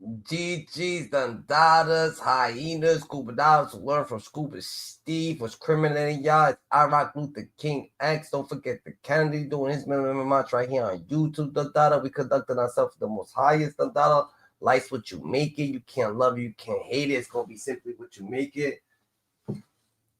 GG's, Dandadas, hyenas, scuba divers learn from Scuba Steve, was criminating y'all. I rock Luther King X. Don't forget the Kennedy doing his minimum march right here on YouTube. Dandada, we conducted ourselves the most highest. Dandada, life's what you make it. You can't love it, you can't hate it. It's gonna be simply what you make it.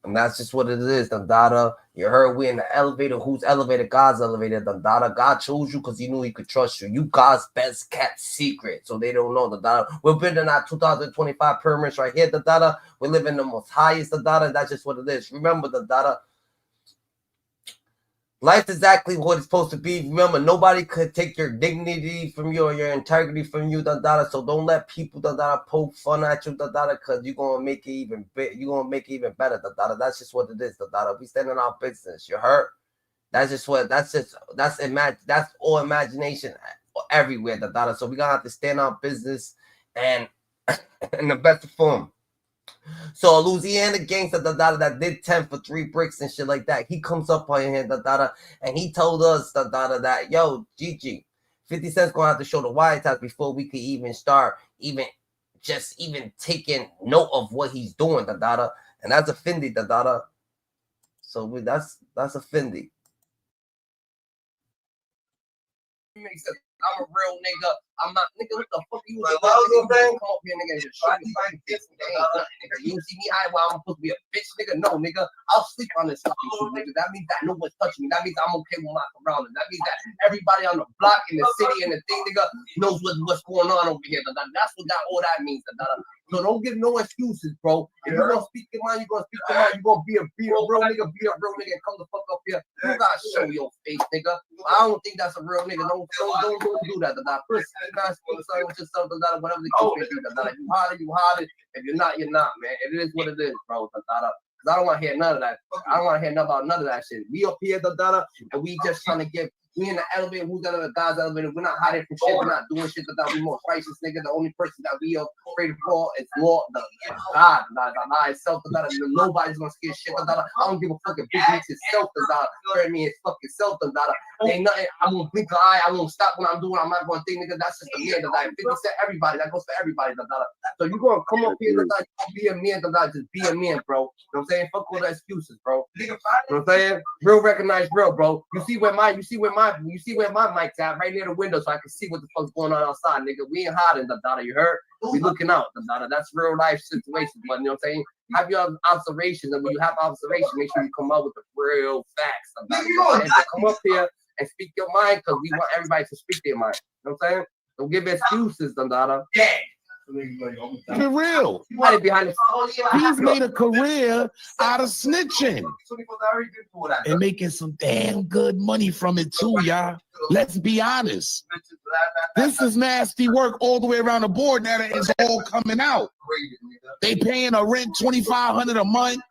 And that's just what it is, Dandada. You heard we in the elevator. Whose elevator? God's elevator, Dandada. God chose you because he knew he could trust you. You God's best kept secret. So they don't know, Dandada. We're building our 2025 pyramids right here, Dandada. We're living the most highest, Dandada. That's just what it is. Remember, Dandada. Life's exactly what it's supposed to be. Remember, nobody could take your dignity from you or your integrity from you, Dandada. So don't let people, Dandada, poke fun at you, Dandada, because you're gonna make it even better, Dandada. That's just what it is, Dandada. We stand in our business. You heard? That's all imagination everywhere, Dandada. So we gonna have to stand our business and in the best form. So a Louisana Gangsta that did 10 for 3 bricks and shit like that. He comes up on here, and he told us that, yo, GG, 50 Cent's gonna have to show the wiretaps before we could even start even taking note of what he's doing, and that's a Fendi, So that's a Fendi. Makes sense. I'm a real nigga. I'm not, nigga, what the fuck you like? Come up here, nigga, and just show me some kids. You see me high while I'm supposed to be a bitch, nigga? No, nigga. I'll sleep on this fucking shit, nigga. That means that no one's touching me. That means I'm okay with my surroundings. That means that everybody on the block, in the city, and the thing, nigga, knows what's going on over here. That's what all that means. So don't give no excuses, bro. If you're gonna speak your mind, you're gonna speak your mind. You're gonna be a real nigga, and come the fuck up here. You gotta show your face, nigga. I don't think that's a real nigga. Don't do that. First, you guys with yourself, whatever the case may be. You hide it. If you're not, you're not, man. It is what it is, bro. Because I don't want to hear none of that. I don't want to hear about none of that shit. We up here, and we just trying to get. We in the elevator, who's in the God's elevator? We're not hiding from shit. We're not doing shit that we most righteous nigga. The only person that we are afraid for is Lord, God, itself. Nobody's gonna scare shit. I don't give a fuck if Big Meech itself. Me, it's fucking self. Ain't nothing. I'm gonna blink an eye. I won't stop what I'm doing. I'm not gonna think, nigga. That's just a man. 50 Cent, everybody. That goes for everybody. So you gonna come up here, be a man. Just be a man, bro. You know what I'm saying? Fuck all the excuses, bro. You know what I'm saying? Real recognize real, bro. You see where my mic's at, right near the window, so I can see what the fuck's going on outside, nigga. We ain't hiding, you heard? We looking out, That's real life situations, but you know what I'm saying? Have your observations, and when you have observations, make sure you come up with the real facts. Come up here and speak your mind, because we want everybody to speak their mind. You know what I'm saying? Don't give excuses, Yeah. For real. He's made a career out of snitching and making some damn good money from it too, y'all. Let's be honest. This is nasty work all the way around the board. Now that it's all coming out. They paying a rent $2,500 a month.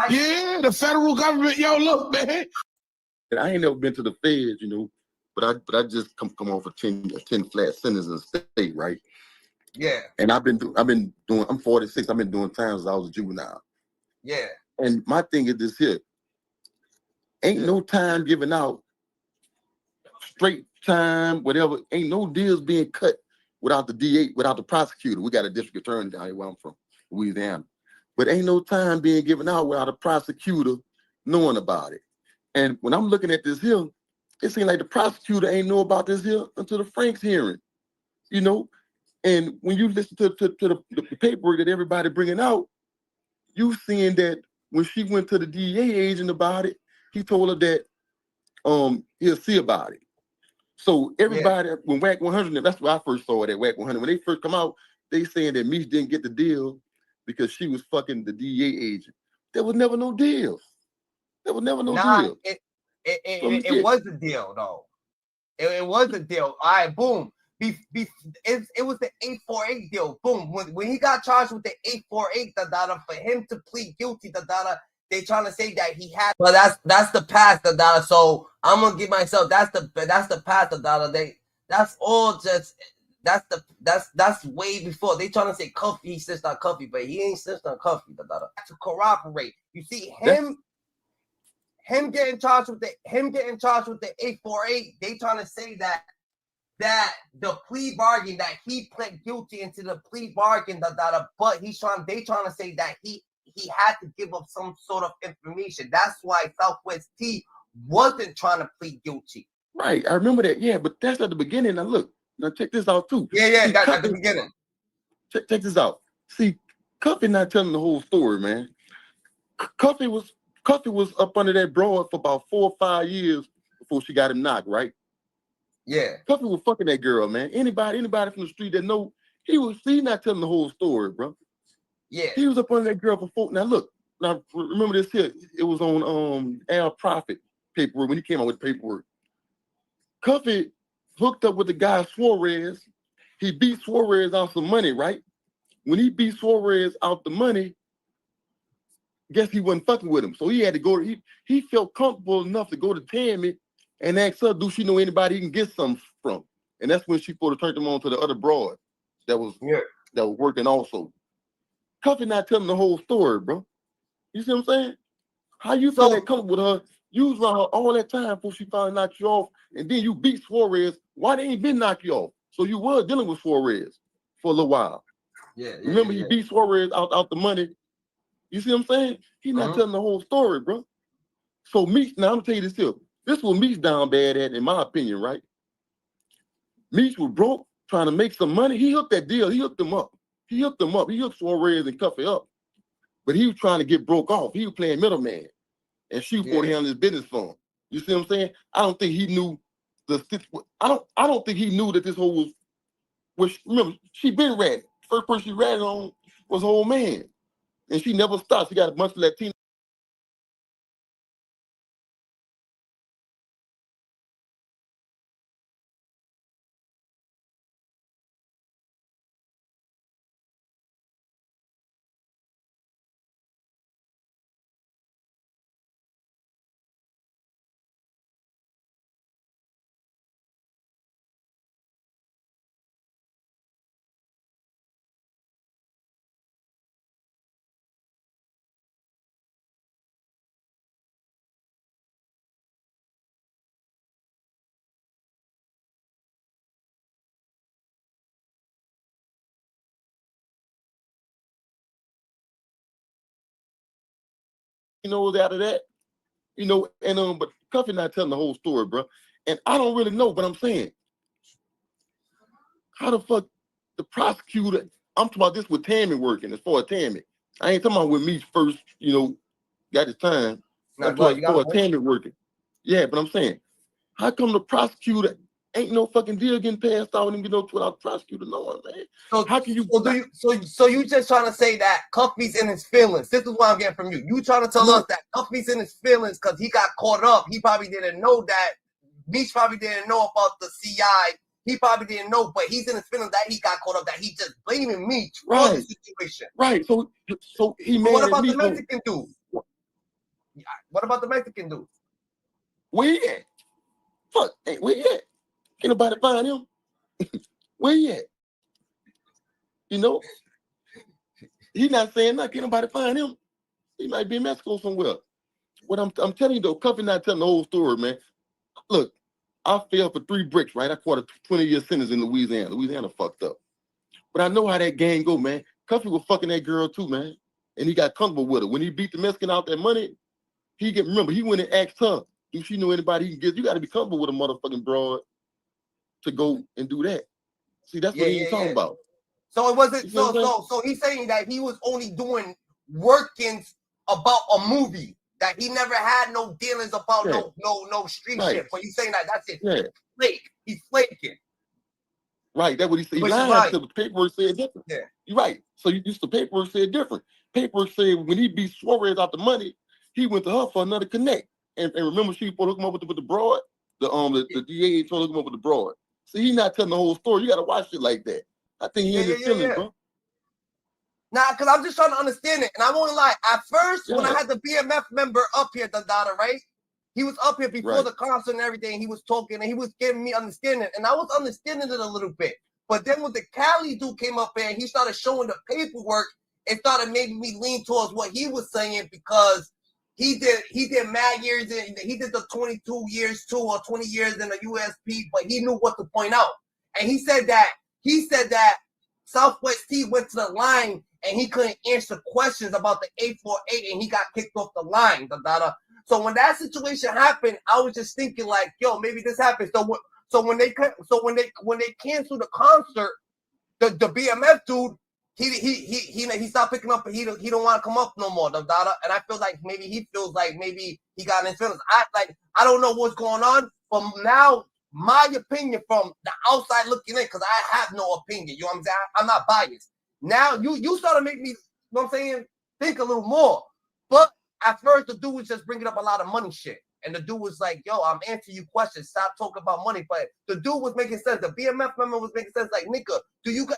Yeah, the federal government. Yo, look, man. I ain't never been to the feds, but I just come off a 10 flat sentence in the state, right? Yeah. And I've been doing, I'm 46. I've been doing time since I was a juvenile. Yeah. And my thing is this here. Ain't no time given out. Straight time, whatever. Ain't no deals being cut without the DA, without the prosecutor. We got a district attorney down here where I'm from, Louisiana. But ain't no time being given out without a prosecutor knowing about it. And when I'm looking at this here, it seems like the prosecutor ain't know about this here until the Franks hearing, And when you listen to the paperwork that everybody bringing out, you seeing that when she went to the DEA agent about it, he told her that he'll see about it. So everybody, when WAC 100, that's where I first saw it at WAC 100. When they first come out, they saying that Meech didn't get the deal because she was fucking the DEA agent. There was never no deal. There was never no deal. It was a deal, though. It was a deal. All right, boom. It was the 848 deal. Boom. When he got charged with the 848, for him to plead guilty, they trying to say that he had. Well, that's the past, So I'm gonna give myself that's the past, That's all just that's way before. They trying to say Cuffy, he snitched on Cuffy, but he ain't snitched on Cuffy, To corroborate, you see him. Him getting charged with the 848. They trying to say that that the plea bargain that he pled guilty into the plea bargain, but they trying to say that he had to give up some sort of information. That's why Southwest T wasn't trying to plead guilty. Right, I remember that. Yeah, but that's at the beginning. Now look, now check this out too. Yeah, that's at the beginning. Check this out. See, Cuffy not telling the whole story, man. Cuffy was up under that broad for about 4 or 5 years before she got him knocked, right? Yeah. Cuffy was fucking that girl, man. Anybody from the street that know, he's not telling the whole story, bro. Yeah. He was up under that girl for 4. Now look, now remember this here. It was on Al Prophet paperwork when he came out with paperwork. Cuffy hooked up with the guy Suarez. He beat Suarez out some money, right? When he beat Suarez out the money, guess he wasn't fucking with him. So he had to go. He felt comfortable enough to go to Tammy and ask her, do she know anybody he can get something from? And that's when she sort of turned him on to the other broad that was working also. Cuffy not telling the whole story, bro. You see what I'm saying? How you feel that comfortable with her? You was around her all that time before she finally knocked you off, and then you beat Suarez. Why they ain't been knocked you off? So you were dealing with Suarez for a little while. Remember, he beat Suarez out the money. You see what I'm saying? He's not telling the whole story, bro. So Meech, now I'm gonna tell you this here. This was Meech down bad at, in my opinion, right? Meech was broke, trying to make some money. He hooked that deal. He hooked them up. He hooked Suarez and Cuffy up. But he was trying to get broke off. He was playing middleman. And she was going to handle his business for him. You see what I'm saying? I don't think he knew I don't think he knew that this whole was remember, she been ratted. First person she ratted on was her old man. And she never stopped. She got a bunch of Latino. Out of that, and but Cuffy not telling the whole story, bro. And I don't really know, but I'm saying, how the fuck the prosecutor? I'm talking about this with Tammy working as far as Tammy. I ain't talking about when Meech first, got his time. That's as far as Tammy working. Yeah, but I'm saying, how come the prosecutor ain't no fucking deal getting passed out and without the prosecutor knowing, man? So how can you? So you just trying to say that Cuffy's in his feelings? This is what I'm getting from you. You trying to tell us that Cuffy's in his feelings because he got caught up. He probably didn't know that. Meech probably didn't know about the CI. He probably didn't know, but he's in his feelings that he got caught up. That he just blaming Meech for the situation. Right. So he made. What about the Mexican dude? What about the Mexican dude? Where he at? Fuck, hey, where he at? Can't nobody find him. Where he at? He not saying nothing. Can't nobody find him. He might be in Mexico somewhere. What I'm telling you though, Cuffy not telling the whole story, man. Look, I failed for 3 bricks, right? I caught a 20-year sentence in Louisiana. Louisiana fucked up. But I know how that gang go, man. Cuffy was fucking that girl too, man. And he got comfortable with her. When he beat the Mexican out that money, remember, he went and asked her, do she know anybody he can get? You got to be comfortable with a motherfucking broad to go and do that. See, that's what he's talking about. So it wasn't, so he's saying that he was only doing workings about a movie, that he never had no dealings about no street shit. But he's saying that that's it. Yeah. He's flaking. Right, that's what he said. He lied because the paperwork said different. Yeah. You're right. So the paperwork said different. Paperwork said when he beat Suarez out the money, he went to her for another connect. And remember, she supposed to hook him up with the broad. The DA told him to hook him up with the broad. See, he's not telling the whole story. You got to watch it like that. I think he in his feelings, bro. Nah, because I'm just trying to understand it. And I won't lie. At first, when I had the BMF member up here, right? He was up here before the concert and everything. He was talking and he was giving me understanding. And I was understanding it a little bit. But then when the Cali dude came up here and he started showing the paperwork, it started making me lean towards what he was saying, because he did mad years, and he did the 22 years too, or 20 years in the USP, but he knew what to point out. and he said that Southwest T went to the line and he couldn't answer questions about the 848 and he got kicked off the line. So when that situation happened, I was just thinking like, yo, maybe this happened. So when they canceled the concert, the BMF dude, he stopped picking up. He don't want to come up no more. And I feel like maybe he feels like maybe he got in his feelings. I don't know what's going on, but now my opinion from the outside looking in, because I have no opinion. You know what I'm saying? I'm not biased. Now you started to make me, you know what I'm saying, think a little more. But at first the dude was just bringing up a lot of money shit. And the dude was like, yo, I'm answering you questions. Stop talking about money. But the dude was making sense. The BMF member was making sense. Like, nigga,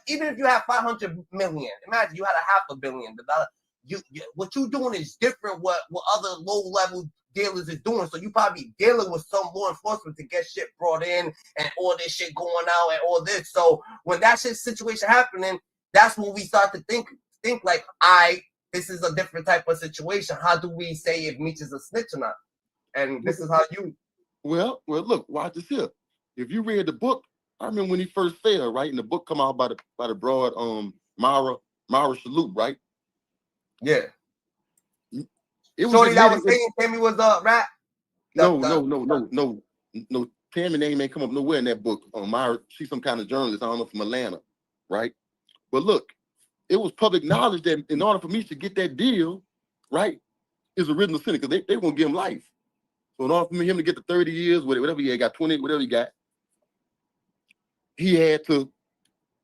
even if you have 500 million, imagine you had a $500 million. What you doing is different what other low-level dealers is doing. So you probably dealing with some law enforcement to get shit brought in and all this shit going out and all this. So when that shit situation happening, that's when we start to think like, this is a different type of situation. How do we say if Meech is a snitch or not? And this is how you. Well, look, watch this here. If you read the book, I remember when he first fell, right? And the book come out by the broad Mara Salute, right? Yeah. It was Shorty that was saying Tammy was a rap. No. Tammy name ain't come up nowhere in that book. Mara, she's some kind of journalist. I don't know, from Atlanta, right? But look, it was public knowledge that in order for me to get that deal, right, is original sin, because they won't give him life. So in order for him to get the 30 years, whatever he had, got 20, whatever he got, he had to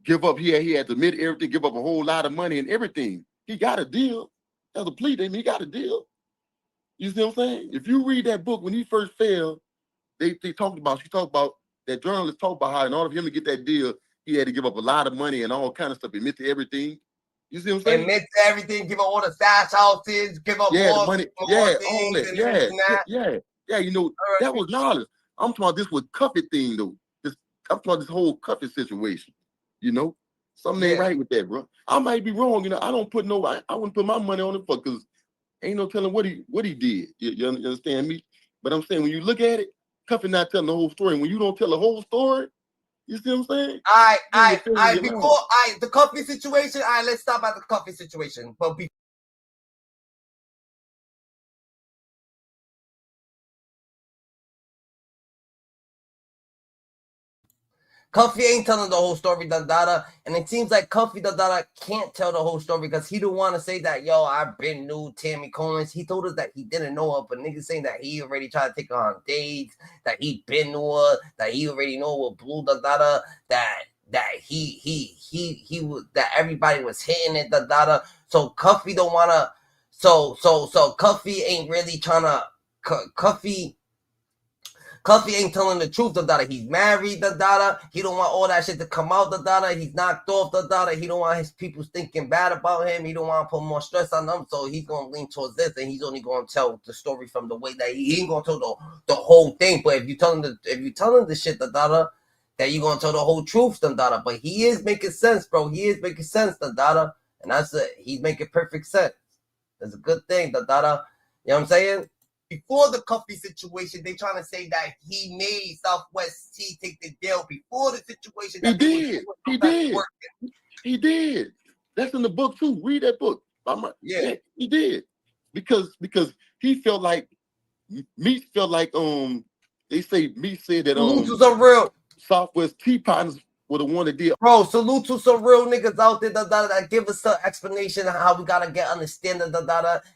give up. He had to admit everything, give up a whole lot of money and everything. He got a deal. As a plea, he got a deal. You see what I'm saying? If you read that book, when he first fell, she talked about that journalist talked about how in order for him to get that deal, he had to give up a lot of money and all kind of stuff, admit to everything. You see what I'm saying? Admit to everything, give up all the stash houses, give up more money, all that. Yeah, you know, that was knowledge. I'm talking about this was Cuffy thing though. I'm talking about this whole Cuffy situation. You know, something ain't right with that, bro. I might be wrong. You know, I wouldn't put my money on him because ain't no telling what he did. You understand me? But I'm saying when you look at it, Cuffy not telling the whole story. When you don't tell the whole story, you see what I'm saying? The Cuffy situation. Let's stop at the Cuffy situation. But Cuffy ain't telling the whole story, and it seems like Cuffy can't tell the whole story because he don't want to say that, yo, I've been knew Tammy Collins. He told us that he didn't know her, but niggas saying that he already tried to take her on dates, that he been knew her, that he already know what Blue, that he was, that everybody was hitting it, So Cuffy don't want to, so Cuffy ain't really trying to, Cuffy ain't telling the truth, He's married, He don't want all that shit to come out, He's knocked off, He don't want his people thinking bad about him. He don't want to put more stress on them, so he's going to lean towards this, and he's only going to tell the story from the way that he ain't going to tell the whole thing. But if you telling the shit, that you're going to tell the whole truth, But he is making sense, bro. He is making sense, and that's it. He's making perfect sense. That's a good thing, You know what I'm saying? Before the Cuffy situation, they trying to say that he made Southwest T take the deal before the situation. He did. That's in the book too. Read that book. Yeah, he did. Because he felt like Meech felt like they say Meech said that real Southwest T partners were the one that did. Bro, salute to some real niggas out there that give us an explanation of how we gotta get understanding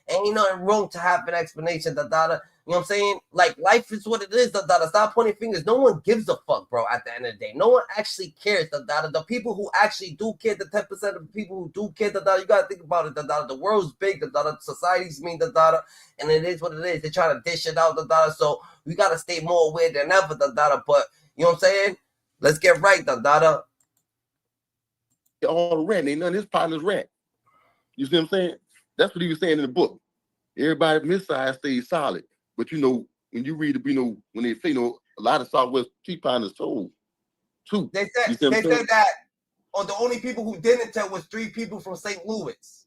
Ain't nothing wrong to have an explanation You know what I'm saying? Like, life is what it is Stop pointing fingers. No one gives a fuck, bro. At the end of the day, no one actually cares The people who actually do care, the 10% of the people who do care you gotta think about it The world's big society's mean and it is what it is. They're trying to dish it out so we gotta stay more aware than ever but you know what I'm saying? Let's get right, All the rent, ain't none of his partners rent. You see what I'm saying? That's what he was saying in the book. Everybody from his side stays solid. But you know, when you read it, you know, when they say, a lot of Southwest T partners told too. They said that the only people who didn't tell was 3 people from St. Louis.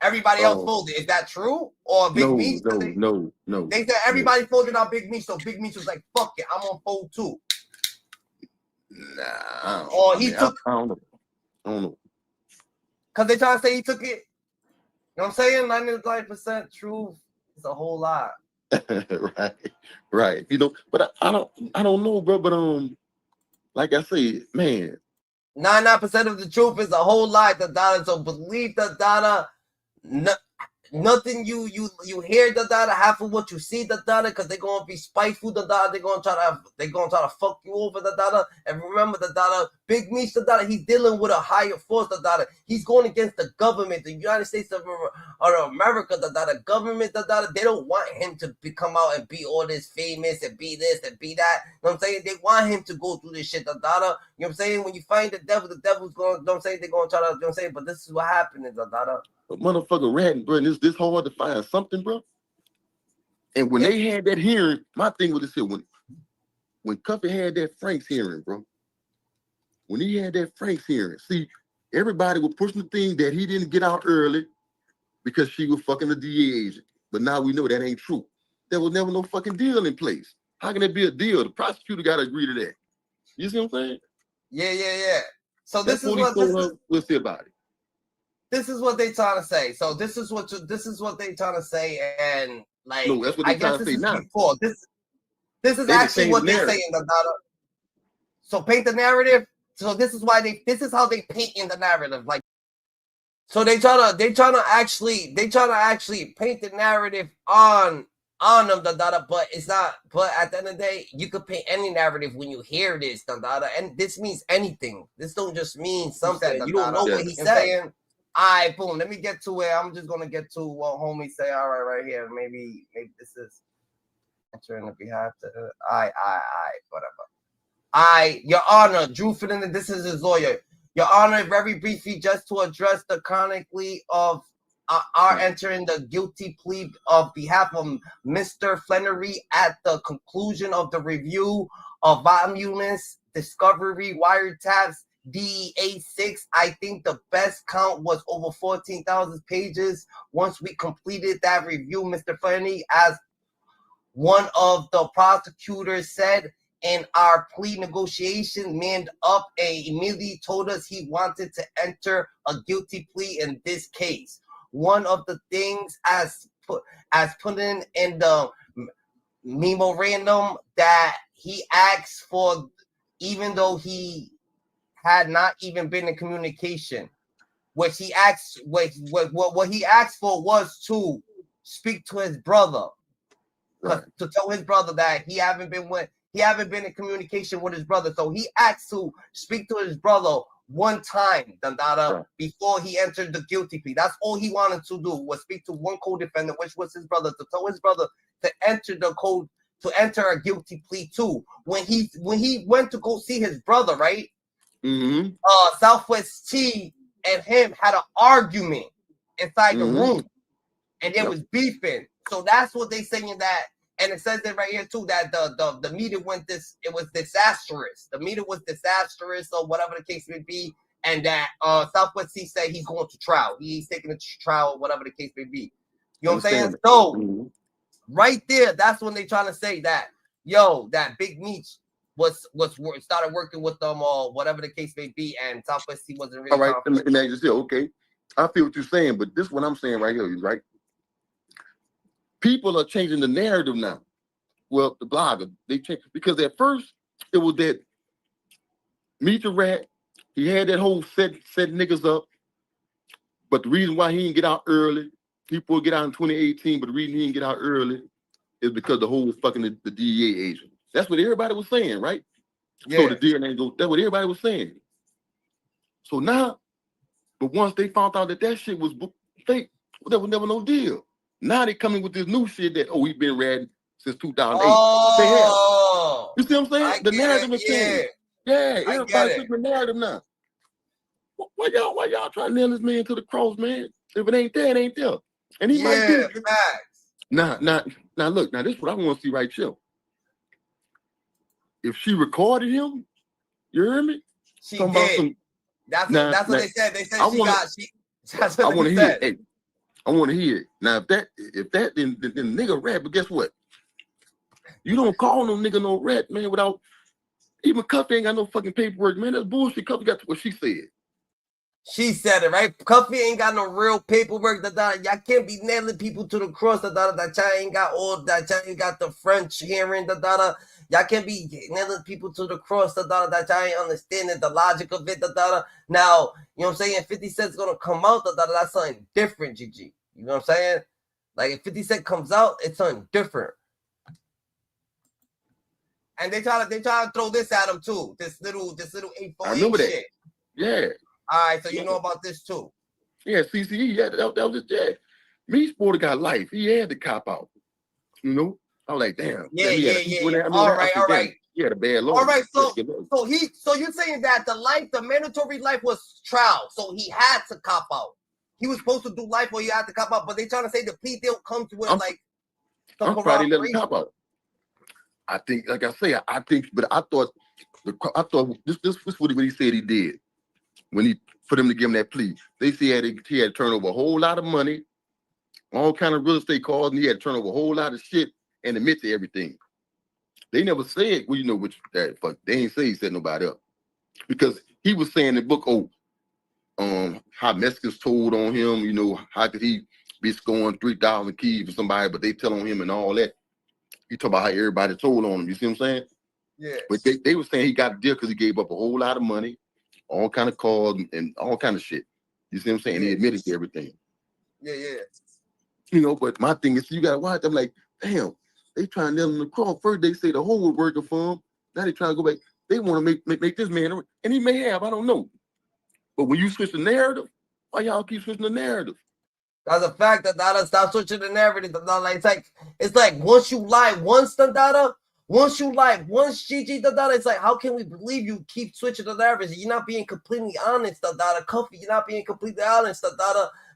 Everybody else folded. Is that true? Or Big Meech? No. They said everybody folded on Big Meech, so Big Meech was like, fuck it, I'm on fold too. Nah, Or he took. I don't know. Because they try to say he took it. You know what I'm saying? 99% truth is a whole lot. right. You know, but I don't know, bro. But like I said, man, 99% of the truth is a whole lot. The dollar, so believe the dollar. Nothing you hear the dollar, half of what you see the dollar, because they're gonna be spiteful the dollar. They're gonna try to fuck you over the dollar. And remember the dollar, Big Meech the dollar, he's dealing with a higher force the dollar. He's going against the government, the United States of America the dollar, government the dollar. They don't want him to come out and be all this famous and be this and be that. You know what I'm saying? They want him to go through this shit the dollar. You know what I'm saying? When you find the devil's going. You know what I'm saying? They're gonna try to. You know what I'm saying? But this is what happened the dollar. a motherfucker ratting, bro. And it's this hard to find something, bro. And when they had that hearing, my thing was this here, when Cuffy had that Frank's hearing, bro. When he had that Frank's hearing, see, everybody was pushing the thing that he didn't get out early because she was fucking the DA agent. But now we know that ain't true. There was never no fucking deal in place. How can there be a deal? The prosecutor got to agree to that. You see what I'm saying? Yeah. So That's this is what we'll see about it. This is what they trying to say. So this is what they trying to say, and like No, that's what they trying to say now. Before. This is actually what they're saying about it. So paint the narrative. So this is how they paint in the narrative. Like, so they trying to actually paint the narrative on them, but it's not. But at the end of the day, you could paint any narrative when you hear this, and this means anything. This don't just mean something. You don't know what he's saying. All right, boom. Let me get to it. I'm just gonna get to what homie say. All right here. Maybe this is entering the behalf to. Whatever. Your Honor, Drew Ferdinand. This is his lawyer. Your Honor, very briefly, just to address the chronically of our entering the guilty plea of behalf of Mr. Flannery at the conclusion of the review of voluminous discovery wiretaps. DEA 6, I think the best count was over 14,000 pages. Once we completed that review, Mr. Flannery, as one of the prosecutors said in our plea negotiation, manned up and immediately told us he wanted to enter a guilty plea in this case. One of the things as put in the memorandum that he asked for, even though he had not even been in communication. What he asked for was to speak to his brother, right. To tell his brother that he haven't been in communication with his brother. So he asked to speak to his brother one time, right. Before he entered the guilty plea. That's all he wanted to do, was speak to one co-defendant, which was his brother, to tell his brother to enter a guilty plea too. When he went to go see his brother, right? Mm-hmm. Southwest T and him had an argument inside the room, and they was beefing. So that's what they saying that, and it says it right here too, that the meeting it was disastrous. The meeting was disastrous, or whatever the case may be, and that Southwest T said he's going to trial. He's taking a trial, whatever the case may be. You know what I'm saying? So right there, that's when they trying to say that, that Big Meech started working with them, or whatever the case may be, and Southwest T wasn't really. All right, let me just say, okay, I feel what you're saying, but this is what I'm saying right here, right? People are changing the narrative now. Well, the blogger, they changed, because at first it was that Meech a rat, he had that whole set niggas up, but the reason why he didn't get out early, he supposed to get out in 2018, but the reason he didn't get out early is because the whole fucking the DEA agent. That's what everybody was saying, right? Yeah. So the DNA goes, that's what everybody was saying. So now, but once they found out that shit was fake, there was never no deal. Now they coming with this new shit that, we've been ratting since 2008. Oh, you see what I'm saying? The narrative is changing. Yeah, everybody's flipping the narrative now. Why y'all trying to nail this man to the cross, man? If it ain't there, it ain't there. And he might be. Now, look, this is what I want to see right here. If she recorded him, you hear me? She did. That's what they said. They said I want to hear it. Hey, I want to hear it. Now, if that, then nigga rat. But guess what? You don't call no nigga no rat, man, without Even Cuffy ain't got no fucking paperwork, man. That's bullshit. Cuffy got what she said. She said it, right? Cuffy ain't got no real paperwork. Y'all can't be nailing people to the cross. That y'all ain't got all that. Y'all ain't got the French hearing. Y'all can't be nailing people to the cross. That y'all ain't understanding the logic of it. Now, you know what I'm saying? 50 Cent's gonna come out. That's something different, GG. You know what I'm saying? Like if 50 Cent comes out, it's something different. And they try to throw this at him too. This little 848 shit. Yeah. All right, so you know about this too. Yeah, CCE, yeah, that was just, yeah. Meech Porter got life. He had to cop out. You know? I was like, damn. Yeah. All right. He had a bad loan. All right, so you're saying that the mandatory life was trial, so he had to cop out. He was supposed to do life or he had to cop out, but they trying to say the plea deal comes with I'm probably letting him cop out. I think, like I say, but I thought this was what he said he did when for them to give him that plea. They said he had to turn over a whole lot of money, all kind of real estate calls, and he had to turn over a whole lot of shit and admit to everything. They never said, well, you know, they ain't say he set nobody up. Because he was saying in the book, how Mexicans told on him, you know, how could he be scoring 3,000 keys for somebody, but they tell on him and all that. He talk about how everybody told on him. You see what I'm saying? Yeah. But they were saying he got a deal because he gave up a whole lot of money, all kind of calls and all kind of shit. You see what I'm saying? Yeah. He admitted to everything. Yeah. You know, but my thing is, you gotta watch. I'm like, damn, they trying to nail him in the cross. First they say the whole was working for him. Now they trying to go back. They want to make this man, and he may have, I don't know. But when you switch the narrative, why y'all keep switching the narrative? That's a fact that stop switching the narrative. It's like once you lie once, once you lie once, GG, it's like, how can we believe you keep switching the narrative? You're not being completely honest, Cuffy. You're not being completely honest,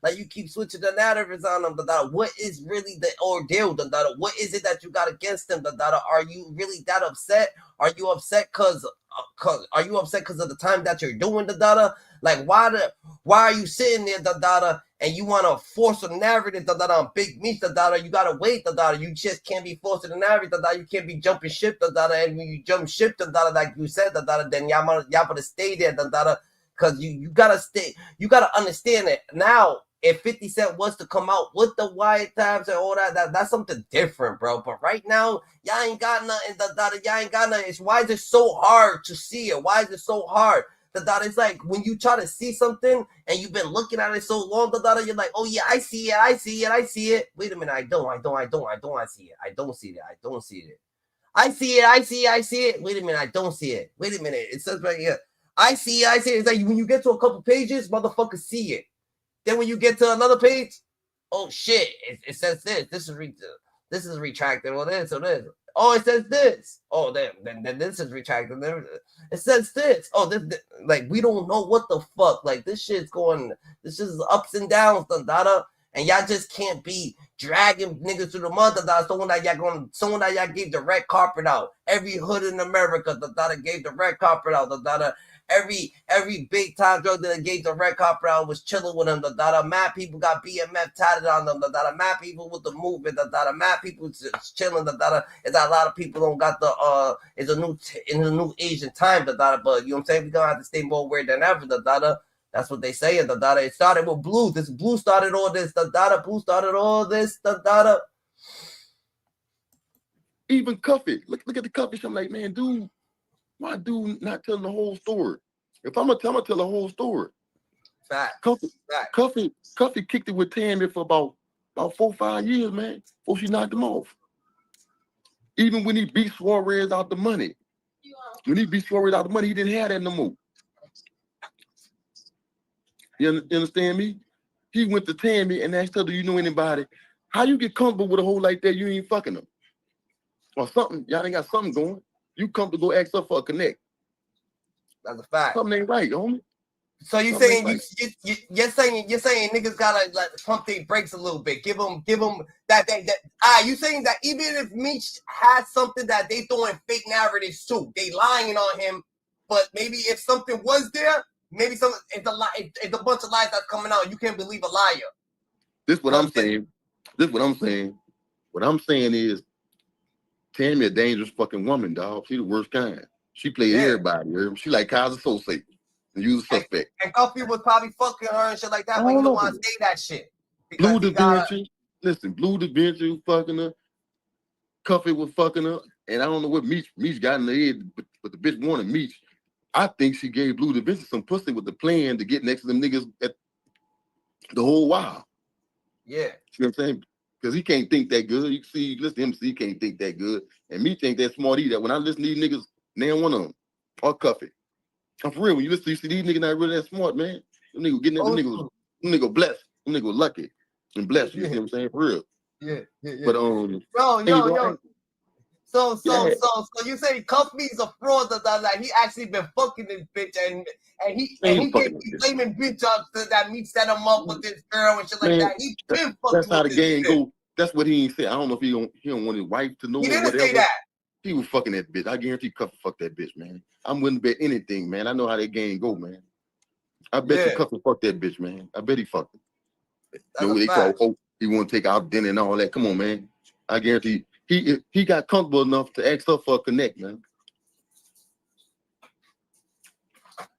like you keep switching the narratives on them, What is really the ordeal, What is it that you got against them, Are you really that upset? Are you upset because of the time that you're doing, Like why are you sitting there, and you want to force a narrative on Big Meech, you gotta wait, you just can't be forcing the narrative, you can't be jumping ship, and when you jump ship, like you said, then y'all gotta stay there, because you gotta stay, you gotta understand it. Now, if 50 Cent was to come out with the white tabs and all that's something different, bro. But right now, y'all ain't got nothing, y'all ain't got nothing. Why is it so hard to see it? Why is it so hard? It's like when you try to see something and you've been looking at it so long, you're like, oh yeah, I see it. Wait a minute, I don't see it. I don't see it. I see it. Wait a minute, I don't see it. Wait a minute, it says right here, I see it. It's like when you get to a couple pages, motherfuckers see it. Then when you get to another page, oh shit, it says this. This is retracted. Or this or this. Oh, it says this. Oh, then this is retracted. It says this. Oh, this like we don't know what the fuck. Like this shit's going. This is ups and downs, and y'all just can't be dragging niggas through the mud, someone that y'all gave the red carpet out. Every hood in America, gave the red carpet out, Every big time drug that gave the red carpet out was chilling with them. Mad people got BMF tatted on them. Mad people with the movement. Mad people just chilling. It's a lot of people don't got the it's in the new Asian time. But you know what I'm saying? We gonna have to stay more aware than ever. That's what they say. It started with Blue. This Blue started all this. Blue started all this. Even Cuffy. Look at the Cuffy. I'm like, man, dude. Why dude not telling the whole story? If I'm gonna tell the whole story. Fact. Cuffy kicked it with Tammy for about 4 or 5 years, man, before she knocked him off. Even when he beat Suarez out the money. When he beat Suarez out the money, he didn't have that no more. You understand me? He went to Tammy and asked her, do you know anybody? How you get comfortable with a hole like that? You ain't fucking them. Or something. Y'all ain't got something going. You come to go ask her for a connect. That's a fact. Something ain't right, homie. So you're saying niggas gotta like pump their brakes a little bit. Give them that. You saying that even if Meech has something that they throwing fake narratives too, they lying on him. But maybe if something was there, maybe it's a bunch of lies that's coming out. You can't believe a liar. This is what I'm saying. What I'm saying is, Tammy a dangerous fucking woman, dog. She the worst kind. She played everybody. She like Kaiser Sose. And you the suspect. And Cuffy was probably fucking her and shit like that, but you don't want to say that shit. Blue DaVinci, listen, Blue DaVinci was fucking her. Cuffy was fucking her. And I don't know what Meech got in the head, but the bitch wanted Meech. I think she gave Blue DaVinci some pussy with the plan to get next to them niggas at the whole while. Yeah. You know what I'm saying? Because he can't think that good. You see, listen to him, see, he can't think that good. And me think that smart either. When I listen to these niggas, name one of them. Or Cuffy. I'm for real. When you listen to these niggas not really that smart, man. Them niggas getting them niggas blessed. Them niggas lucky and blessed. You see what I'm saying? For real. Yeah. But yo. So you say Cuffy's a fraud that he actually been fucking this bitch and he can't be blaming bitch up that Meech set him up with this girl and shit like that. He been fucking. That's how the game go. That's what he ain't say. I don't know if he don't want his wife to know. He didn't say that. He was fucking that bitch. I guarantee Cuffy fucked that bitch, man. I'm willing to bet anything, man. I know how that game go, man. I bet you Cuffy fucked that bitch, man. I bet he fucked it. They call, he want to take out dinner and all that. Come on, man. I guarantee he got comfortable enough to ask her for a connect, man.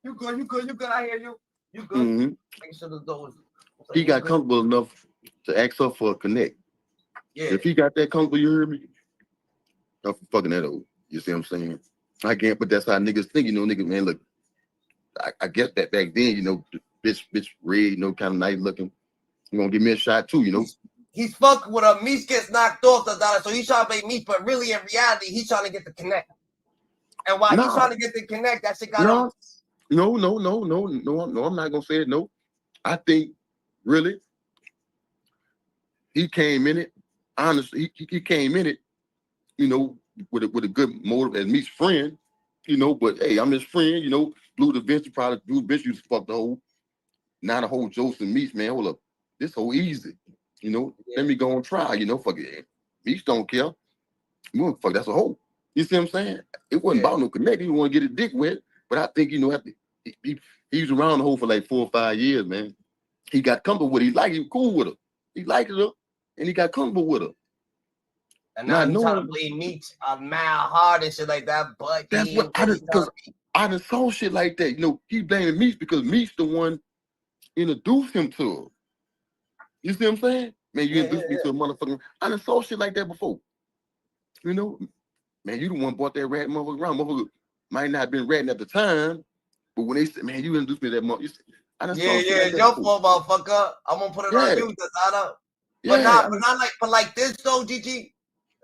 You good. I hear you. You good. Mm-hmm. Make sure the doors. He got comfortable enough to ask her for a connect. Yeah. If he got that comfortable, you heard me? I'm fucking that old. You see what I'm saying? I can't, but that's how niggas think, niggas, man, look, I guess that back then, bitch red, kind of nice looking. You gonna give me a shot too, He's fucking with her. Meech gets knocked off the dollar, so he's trying to make Meech, but really in reality, he's trying to get the connect. And while he's trying to get the connect, that shit got him. No, I'm not gonna say it. No. I think really he came in it, honestly, he came in it, with a good motive as Meech's friend, but hey, I'm his friend, Blue DaVinci probably Blue bitch used to fuck the whole, not a whole Joseph Meech, man. Hold up. This whole easy. Let me go and try, fuck it. Meech don't care. Fuck, that's a whole. You see what I'm saying? It wasn't about no connect. He want to get his dick wet, but I think, after he was around the hole for like 4 or 5 years, man. He got comfortable with her. He was cool with her. He liked her, and he got comfortable with her. And now he's trying to blame Meech on mad hard and shit like that, but that's what I done saw shit like that. He blaming Meech because Meech the one introduced him to her. You see what I'm saying? Man, you introduced me to a motherfucker. I done saw shit like that before. Man, you the one bought that rat motherfucker around. Motherfucker might not have been ratting at the time, but when they said, man, you introduced me to that motherfucker. It's your fault, motherfucker. I'm gonna put it on you, Louisana. But like this though, GG.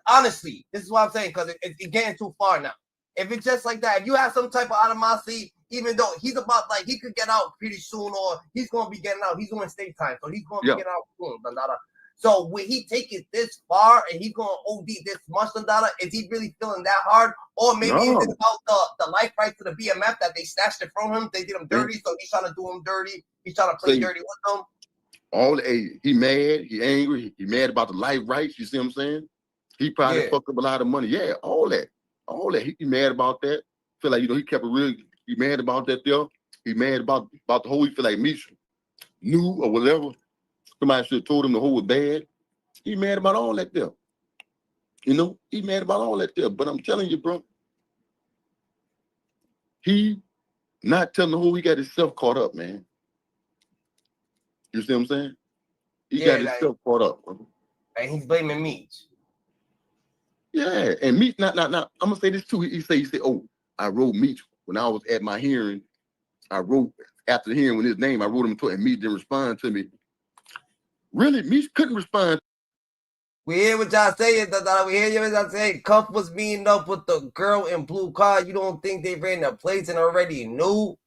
Honestly, this is what I'm saying, because it's getting too far now. If it's just like that, if you have some type of animosity, even though he's about he could get out pretty soon, or he's gonna be getting out. He's doing state time, so he's gonna be getting out soon. So when he take it this far and he's gonna OD this much, is he really feeling that hard? Or maybe it's about the life rights to the BMF that they snatched it from him. They did him dirty, so he's trying to do him dirty. He's trying to play dirty with them. He mad, he angry, he mad about the life rights. You see what I'm saying? He probably fucked up a lot of money. Yeah, all that. He mad about that. Feel like, he kept it real. He mad about that there. He mad about the whole, he feel like Meech knew or whatever. Somebody should have told him the whole was bad. He mad about all that there. He mad about all that there. But I'm telling you, bro, he not telling the whole, he got himself caught up, man. You see what I'm saying? He got himself caught up, bro. And he's blaming Meech. Yeah, and Meech, I'm gonna say this too. He said, oh, I wrote Meech when I was at my hearing. I wrote after the hearing with his name, I wrote him to it, and Meech didn't respond to me. Really, Meech couldn't respond. We hear what y'all saying, we hear what y'all saying. Cuff was meeting up with the girl in blue car. You don't think they ran the plates and already knew?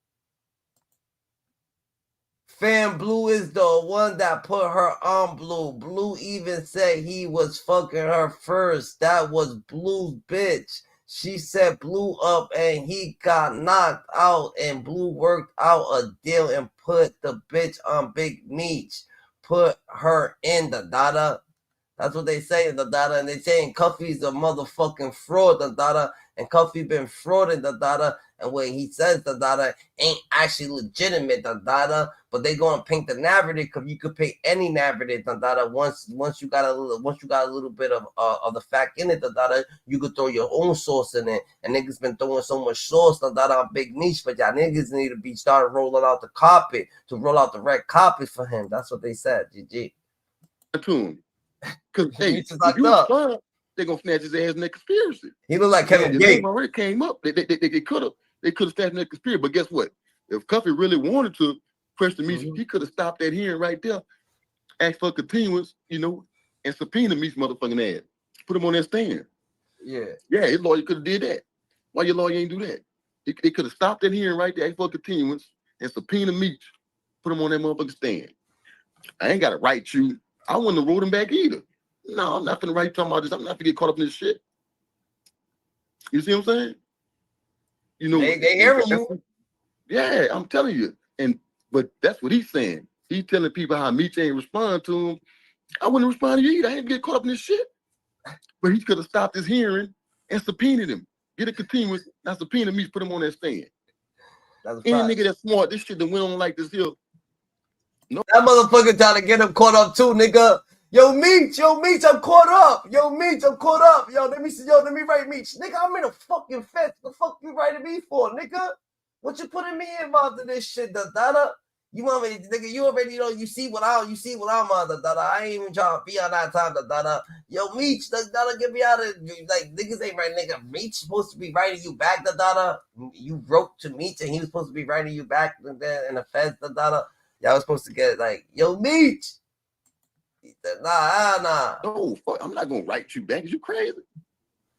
Fam Blue is the one that put her on Blue. Blue even said he was fucking her first. That was Blue's bitch. She set Blue up and he got knocked out, and Blue worked out a deal and put the bitch on Big Meech. Put her in the data. That's what they say in the data. And they saying Cuffy's a motherfucking fraud, the data. And Cuffy been frauding the data. and what he says ain't actually legitimate, but they gonna paint the narrative because you could paint any narrative, once you got a little bit of the fact in it, you could throw your own sauce in it, and niggas been throwing so much sauce on Big Meech, but y'all niggas need to be starting rolling out the carpet, to roll out the red carpet for him. That's what they said. GG. To him. Because hey, Meech is locked up. They're gonna snatch his ass in that conspiracy. He look like Kevin Gates. Gates. Already came up. They could have snatched in that conspiracy. But guess what? If Cuffy really wanted to question Meech, he could have stopped that hearing right there, asked for continuance, and subpoena Meech's motherfucking ass. Put him on that stand. Yeah, his lawyer could have did that. Why your lawyer ain't do that? They could have stopped that hearing right there, asked for continuance, and subpoena Meech. Put him on that motherfucking stand. I ain't gotta write you. I wouldn't have wrote him back either. No, I'm not gonna write talking about this. I'm not gonna get caught up in this shit. You see what I'm saying? They hearing you. Yeah, I'm telling you. But that's what he's saying. He's telling people how Meech ain't respond to him. I wouldn't respond to you either. I ain't get caught up in this shit. But he could have stopped his hearing and subpoenaed him. Get a continuous, not subpoena Meech, put him on that stand. Any nigga that's smart, this shit that went on like this here. No. That motherfucker trying to get him caught up too, nigga. Yo, Meech, I'm caught up. Yo, Meech, I'm caught up. Yo, let me write Meech. Nigga, I'm in a fucking fence. The fuck you writing me for, nigga? What you putting me involved in this shit, You want me, nigga, you already know, you see what I'm on, I ain't even trying to be on that time, Yo, Meech, get me out of, like, niggas ain't right, nigga. Meech supposed to be writing you back, You wrote to Meech and he was supposed to be writing you back in the fence, Y'all was supposed to get, like, yo, Meech. Nah. No, fuck, I'm not gonna write you back. Is you crazy?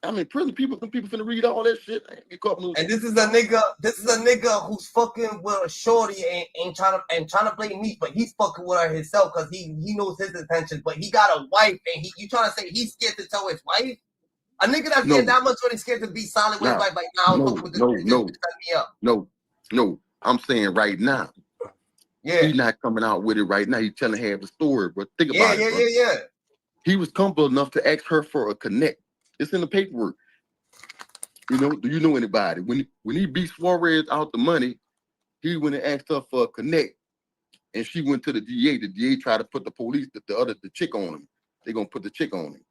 I'm in prison. Some people finna read all that shit. And this is a nigga who's fucking with a shorty and trying to blame me, but he's fucking with her himself because he knows his intentions. But he got a wife, and you trying to say he's scared to tell his wife? A nigga that's getting that much when he's scared to be solid with his wife, like No. I'm saying right now. Yeah. He's not coming out with it right now. He's telling half the story, but think about it. Yeah. He was comfortable enough to ask her for a connect. It's in the paperwork. Do you know anybody? When he beat Suarez out the money, he went and asked her for a connect, and she went to the DA. The DA tried to put the chick on him. They're gonna put the chick on him.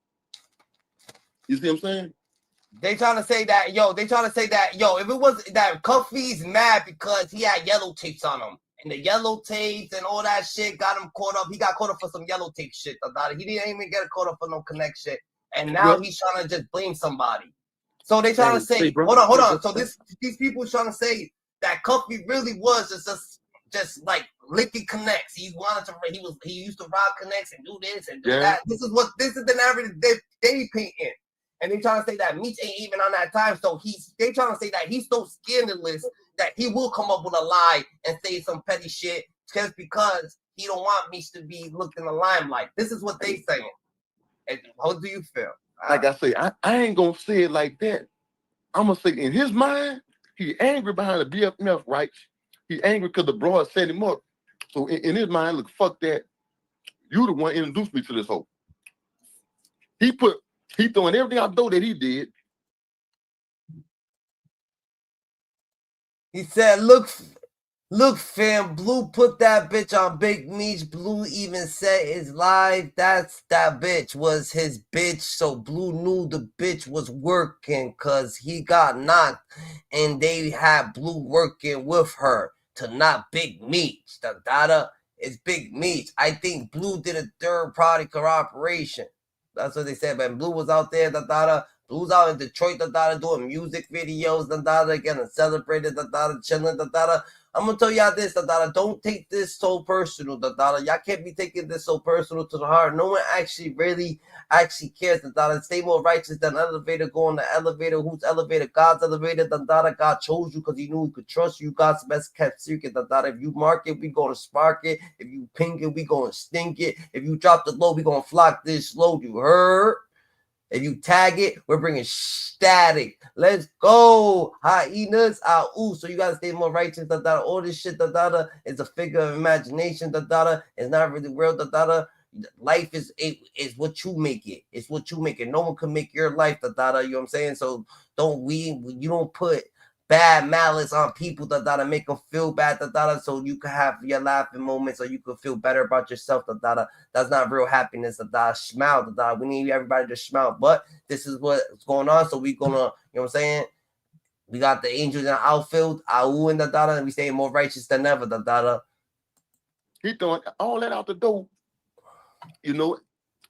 You see what I'm saying? They trying to say that, if it was that Cuffy's mad because he had yellow tapes on him. And the yellow tapes and all that shit got him caught up. He got caught up for some yellow tape shit about it. He didn't even get caught up for no connect shit. And now he's trying to just blame somebody. So they trying to say, hold on. So these people trying to say that Cuffy really was just like licking connects. He used to rob connects and do this and do that. This is the narrative they painting. And they trying to say that Meech ain't even on that time. So they trying to say that he's so scandalous that he will come up with a lie and say some petty shit just because he don't want Meech to be looked in the limelight. This is what they saying. And how do you feel? Like I say, I ain't gonna say it like that. I'm gonna say in his mind, he angry behind the BMF rights. He angry because the broad set him up. So in his mind, look, fuck that. You the one introduced me to this hoe. He throwing everything out the door that he did. He said, look, fam, Blue put that bitch on Big Meech. Blue even said his live. That bitch was his bitch. So Blue knew the bitch was working because he got knocked and they had Blue working with her to knock Big Meech. The data is Big Meech. I think Blue did a third party cooperation. That's what they said, man. Blue was out there, Blue's out in Detroit, doing music videos, getting celebrated, chilling, I'm gonna tell y'all this, don't take this so personal, y'all can't be taking this so personal to the heart. No one actually cares, Stay more righteous than elevator, go on the elevator. Whose elevator? God's elevator, God chose you because he knew he could trust you. God's best kept secret, if you mark it, we gonna spark it. If you ping it, we gonna stink it. If you drop the low, we gonna flock this slow, you heard? If you tag it, we're bringing static. Let's go. Hyenas out. So you got to stay more righteous. All this shit, is a figure of imagination. It's not really real. Life is what you make it. It's what you make it. No one can make your life. You know what I'm saying? So you don't put bad malice on people that make them feel bad, so you can have your laughing moments, or you can feel better about yourself, that's not real happiness, smile, we need everybody to smile, but this is what's going on, so we gonna, you know what I'm saying, we got the angels in the outfield, and and we stay more righteous than ever, He throwing all that out the door, you know,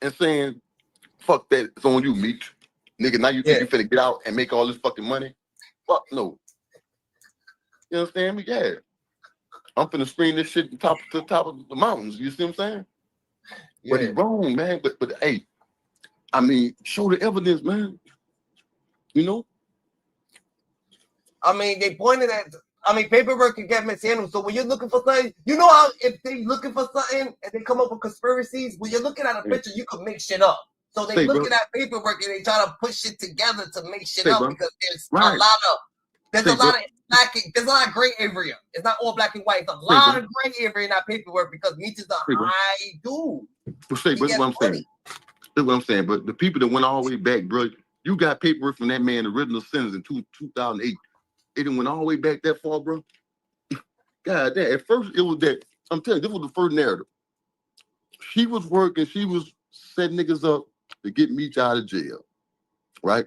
and saying, fuck that, it's on you, Meech. Nigga, now you think you finna get out and make all this fucking money? Fuck no. You understand me? Yeah. I'm finna scream this shit to the top of the mountains. You see what I'm saying? Yeah. But he's wrong, man. But hey, I mean, show the evidence, man. You know? I mean, they pointed at, paperwork can get mishandled. So when you're looking for something, you know how if they looking for something and they come up with conspiracies, when you're looking at a picture, you can make shit up. So they looking at paperwork and they try to push it together to make shit up, because there's a lot of there's a lot of gray area. It's not all black and white. It's a lot of gray area in that paperwork, because Meech is a high dude. That's what I'm saying. That's what I'm saying. But the people that went all the way back, bro, you got paperwork from that man, the original sentence in 2008. It didn't went all the way back that far, bro. God damn. At first, it was that. I'm telling you, this was the first narrative. She was working. She was setting niggas up to get Meech out of jail, right?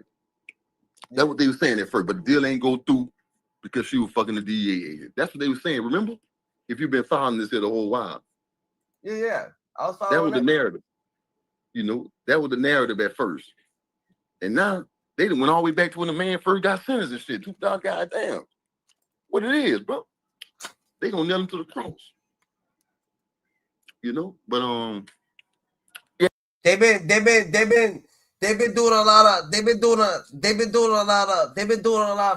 That's what they were saying at first, but the deal ain't go through because she was fucking the DEA agent. That's what they were saying. Remember? If you've been following this here the whole while. Yeah. I was following that was the narrative. You know, that was the narrative at first. And now they done went all the way back to when the man first got sentenced and shit. 2000, goddamn. What it is, bro. They gonna nail him to the cross. You know? But yeah. They've been doing a lot of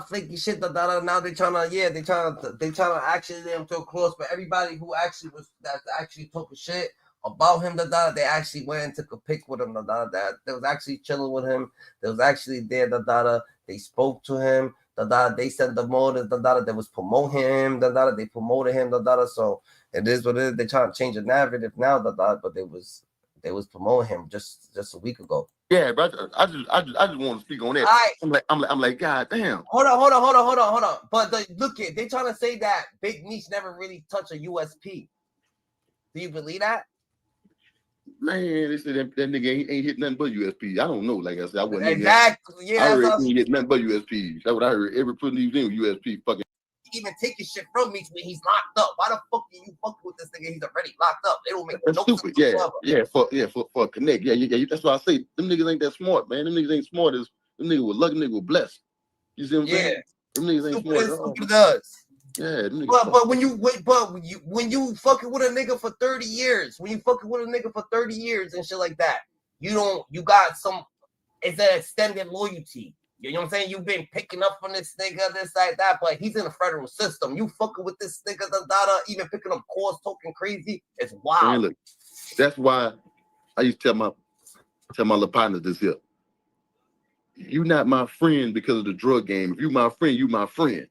flaky shit. Now they trying to actually lay him to a cross. But everybody who actually talking shit about him, they actually went and took a pic with him. That they was actually chilling with him. They was actually there. They spoke to him. They sent the motive. They was promoting him. They promoted him. So it is what it is. They trying to change the narrative now. But they was promoting him just a week ago. Yeah, but I just want to speak on that. I'm like, God damn. Hold on. But look, they trying to say that Big Meech never really touched a USP. Do you believe that? Man, they said that nigga ain't hit nothing but USP. I don't know. Like I said, I wasn't exactly. Yeah, I heard he ain't hit nothing but USP. That's what I heard. Every person he was in USP fucking. Even taking shit from me when he's locked up. Why the fuck are you fucking with this nigga? He's already locked up. They don't make no stupid. For a connect. Yeah. That's why I say them niggas ain't that smart, man. Them niggas ain't smart as them niggas with luck, niggas with blessed. You see what I'm saying? Them niggas ain't smart. Stupid does. Yeah, but when you fucking with a nigga for 30 years, and shit like that, you got some, it's an extended loyalty. You know what I'm saying? You've been picking up from this nigga, this, like that, but he's in the federal system. You fucking with this nigga, even picking up calls, talking crazy. It's wild. Man, look, that's why I used to tell my little partners this here. You not my friend because of the drug game. If you my friend, you my friend.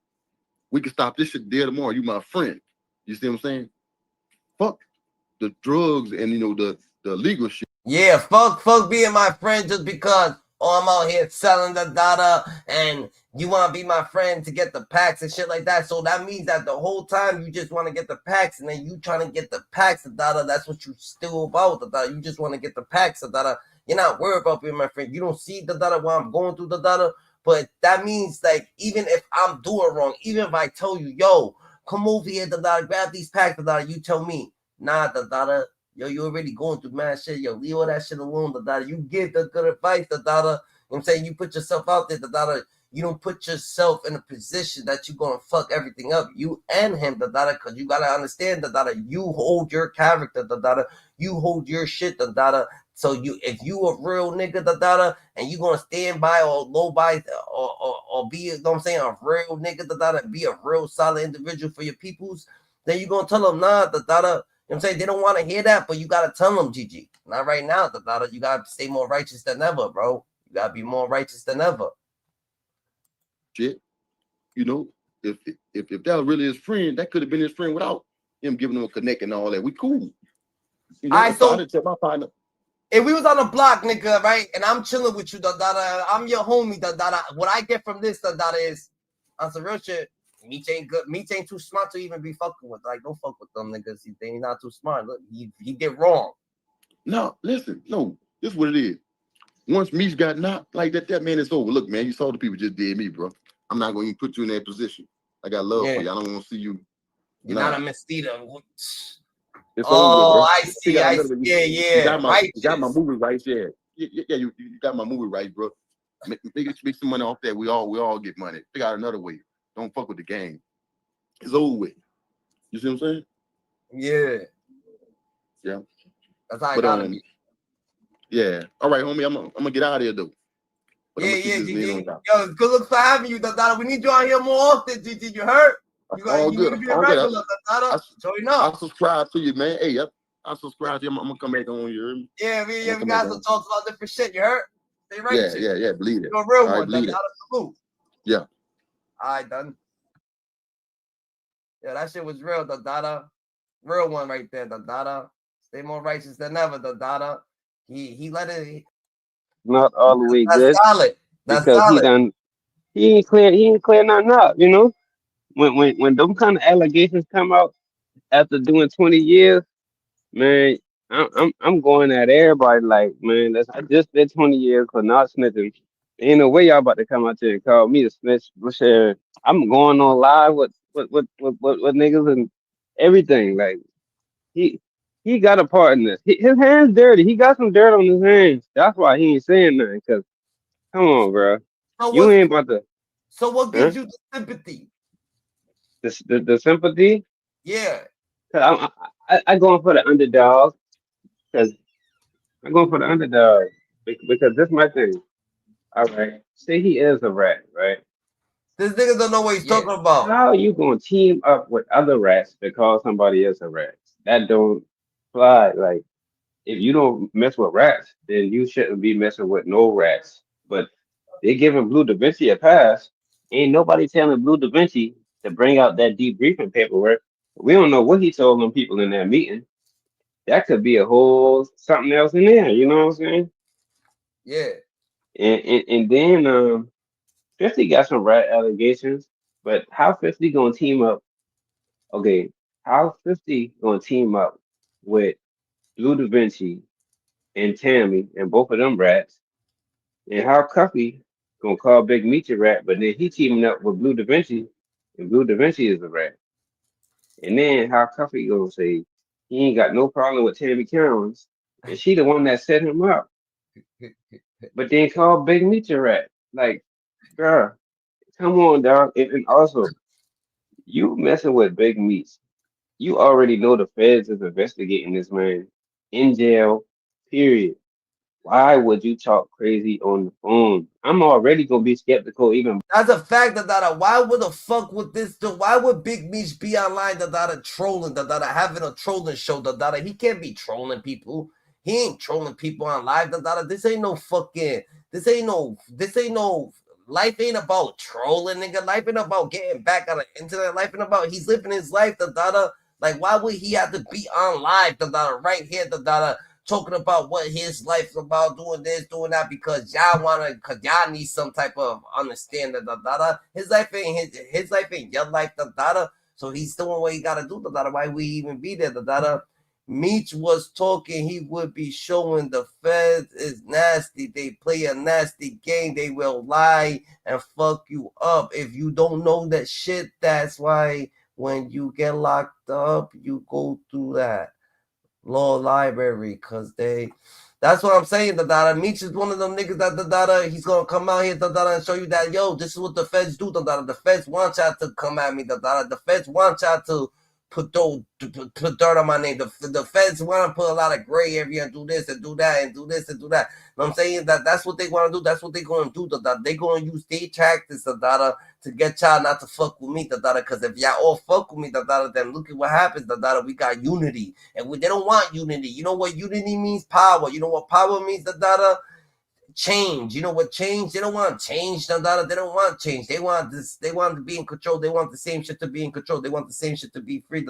We can stop this shit there tomorrow. You my friend. You see what I'm saying? Fuck the drugs and the legal shit. Yeah, fuck being my friend just because I'm out here selling the data and you want to be my friend to get the packs and shit like that. So that means that the whole time you just want to get the packs, and then you trying to get the packs, the data. That's what you still about, the data. You just want to get the packs, the data. You're not worried about being my friend. You don't see the data while I'm going through the data. But that means, like, even if I'm doing wrong, even if I tell you, yo, come over here, the data, grab these packs, the data, you tell me, nah, the data, yo, you already going through mad shit, yo, leave all that shit alone, the data. You give the good advice, the data. You know what I'm saying? You put yourself out there, the data. You don't put yourself in a position that you're going to fuck everything up. You and him, the data, because you got to understand, the data, you hold your character, the data. You hold your shit, the data. So if you a real nigga, the data, and you gonna stand by or low by or be, you know what I'm saying, a real nigga, the data, be a real solid individual for your peoples, then you gonna tell them, nah, the data, you know what I'm saying, they don't want to hear that, but you gotta tell them, GG. Not right now, the data, you gotta stay more righteous than ever, bro. You gotta be more righteous than ever. Shit, if that was really his friend, that could have been his friend without him giving him a connect and all that. We cool. I didn't tell my partner. If we was on the block, nigga, right, and I'm chilling with you, the dada, I'm your homie, the dada. What I get from this, the dada, is On some real shit, Meech ain't good. Meech ain't too smart to even be fucking with. Like, don't fuck with them niggas. He's not too smart. Look, he did wrong. No, listen, no, this is what it is. Once Meech got knocked like that, that man is over. Look, man, you saw the people just did me, bro. I'm not going to put you in that position. I got love for you. I don't want to see you. You're not a mosquito. It's over, bro. I see. Yeah. You got my movie rights, yeah. Yeah, you got my movie rights, bro. Make some money off that. We all get money. Figure out another way. Don't fuck with the game. It's over with. You see what I'm saying? Yeah. Yeah. That's how I gotta be. Yeah. All right, homie. I'm gonna get out of here though. But yeah. Yo, good luck for having you, Dada. We need you out here more often. Did you heard? You need to be a regular, Dada. So you know. I subscribe to you, man. Hey, I subscribe to you. I'm gonna come back on you. Yeah, we got some talks about different shit. You heard? They right. Yeah. Believe it. You're a real one, Dada. Yeah. All right, done. Yeah, that shit was real, Dada. Real one right there, Dada. Stay more righteous than ever, Dada. He let it. Not all the way good. Solid. That's because solid. He ain't clear nothing up, you know. When them kind of allegations come out after doing 20 years, man, I'm going at everybody like, man, I just did 20 years for not snitching. Ain't no way y'all about to come out there and call me a snitch. I'm going on live with niggas and everything. Like he got a part in this. His hands dirty. He got some dirt on his hands. That's why he ain't saying nothing. Cause come on, bro, you ain't about to. So what gives you the sympathy? The sympathy? Yeah. Cause I going for the underdog. Cause I'm going for the underdog because this my thing. All right, say he is a rat, right? This nigga don't know what he's talking about. How are you gonna team up with other rats to call somebody else a rat? That don't fly. Like, if you don't mess with rats, then you shouldn't be messing with no rats. But they giving Blue Da Vinci a pass. Ain't nobody telling Blue Da Vinci to bring out that debriefing paperwork. We don't know what he told them people in that meeting. That could be a whole something else in there. You know what I'm saying? Yeah. And then 50 got some rat allegations, but how 50 gonna team up? Okay, how 50 gonna team up with Blue Da Vinci and Tammy and both of them rats? And how Cuffy gonna call Big Meech a rat, but then he teaming up with Blue Da Vinci, and Blue Da Vinci is a rat. And then how Cuffy gonna say he ain't got no problem with Tammy Counts, and she the one that set him up. But then call Big Meech a rat. Like, girl, come on, dog. And also, you messing with Big Meech. You already know the feds is investigating this man in jail, period. Why would you talk crazy on the phone? I'm already gonna be skeptical even. That's a fact, that why would the fuck would this do? Why would Big Meech be online, trolling, having a trolling show, he can't be trolling people. He ain't trolling people on live, this ain't no fucking, this ain't no, life ain't about trolling, nigga. Life ain't about getting back on the internet. Life ain't about, he's living his life, like, why would he have to be on live, right here, talking about what his life is about, doing this, doing that, because y'all need some type of understanding, His life ain't your life, So he's doing what he gotta do, Why we even be there, Meech was talking, he would be showing the feds is nasty. They play a nasty game. They will lie and fuck you up. If you don't know that shit, that's why when you get locked up, you go through that law library, because that's what I'm saying, Meech is one of them niggas that he's gonna come out here, and show you that, yo, this is what the feds do, the feds want y'all to come at me, the feds want y'all to put dirt on my name. The feds want to put a lot of gray area and do this and do that and do this and do that. You know what I'm saying? That's what they want to do. That's what they're going to do. They're going to use their tactics, to get y'all not to fuck with me, because if y'all all fuck with me, then look at what happens, we got unity. And they don't want unity. You know what unity means? Power. You know what power means, change. You know what change? They don't want change. They don't want change. They want this. They want to be in control. They want the same shit to be in control. They want the same shit to be free.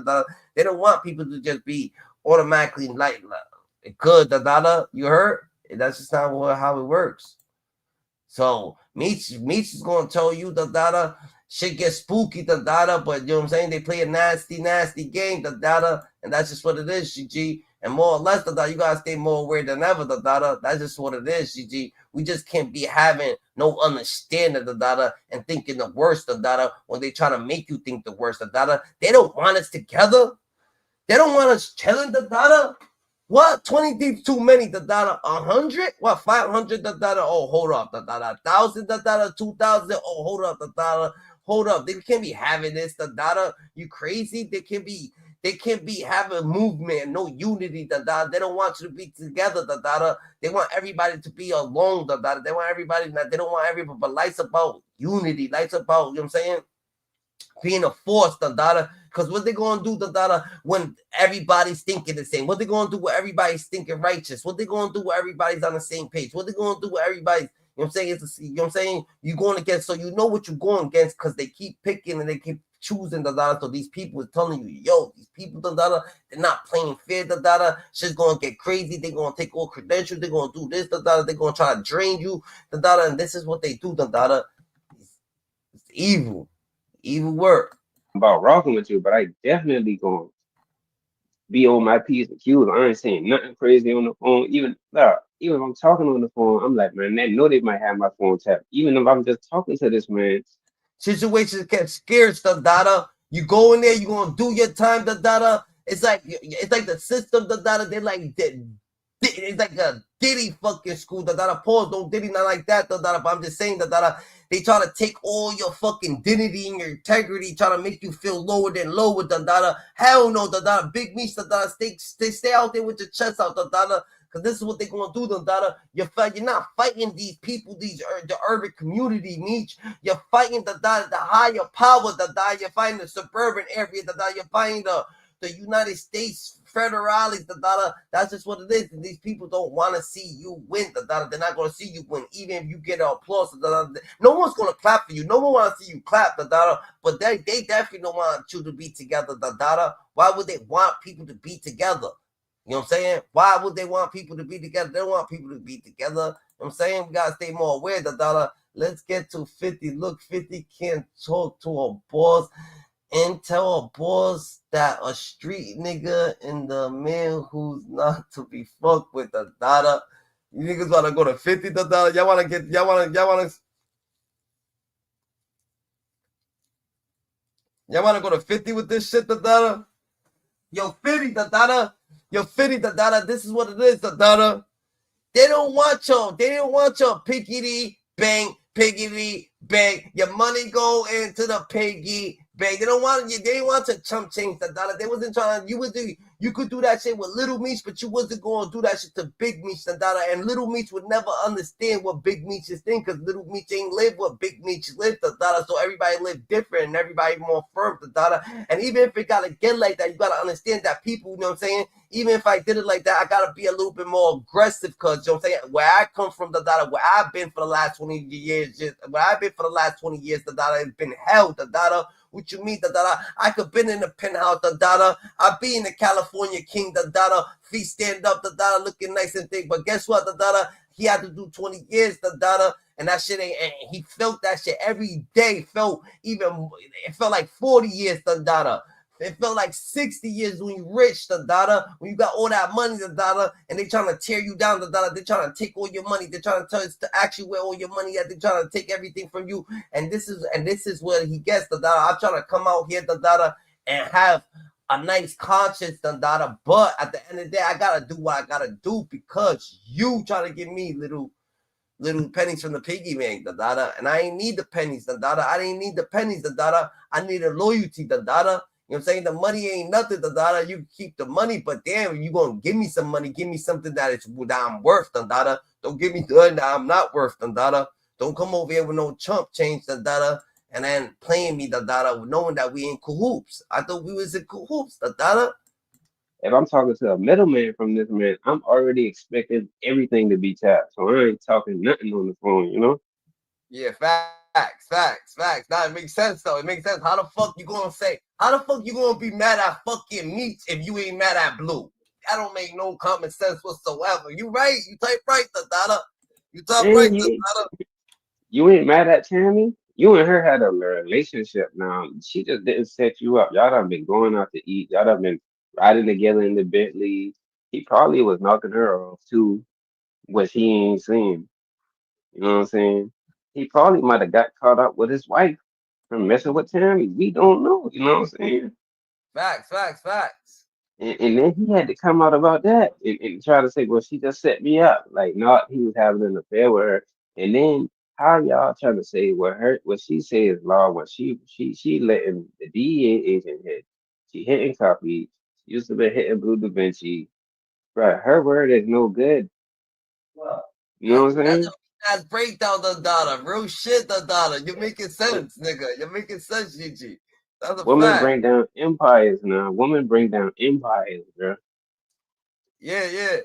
They don't want people to just be automatically like good. You heard? That's just not how it works. So Meech is going to tell you shit gets spooky, the data, but you know what I'm saying? They play a nasty game, the data, and that's just what it is, GG. And more or less, the data, you gotta stay more aware than ever, the data. That's just what it is, GG. We just can't be having no understanding of the data and thinking the worst of data when they try to make you think the worst of data. They don't want us together. They don't want us chilling, the data. What? 20 deep too many, the data. 100? What? 500, the data. Oh, hold up, the data. 1,000, the data. 2,000. Oh, hold up, the data. Hold up. They can't be having this, the data. You crazy? They can't be having movement, no unity, the data. They don't want you to be together, the data. They want everybody to be alone, the data. They want everybody, they don't want everybody, but life's about unity. Life's about, you know what I'm saying? Being a force, the data. Because what they going to do, the data, when everybody's thinking the same? What they going to do when everybody's thinking righteous? What they going to do when everybody's on the same page? What they going to do when everybody's, you know what I'm saying? You know what I'm saying? You're going against, so you know what you're going against because they keep picking and they keep choosing the data. So these people are telling you, yo, these people, the data, they're not playing fair, the data. Shit's going to get crazy. They're going to take all credentials. They're going to do this, the data. They're going to try to drain you, the data. And this is what they do, the data. It's evil. Evil work. About rocking with you, but I definitely gonna be on my P's and Q's. I ain't saying nothing crazy on the phone. Even if I'm talking on the phone, I'm like, man, they know they might have my phone tapped. Even if I'm just talking to this man. Situations get scared, the data. You go in there, you gonna do your time, the data. It's like the system, the data. They like it's like a Diddy fucking school, the data. Pause, don't Diddy not like that, the data. But I'm just saying, the data. They try to take all your fucking dignity and your integrity, try to make you feel lower than lower, the data. Hell no, the data. Big Meech, the data. Stay out there with your chest out, the data. Because this is what they're going to do, the data. You're not fighting these people, the urban community, Meech. You're fighting the data, the higher power, the data. You're fighting the suburban area, the data. You're fighting the United States federales, the data. That's just what it is. And these people don't want to see you win, the data. They're not going to see you win, even if you get an applause. The data. No one's going to clap for you. No one wants to see you clap, the data. But they definitely don't want you to be together, the data. Why would they want people to be together? You know what I'm saying? Why would they want people to be together? They don't want people to be together. You know what I'm saying? We got to stay more aware, the dollar. Let's get to 50. Look, 50 can't talk to a boss and tell a boss that a street nigga and the man who's not to be fucked with, the dollar. You niggas want to go to 50, the dollar? Y'all want to go to 50 with this shit, the dollar? Yo, 50, the dollar. Yo, 50, the data. This is what it is, the data. They don't want y'all. They don't want y'all piggity bang, piggity bang. Your money go into the piggy bank. They don't want you. They didn't want to chump change the dollar. They wasn't trying. You could do that shit with Little Meech, but you wasn't going to do that shit to Big Meech, the dollar. And Little Meech would never understand what Big Meech is thinking, because Little Meech ain't live what Big Meech lived, the dollar. So everybody live different and everybody more firm, the dollar. And even if it gotta get like that, you gotta understand that people, you know what I'm saying? Even if I did it like that, I gotta be a little bit more aggressive, because you know what I'm saying? Where I come from, the dollar, where I've been for the last 20 years, the dollar has been hell, the dollar. What you mean, the dollar? I could been in the penthouse, the dollar. I be in the California king, the dollar. Feet stand up, the dollar, looking nice and thick. But guess what, the dollar? He had to do 20 years, the dollar. And that shit ain't, and he felt that shit every day. It felt like 40 years, the dollar. It felt like 60 years when you rich, the dollar, when you got all that money, the dollar, and they trying to tear you down, the dollar. They're trying to take all your money. They're trying to tell you to actually where all your money at. They're trying to take everything from you. And this is where he gets, the dollar. I'm trying to come out here, the dollar, and have a nice conscience, the dollar. But at the end of the day, I gotta do what I gotta do, because you trying to give me little pennies from the piggy bank, the dollar. And I ain't need the pennies, the dollar. I didn't need the pennies, the dollar. I need a loyalty, the dollar. You know what I'm saying? The money ain't nothing, the dollar. You keep the money, but damn, you gonna give me some money. Give me something that I'm worth, the dollar. Don't give me that I'm not worth, the dollar. Don't come over here with no chump change, the dollar, and then playing me, the dollar, knowing that we in cahoots. I thought we was in cahoots, the dollar. If I'm talking to a middleman from this man, I'm already expecting everything to be tapped. So I ain't talking nothing on the phone, you know? Yeah, facts. Now it makes sense though. It makes sense. How the fuck you gonna be mad at fucking Meech if you ain't mad at Blue? That don't make no common sense whatsoever. You right. You type right, the dollar. You type right, the dollar. You ain't mad at Tammy? You and her had a relationship now. She just didn't set you up. Y'all done been going out to eat. Y'all done been riding together in the Bentley. He probably was knocking her off too, what he ain't seen. You know what I'm saying? He probably might have got caught up with his wife from messing with Tammy. We don't know. You know what I'm saying? Facts. And then he had to come out about that and try to say, well, she just set me up. Like, not he was having an affair with her. And then how y'all trying to say what she say is law when she letting the DEA agent hit. She hitting copy. She used to be hitting Blue Da Vinci. Right. Her word is no good. You know what I'm saying? That's breakdown, the dollar. Real shit, the dollar. You're making sense, nigga. You're making sense, Gigi. That's a Women fact. bring down empires now. Women bring down empires, bro. Yeah.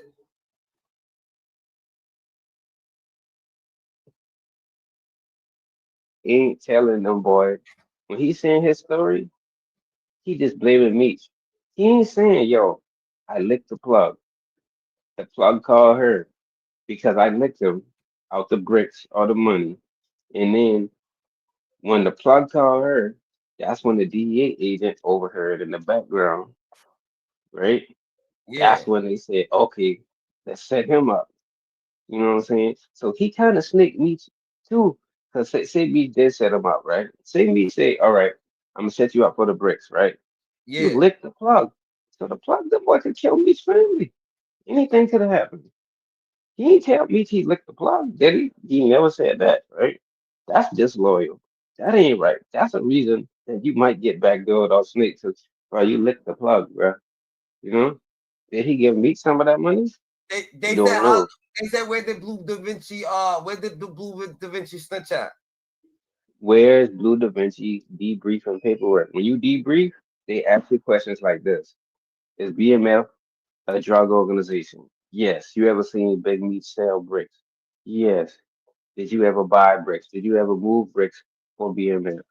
He ain't telling them, boy. When he's saying his story, he just blaming Meech. He ain't saying, yo, I licked the plug. The plug called her because I licked him out the bricks or the money. And then when the plug called her, that's when the DEA agent overheard in the background, right? Yeah. That's when they said, okay, let's set him up. You know what I'm saying? So he kind of snaked Meech too. Because say Meech did set him up, right? Say Meech say, all right, I'm gonna set you up for the bricks, right? You Yeah. lick the plug. So the boy could kill Meech's family. Anything could have happened. He ain't tell Meech he licked the plug, did he? He never said that, right? That's disloyal. That ain't right. That's a reason that you might get backdoored or snaked to why you licked the plug, bro. You know? Did he give Meech some of that money? They Don't said know. they said where did Blue Da Vinci where did the Blue Da Vinci snitch at? Where's Blue Da Vinci debriefing paperwork? When you debrief, they ask you questions like this. Is BMF a drug organization? Yes. You ever seen Big Meat sell bricks? Yes. Did you ever buy bricks? Did you ever move bricks for BMF?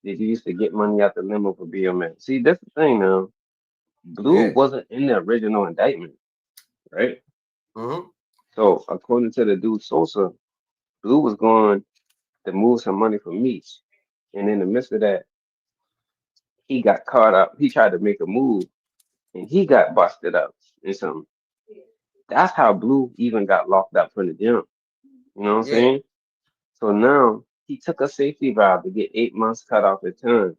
Did you used to get money out the limo for BMF? See, that's the thing now. Blue Yeah. wasn't in the original indictment, right? Mm-hmm. So according to the dude Sosa, Blue was going to move some money for Meech. And in the midst of that, he got caught up. He tried to make a move and he got busted up and something. That's how Blue even got locked up from the gym. You know what I'm Yeah. saying? So now he took a safety valve to get 8 months cut off his time.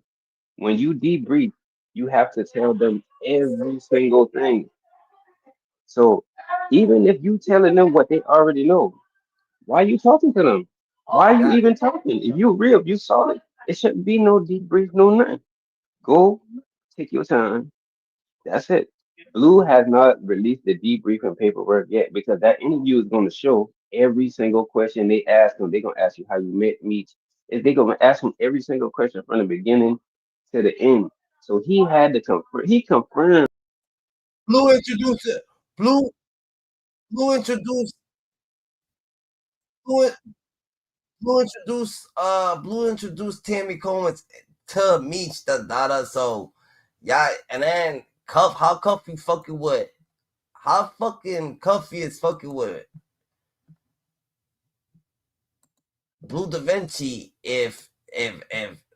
When you debrief, you have to tell them every single thing. So even if you telling them what they already know, why are you talking to them? Why are you even talking? If you real, if you solid, it shouldn't be no debrief, no nothing. Go, take your time. That's it. Blue has not released the debriefing paperwork yet because that interview is going to show every single question they ask him. They're going to ask you how you met Meech. They're going to ask him every single question from the beginning to the end. So he had to confirm. He confirmed. Blue introduced it. Blue introduced Blue, Blue introduced Tammy Coleman to Meech the daughter. So yeah, and then how Cuffy fucking with how fucking Cuffy is fucking with Blue Da Vinci if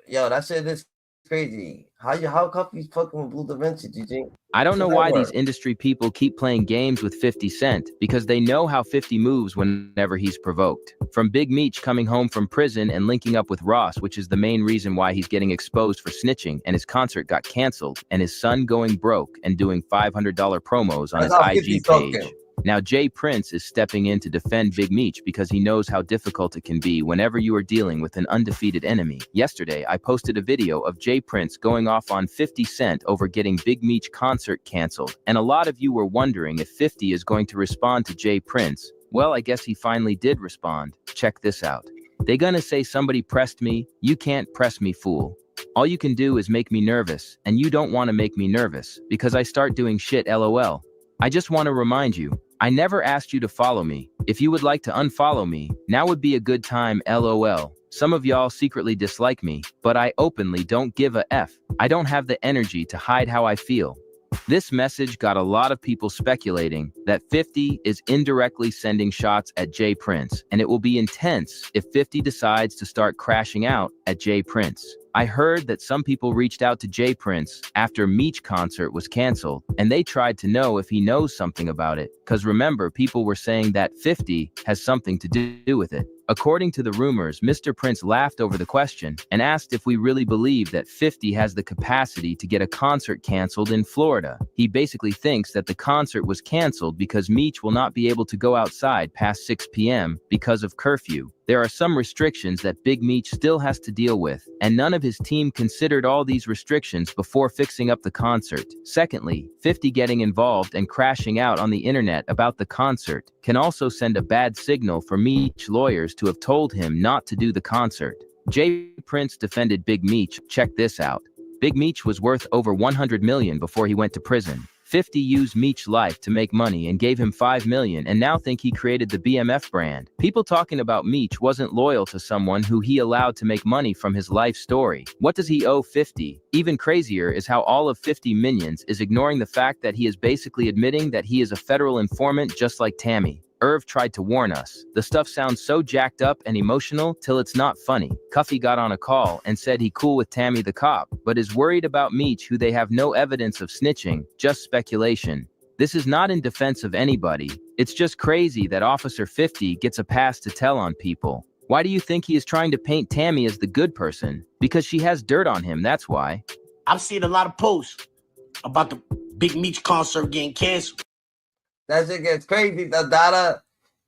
yo that shit is crazy. How Cuffy's fucking with Blue Da Vinci, GG? I don't know why these industry people keep playing games with 50 Cent, because they know how 50 moves whenever he's provoked. From Big Meech coming home from prison and linking up with Ross, which is the main reason why he's getting exposed for snitching and his concert got canceled, and his son going broke and doing $500 promos on his IG page. Now Jay Prince is stepping in to defend Big Meech because he knows how difficult it can be whenever you are dealing with an undefeated enemy. Yesterday, I posted a video of Jay Prince going off on 50 Cent over getting Big Meech concert canceled, and a lot of you were wondering if 50 is going to respond to Jay Prince. Well, I guess he finally did respond. Check this out. They gonna say somebody pressed me? You can't press me, fool. All you can do is make me nervous, and you don't want to make me nervous because I start doing shit, LOL. I just want to remind you, I never asked you to follow me. If you would like to unfollow me, now would be a good time, LOL. Some of y'all secretly dislike me, but I openly don't give a F. I don't have the energy to hide how I feel. This message got a lot of people speculating that 50 is indirectly sending shots at Jay Prince, and it will be intense if 50 decides to start crashing out at Jay Prince. I heard that some people reached out to Jay Prince after Meech concert was canceled, and they tried to know if he knows something about it, because remember, people were saying that 50 has something to do with it. According to the rumors, Mr. Prince laughed over the question and asked if we really believe that 50 has the capacity to get a concert canceled in Florida. He basically thinks that the concert was canceled because Meech will not be able to go outside past 6 p.m. because of curfew. There are some restrictions that Big Meech still has to deal with, and none of his team considered all these restrictions before fixing up the concert. Secondly, 50 getting involved and crashing out on the internet about the concert can also send a bad signal for Meech lawyers to have told him not to do the concert. Jay Prince defended Big Meech. Check this out. Big Meech was worth over $100 million before he went to prison. 50 used Meech's life to make money and gave him $5 million and now think he created the BMF brand. People talking about Meech wasn't loyal to someone who he allowed to make money from his life story. What does he owe 50? Even crazier is how all of 50 Minions is ignoring the fact that he is basically admitting that he is a federal informant just like Tammy. Irv tried to warn us. The stuff sounds so jacked up and emotional till it's not funny. Cuffy got on a call and said he cool with Tammy the cop, but is worried about Meech who they have no evidence of snitching, just speculation. This is not in defense of anybody. It's just crazy that Officer 50 gets a pass to tell on people. Why do you think he is trying to paint Tammy as the good person? Because she has dirt on him, that's why. I've seen a lot of posts about the Big Meech concert getting canceled. That shit gets crazy. The data.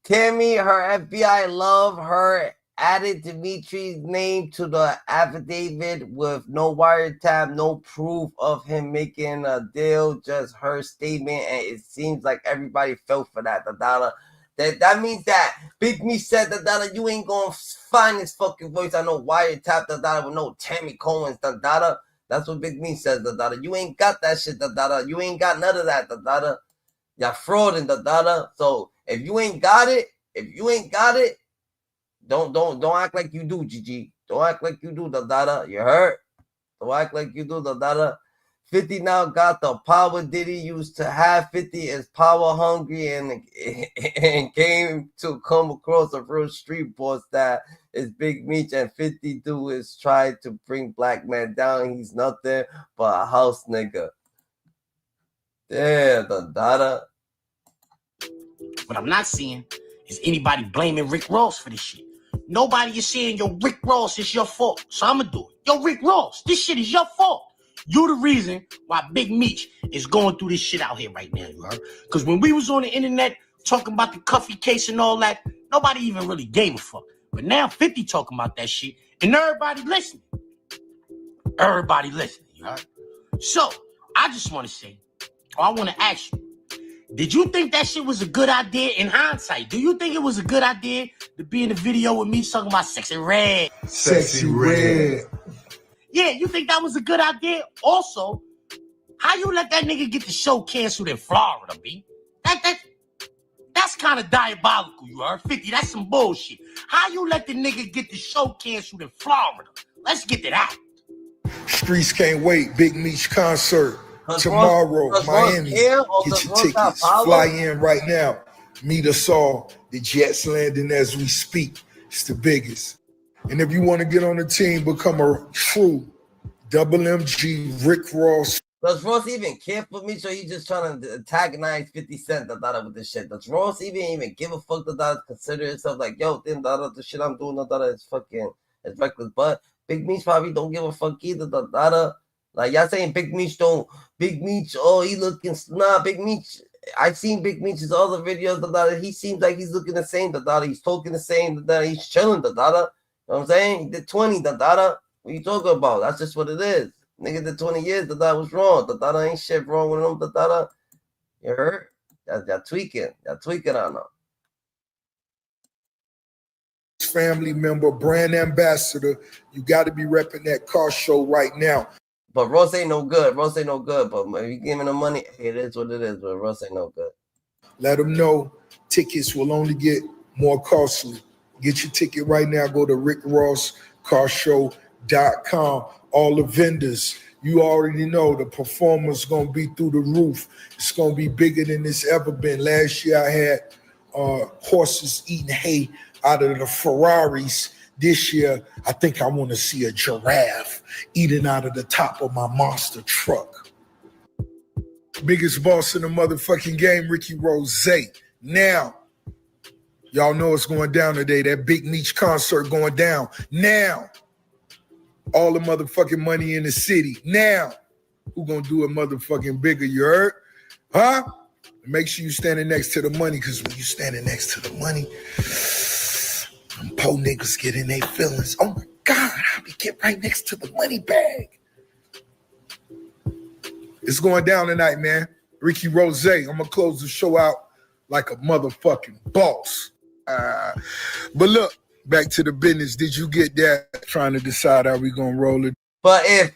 Tammy, her FBI love her, added Dimitri's name to the affidavit with no wiretap, no proof of him making a deal, just her statement, and it seems like everybody fell for that. The data. That means that Big Me said the data, you ain't gonna find this fucking voice. I know wiretap the data with no Tammy Cohen's the data. That's what Big Me says, the data. You ain't got that shit, the data. You ain't got none of that, the data. Y'all fraud in the data. So if you ain't got it, don't act like you do, GG. Don't act like you do the data. You heard? Don't act like you do the data. 50 now got the power Diddy used to have. 50 is power hungry and came to come across a real street boss that is Big Meech, and 50 do is try to bring black man down. He's nothing but a house nigga. Yeah, the data. What I'm not seeing is anybody blaming Rick Ross for this shit. Nobody is saying, yo, Rick Ross, it's your fault. So I'm going to do it. Yo, Rick Ross, this shit is your fault. You the reason why Big Meech is going through this shit out here right now, you heard? Because when we was on the internet talking about the Cuffy case and all that, nobody even really gave a fuck. But now 50 talking about that shit, and everybody listening. Everybody listening, you heard? So, I just want to say, or I want to ask you, did you think that shit was a good idea in hindsight? Do you think it was a good idea to be in the video with me talking about Sexy Red? Sexy Red. Yeah, you think that was a good idea? Also, how you let that nigga get the show canceled in Florida, B? That's kind of diabolical, you heard? 50, that's some bullshit. How you let the nigga get the show canceled in Florida? Let's get to that. Streets can't wait. Big Meech concert. Tomorrow, Miami. Get your tickets. Fly in right now. Meet us all. The Jets landing as we speak. It's the biggest. And if you want to get on the team, become a true double MG Rick Ross. Does Ross even care for me? So he's just trying to antagonize 50 Cent the data with this shit. Does Ross even give a fuck the data? Consider himself like, yo, damn, the shit I'm doing, the data is fucking, it's reckless. But Big Meech probably don't give a fuck either. The data. Like y'all saying Big Meech, oh, he looking, nah, Big Meech, I seen Big Meech's other videos, the data, he seems like he's looking the same, the data, he's talking the same, the data, he's chilling, the data, you know what I'm saying? He did 20, the data, what you talking about? That's just what it is. Nigga did 20 years, the data was wrong, the data ain't shit wrong with him, the data, you heard? Y'all tweaking on him. Family member, brand ambassador, you got to be repping that car show right now. But Ross ain't no good. But if you giving him money, it is what it is. But Ross ain't no good. Let them know tickets will only get more costly. Get your ticket right now. Go to rickrosscarshow.com. All the vendors, You already know the performance gonna be through the roof. It's gonna be bigger than it's ever been. Last year I had horses eating hay out of the Ferraris. This year, I think I want to see a giraffe eating out of the top of my monster truck. Biggest boss in the motherfucking game, Ricky Rose. Now, y'all know it's going down today. That Big Meech concert going down. Now, all the motherfucking money in the city. Now, who gonna do it motherfucking bigger, you heard? Huh? Make sure you standing next to the money, because when you standing next to the money, them poor niggas get in their feelings. Oh my God, how we get right next to the money bag? It's going down tonight, man. Ricky Rose, I'm gonna close the show out like a motherfucking boss. But look, back to the business. Did you get that? Trying to decide how we gonna roll it. But if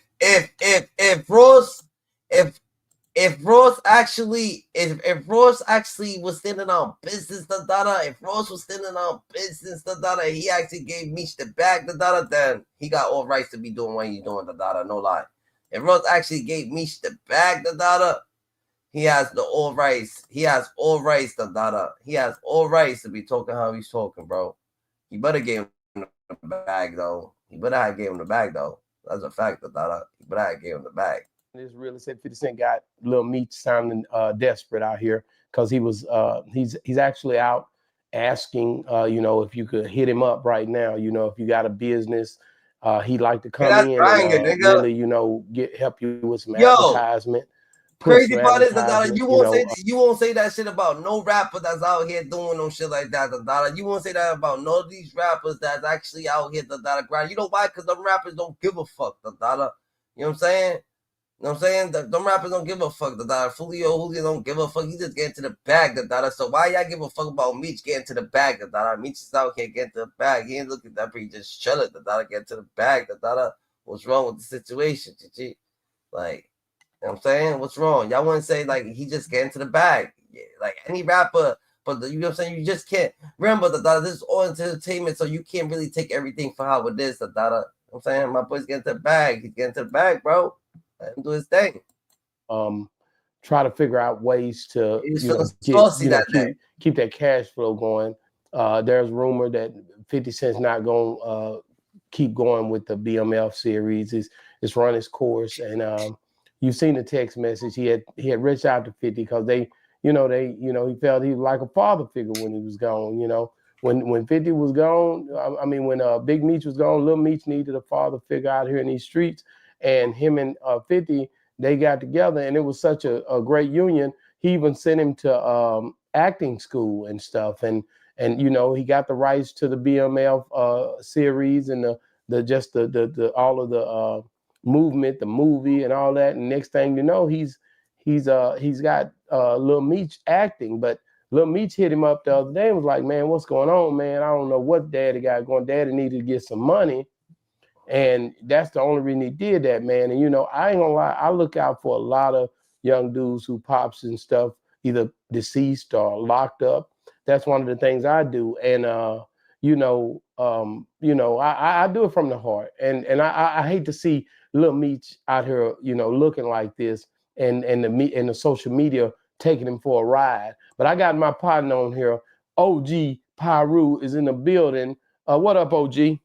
Ross actually was standing on business, if Ross was standing on business, he actually gave Meech the bag, then he got all rights to be doing what he's doing, no lie. If Ross actually gave Meech the bag, he has the all rights. He has all rights, He has all rights to be talking how he's talking, bro. You better give him the bag, though. That's a fact, He better have gave him the bag. This really said 50 Cent got Lil Meech sounding desperate out here, because he was he's actually out asking if you could hit him up right now, if you got a business, he'd like to come in and really help you with some advertisement. Crazy part is that you won't say that shit about no rapper that's out here doing no shit like that. You won't say that about none of these rappers that's actually out here grind. You know why? Because them rappers don't give a fuck. You know what I'm saying? Them rappers don't give a fuck. Julio don't give a fuck. He just getting to the bag. So why y'all give a fuck about Meech getting to the bag? Meech is out here getting to the bag. He ain't looking that pretty, just chilling. Getting to the bag. What's wrong with the situation, Chichi? Like. You know what I'm saying? What's wrong? Y'all wouldn't say like he just getting to the bag. Yeah, like any rapper, but you know what I'm saying? You just can't remember this is all entertainment, so you can't really take everything for how it is. You know what I'm saying? My boy's getting to the bag. He's getting to the bag, bro. Let him do his thing. Try to figure out ways to keep that cash flow going. There's rumor that 50 Cent's not gonna keep going with the BMF series. It's run its course, and you've seen the text message. He had reached out to 50 because he felt he was like a father figure when he was gone. When 50 was gone, when Big Meech was gone, Lil Meech needed a father figure out here in these streets, and him and 50, they got together, and it was such a great union. He even sent him to acting school and stuff, and he got the rights to the BMF series and the all of the movement, the movie, and all that. And next thing you know, he's got Lil Meech acting. But Lil Meech hit him up the other day and was like, "Man, what's going on, man? I don't know what Daddy got going. Daddy needed to get some money." And that's the only reason he did that, man. And I ain't gonna lie, I look out for a lot of young dudes who pops and stuff, either deceased or locked up. That's one of the things I do. And I do it from the heart. And I hate to see Lil Meech out here, looking like this, and the social media taking him for a ride. But I got my partner on here, OG Pyru is in the building. What up, OG?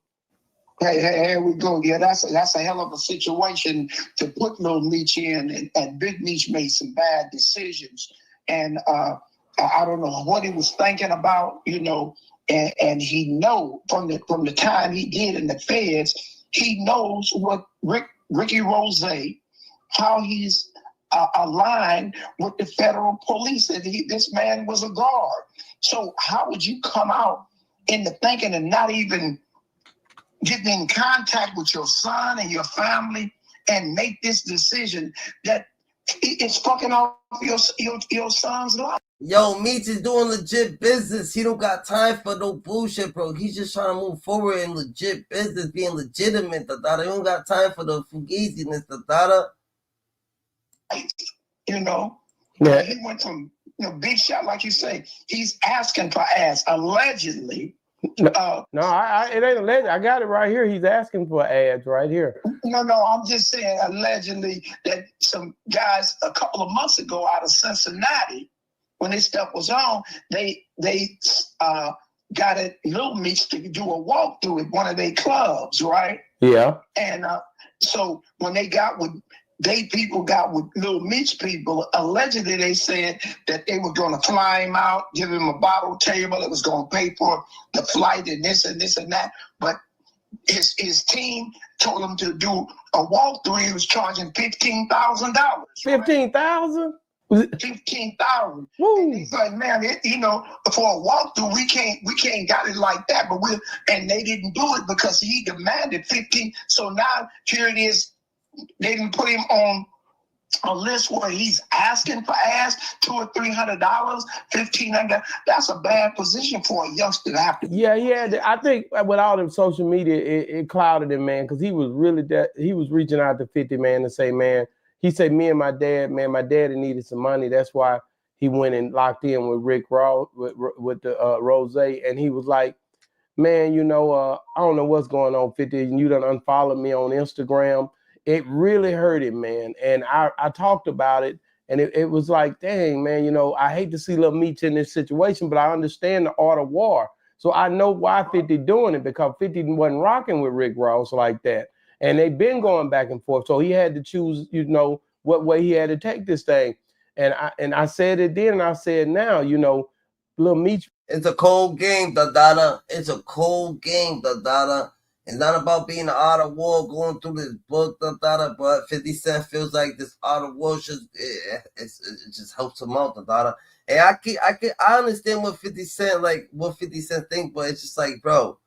Hey, here we go. Yeah, that's a hell of a situation to put Lil Meech in, and Big Meech made some bad decisions, and I don't know what he was thinking about, and he know from the time he did in the feds, he knows what Ricky Rose, how he's aligned with the federal police, and this man was a guard. So how would you come out in the thinking and not even get in contact with your son and your family and make this decision that it's fucking off your son's life? Yo, Meech is doing legit business. He don't got time for no bullshit, bro. He's just trying to move forward in legit business, being legitimate. He don't got time for the fugaziness. Yeah. He went from big shot, like you say. He's asking for ass, allegedly. No, it ain't alleged. I got it right here. He's asking for ads right here. No, I'm just saying allegedly that some guys a couple of months ago out of Cincinnati, when this stuff was on, they got it Lil Meech to do a walkthrough at one of their clubs, right? Yeah. And so when they got with people got with Lil Meech people, allegedly they said that they were going to fly him out, give him a bottle table, it was going to pay for the flight and this and that. But his team told him to do a walkthrough. He was charging $15,000. $15,000? $15,000. And he's like, man, for a walkthrough, we can't got it like that. But and they didn't do it because he demanded 15. So now here it is. They didn't put him on a list where he's asking for ads, $200 or $300, $1,500. That's a bad position for a youngster to have to. Yeah. I think with all them social media, it clouded him, man, because he was really he was reaching out to 50, man, to say, man. He said, me and my dad, man, my daddy needed some money. That's why he went and locked in with Rick Ross, with the Rose. And he was like, man, I don't know what's going on, 50. You done unfollowed me on Instagram. It really hurt him, man. And I talked about it, and it was like, dang, man, I hate to see Lil Meech in this situation, but I understand the art of war. So I know why 50 doing it, because 50 wasn't rocking with Rick Ross like that. And they've been going back and forth. So he had to choose, what way he had to take this thing. And I said it then, and I said now, Lil Meech. It's a cold game, da-da. It's a cold game, da-da. It's not about being an art of war, going through this book, da-da, but 50 Cent feels like this art of war it just helps him out, da-da. And I understand what 50 Cent think, but it's just like, bro,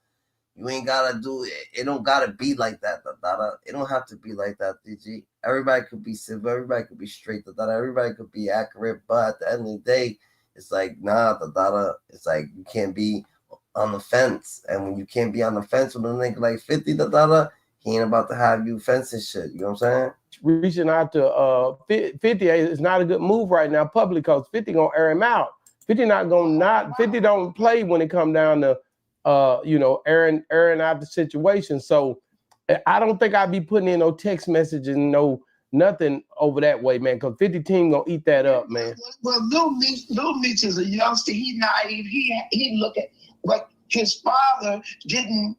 you ain't gotta do it. It don't gotta be like that, da-da. It don't have to be like that, DG. Everybody could be civil, everybody could be straight, da-da. Everybody could be accurate, but at the end of the day, it's like, nah, da-da. It's like, you can't be on the fence, and when you can't be on the fence with a nigga like 50, he ain't about to have you fencing shit. You know what I'm saying? Reaching out to 50 is not a good move right now publicly, because 50 gonna air him out. 50 don't play when it come down to airing out the situation. So I don't think I'd be putting in no text messages, nothing over that way, man, because 50 team gonna eat that up, man. Well, Lil Meech is a youngster. He naive. He look at, but his father didn't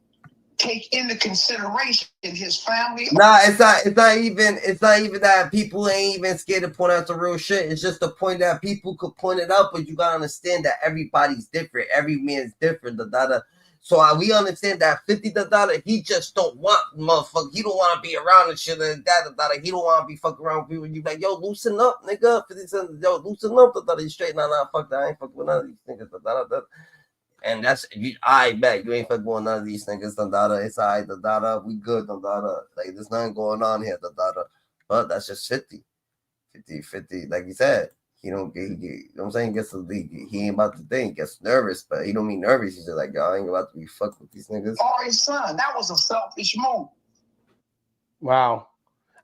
take into consideration his family. Nah, it's not even that people ain't even scared to point out the real shit. It's just the point that people could point it out, but you gotta understand that everybody's different. Every man's different. So we understand that 50, he just don't want motherfucker. He don't want to be around and shit and that. He don't want to be fucking around with people. You like, yo, loosen up, nigga. 50 Cent, yo, loosen up. You straight, nah, fuck that. I ain't fucking with none of these niggas. And I bet you ain't fucking with none of these niggas. It's all right, we good, like there's nothing going on here, but that's just 50, like you said. He don't get, you know what I'm saying? He ain't about to think, gets nervous, but he don't mean nervous. He's just like, yo, I ain't about to be fucked with these niggas. Or his son, that was a selfish move. Wow.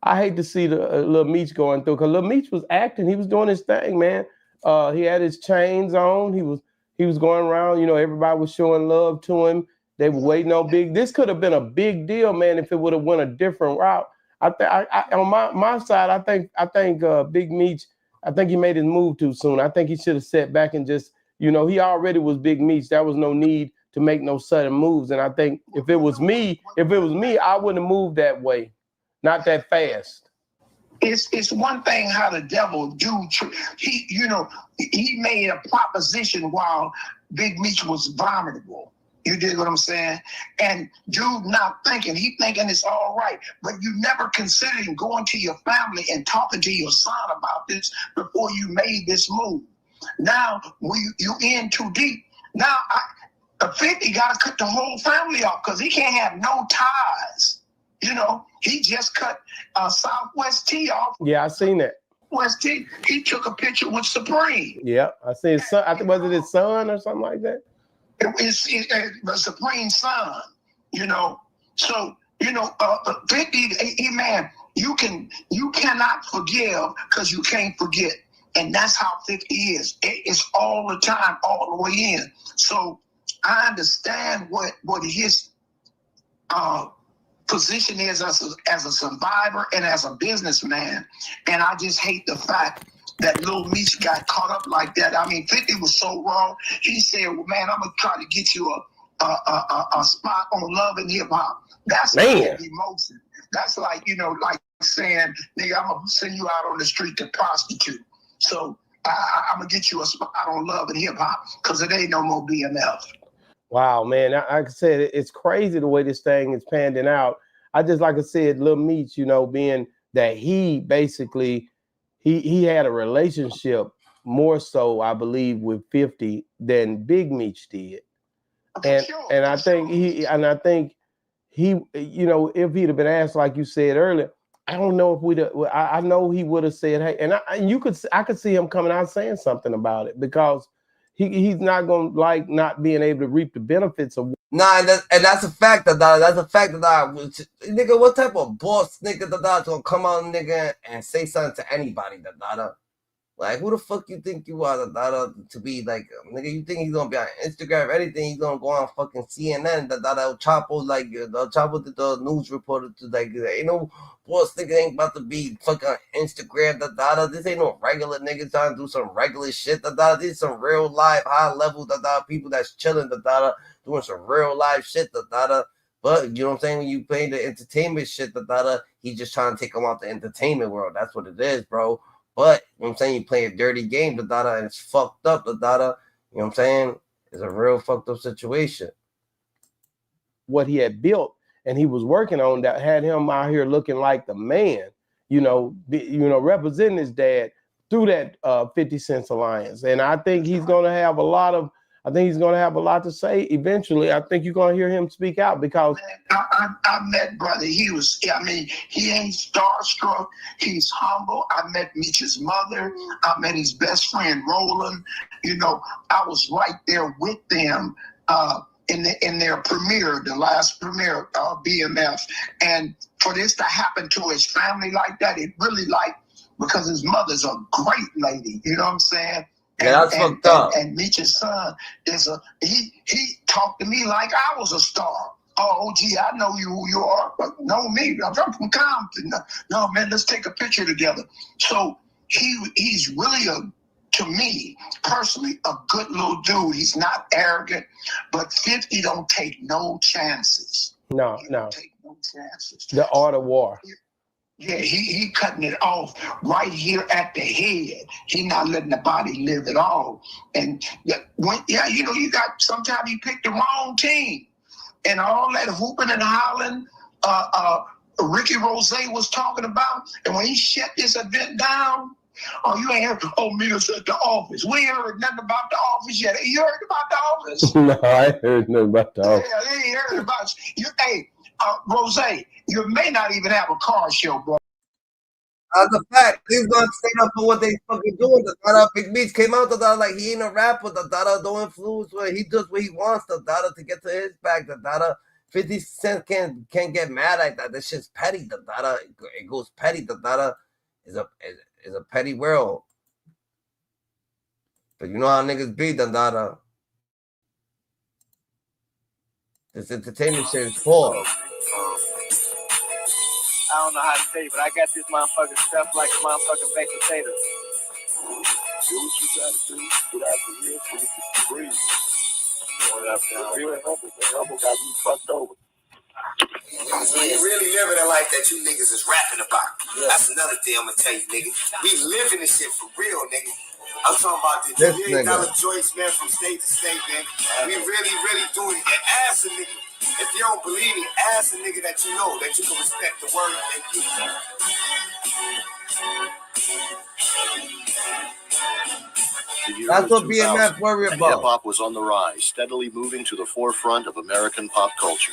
I hate to see the Lil Meech going through, because Lil Meech was acting. He was doing his thing, man. He had his chains on. He was going around, everybody was showing love to him. They were waiting on big. This could have been a big deal, man, if it would have went a different route. On my side, I think Big Meech, I think he made his move too soon. I think he should have sat back and just, he already was Big Meech. There was no need to make no sudden moves. And I think if it was me, I wouldn't have moved that way, not that fast. It's one thing how the devil do. He made a proposition while Big Meech was vulnerable. You dig what I'm saying? And dude not thinking, he thinking it's all right, but you never considered going to your family and talking to your son about this before you made this move. Now, you in too deep. Now, 50 got to cut the whole family off because he can't have no ties. He just cut Southwest T off. Yeah, I seen that. West T, he took a picture with Supreme. Yeah, I seen his son. I think, was it his son or something like that? It was Supreme's son, So, 50, man, you cannot forgive because you can't forget. And that's how 50 is. It's all the time, all the way in. So I understand what his position is as a survivor and as a businessman, and I just hate the fact that Lil Meech got caught up like that. I mean, 50 was so wrong. He said, "Well, man, I'm gonna try to get you a spot on Love and Hip Hop." That's like emotion. That's like, you know, like saying, "Nigga, I'm gonna send you out on the street to prostitute." So I'm gonna get you a spot on Love and Hip Hop because it ain't no more BMF. Wow, man. Like I said, it's crazy the way this thing is panning out. I just, like I said, Lil Meech, you know, being that he basically, he had a relationship more so, I believe, with 50 than Big Meech did. And I think he, you know, if he'd have been asked, like you said earlier, I don't know if I know he would have said, hey, and I could see him coming out saying something about it, because he's not gonna like not being able to reap the benefits of. Nah, and that's a fact. That's a fact. Nigga, what type of boss nigga gonna come out, nigga, and say something to anybody? Like, who the fuck you think you are, to be like, nigga? You think he's gonna be on Instagram? If anything, he's gonna go on fucking CNN. El Chapo, like, El Chapo did the news reporter to, like, ain't no boss nigga ain't about to be fucking on Instagram. This ain't no regular nigga trying to do some regular shit. This is some real life, high level people that's chilling. Doing some real life shit. But you know what I'm saying? When you play the entertainment shit, he just trying to take him out the entertainment world. That's what it is, bro. But, you know what I'm saying, you play a dirty game, and it's fucked up, you know what I'm saying? It's a real fucked up situation. What he had built and he was working on that had him out here looking like the man, you know, representing his dad through that 50 Cent alliance. And I think he's going to have a lot to say eventually. I think you're going to hear him speak out, because I met brother. He ain't starstruck. He's humble. I met Meech's mother. I met his best friend, Roland. You know, I was right there with them in their premiere, the last premiere of BMF. And for this to happen to his family like that, it really because his mother's a great lady. You know what I'm saying? Yeah, that's fucked up. And Meech's son he talked to me like I was a star. Oh, gee, I know you who you are, but know me. I'm from Compton. No, man, let's take a picture together. So he's really to me personally, a good little dude. He's not arrogant, but 50 don't take no chances. No. Don't take no chances. The art of war. Yeah, he cutting it off right here at the head. He not letting the body live at all. And you got sometimes you pick the wrong team, and all that hooping and hollering Ricky Rose was talking about. And when he shut this event down, you ain't heard, Mia's at the office. We ain't heard nothing about the office yet. You heard about the office? No, I ain't heard nothing about the office. Yeah, they ain't heard about you. Hey, Rose, you may not even have a car show, bro. That's a fact. He's gonna stand up for what they fucking doing. Big Meech came out like he ain't a rapper. Don't influence where he does what he wants. To get to his back. 50 Cent can't get mad like that. This shit's petty. It goes petty. Is a petty world. But you know how niggas be. This entertainment shit is poor. I don't know how to say, but I got this motherfucking stuff like a motherfucking baked potato. Do what you gotta do. Get out the real so you can breathe. Real humble got me fucked over. We ain't really living the life that you niggas is rapping about. Yeah. That's another thing I'm gonna tell you, nigga. We living this shit for real, nigga. I'm talking about the $1 million joints, man, from state to state, man. We really doing it. And ask a nigga. If you don't believe me, ask a nigga that you know, that you can respect the word and keep. That's what BMF worry about. Hip-hop was on the rise, steadily moving to the forefront of American pop culture.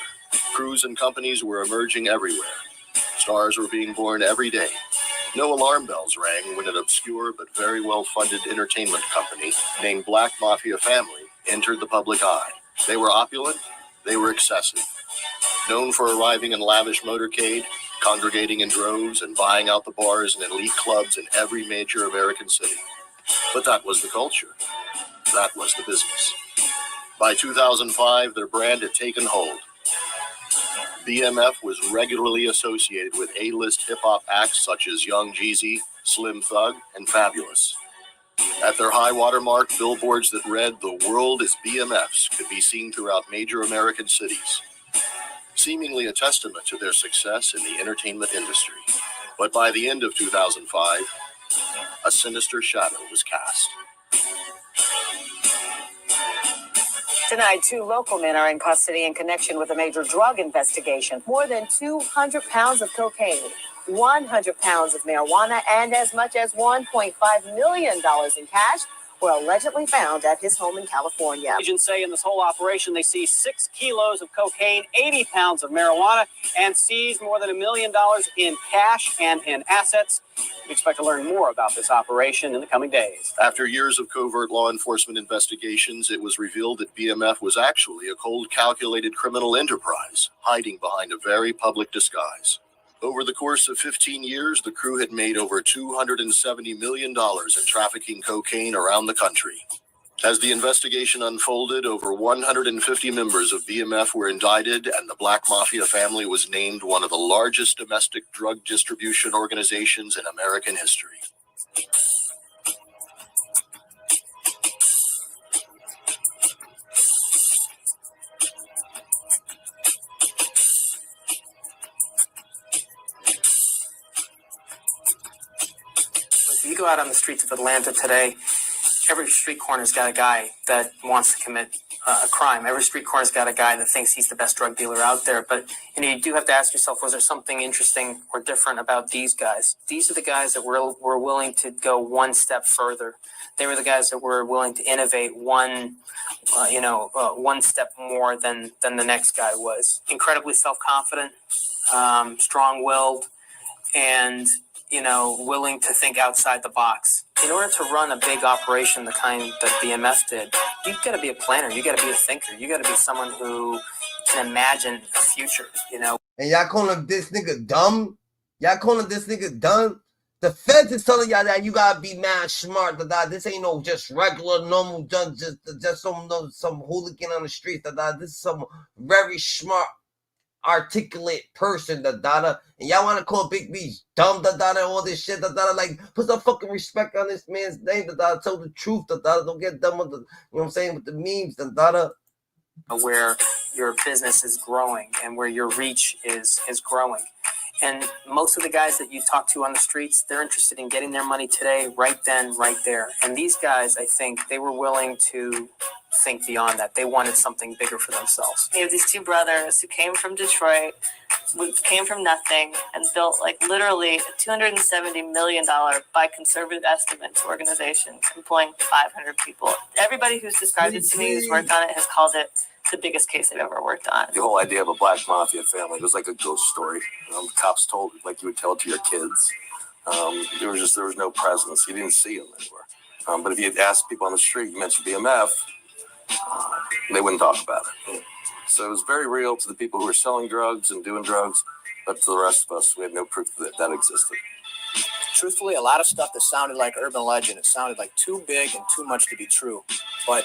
Crews and companies were emerging everywhere. Stars were being born every day. No alarm bells rang when an obscure but very well-funded entertainment company named Black Mafia Family entered the public eye. They were opulent. They were excessive. Known for arriving in lavish motorcade, congregating in droves, and buying out the bars and elite clubs in every major American city. But that was the culture. That was the business. By 2005, their brand had taken hold. BMF was regularly associated with A-list hip-hop acts such as Young Jeezy, Slim Thug, and Fabulous. At their high water mark, billboards that read, "The world is BMF's," could be seen throughout major American cities, seemingly a testament to their success in the entertainment industry. But by the end of 2005, a sinister shadow was cast. Tonight, 2 local men are in custody in connection with a major drug investigation. More than 200 pounds of cocaine, 100 pounds of marijuana, and as much as $1.5 million in cash were allegedly found at his home in California. Agents say in this whole operation, they seized 6 kilos of cocaine, 80 pounds of marijuana, and seized more than $1 million in cash and in assets. We expect to learn more about this operation in the coming days. After years of covert law enforcement investigations, it was revealed that BMF was actually a cold, calculated criminal enterprise, hiding behind a very public disguise. Over the course of 15 years, the crew had made over $270 million in trafficking cocaine around the country. As the investigation unfolded, over 150 members of BMF were indicted, and the Black Mafia family was named one of the largest domestic drug distribution organizations in American history. If you go out on the streets of Atlanta today, every street corner's got a guy that wants to commit a crime. Every street corner's got a guy that thinks he's the best drug dealer out there. But you do have to ask yourself, was there something interesting or different about these guys? These are the guys that were willing to go one step further. They were the guys that were willing to innovate one step more than the next guy was. Incredibly self-confident, strong-willed, and willing to think outside the box. In order to run a big operation the kind that BMF did, you've got to be a planner. You got to be a thinker. You got to be someone who can imagine a future, And y'all calling this nigga dumb? Y'all calling this nigga dumb? The feds is telling y'all that you gotta be mad smart. That this ain't no just regular, normal, just some hooligan on the street. That this is some very smart, articulate person, and y'all want to call Big Meech dumb, all this shit, like, put some fucking respect on this man's name, tell the truth, don't get dumb with the, what I'm saying, with the memes, where your business is growing and where your reach is growing. And most of the guys that you talk to on the streets, they're interested in getting their money today, right then, right there. And these guys, I think, they were willing to think beyond that. They wanted something bigger for themselves. You have these 2 brothers who came from Detroit, came from nothing, and built literally a $270 million, by conservative estimates, organization employing 500 people. Everybody who's described it to me, who's worked on it, has called it the biggest case they've ever worked on. The whole idea of a Black Mafia family, it was like a ghost story. The cops told it like you would tell it to your kids. There was no presence. You didn't see them anywhere. But if you had asked people on the street, you mentioned BMF, they wouldn't talk about it. So it was very real to the people who were selling drugs and doing drugs, but to the rest of us, we had no proof that existed. Truthfully, a lot of stuff that sounded like urban legend, it sounded like too big and too much to be true. But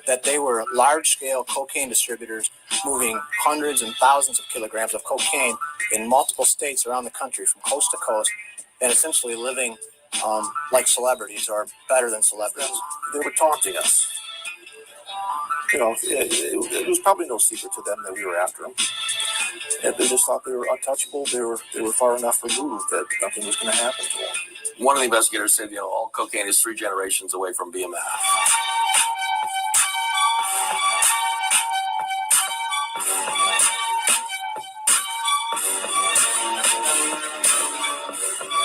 that they were large-scale cocaine distributors moving hundreds and thousands of kilograms of cocaine in multiple states around the country from coast to coast, and essentially living like celebrities or better than celebrities. They were taunting us. It was probably no secret to them that we were after them. And they just thought they were untouchable. They were far enough removed that nothing was going to happen to them. One of the investigators said, all cocaine is 3 generations away from BMF.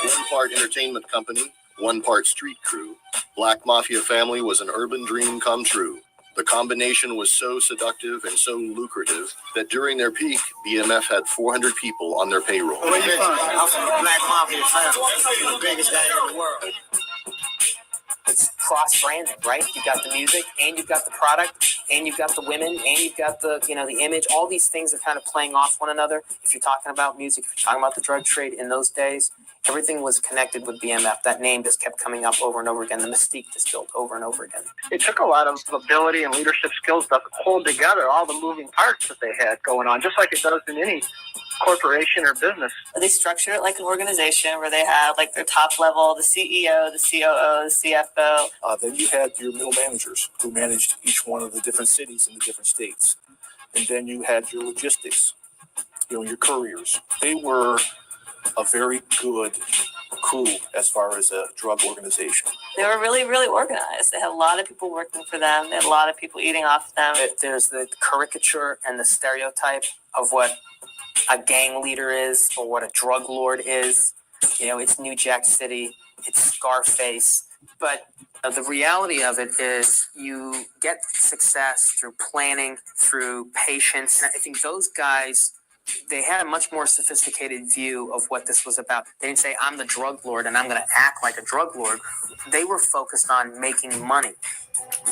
One part entertainment company, one part street crew, Black Mafia family was an urban dream come true. The combination was so seductive and so lucrative that during their peak, BMF had 400 people on their payroll. Where you from? I'm from the Black Mafia family, the biggest guy in the world. It's cross-branding, right? You got the music, and you've got the product, and you've got the women, and you've got the image. All these things are kind of playing off one another. If you're talking about music, if you're talking about the drug trade in those days, Everything was connected with BMF. That name just kept coming up over and over again. The mystique just built over and over again. It took a lot of ability and leadership skills to hold together all the moving parts that they had going on, just like it does in any corporation or business. They structured it like an organization where they had like their top level, the CEO, the COO, the CFO. Then you had your middle managers who managed each one of the different cities in the different states. And then you had your logistics, your couriers. They were a very good crew as far as a drug organization. They were really, really organized. They had a lot of people working for them. They had a lot of people eating off them. There's the caricature and the stereotype of what a gang leader is or what a drug lord is. It's New Jack City, it's Scarface. But the reality of it is you get success through planning, through patience. And I think those guys, they had a much more sophisticated view of what this was about. They didn't say, I'm the drug lord and I'm going to act like a drug lord. They were focused on making money.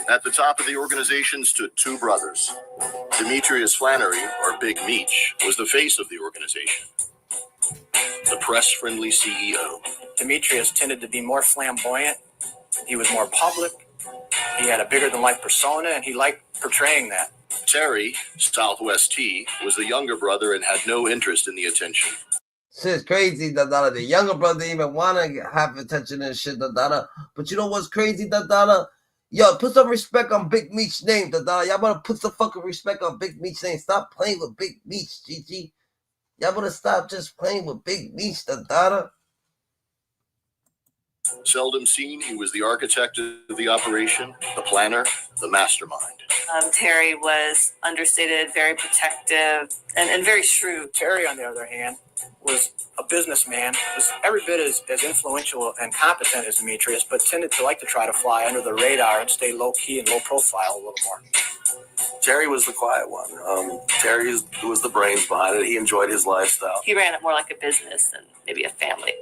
At the top of the organization stood two brothers. Demetrius Flannery, or Big Meech, was the face of the organization, the press-friendly CEO. Demetrius tended to be more flamboyant. He was more public. He had a bigger-than-life persona, and he liked portraying that. Terry, Southwest T, was the younger brother and had no interest in the attention. Shit's crazy, the younger brother didn't even want to have attention and shit, But you know what's crazy, Yo, put some respect on Big Meech's name, Y'all better put some fucking respect on Big Meech's name. Stop playing with Big Meech, GG. Y'all better stop just playing with Big Meech, Seldom seen, he was the architect of the operation, the planner, the mastermind. Terry was understated, very protective, and very shrewd. Terry, on the other hand, was a businessman, was every bit as influential and competent as Demetrius, but tended to like to try to fly under the radar and stay low-key and low-profile a little more. Terry was the quiet one. Terry was the brains behind it. He enjoyed his lifestyle. He ran it more like a business than maybe a family.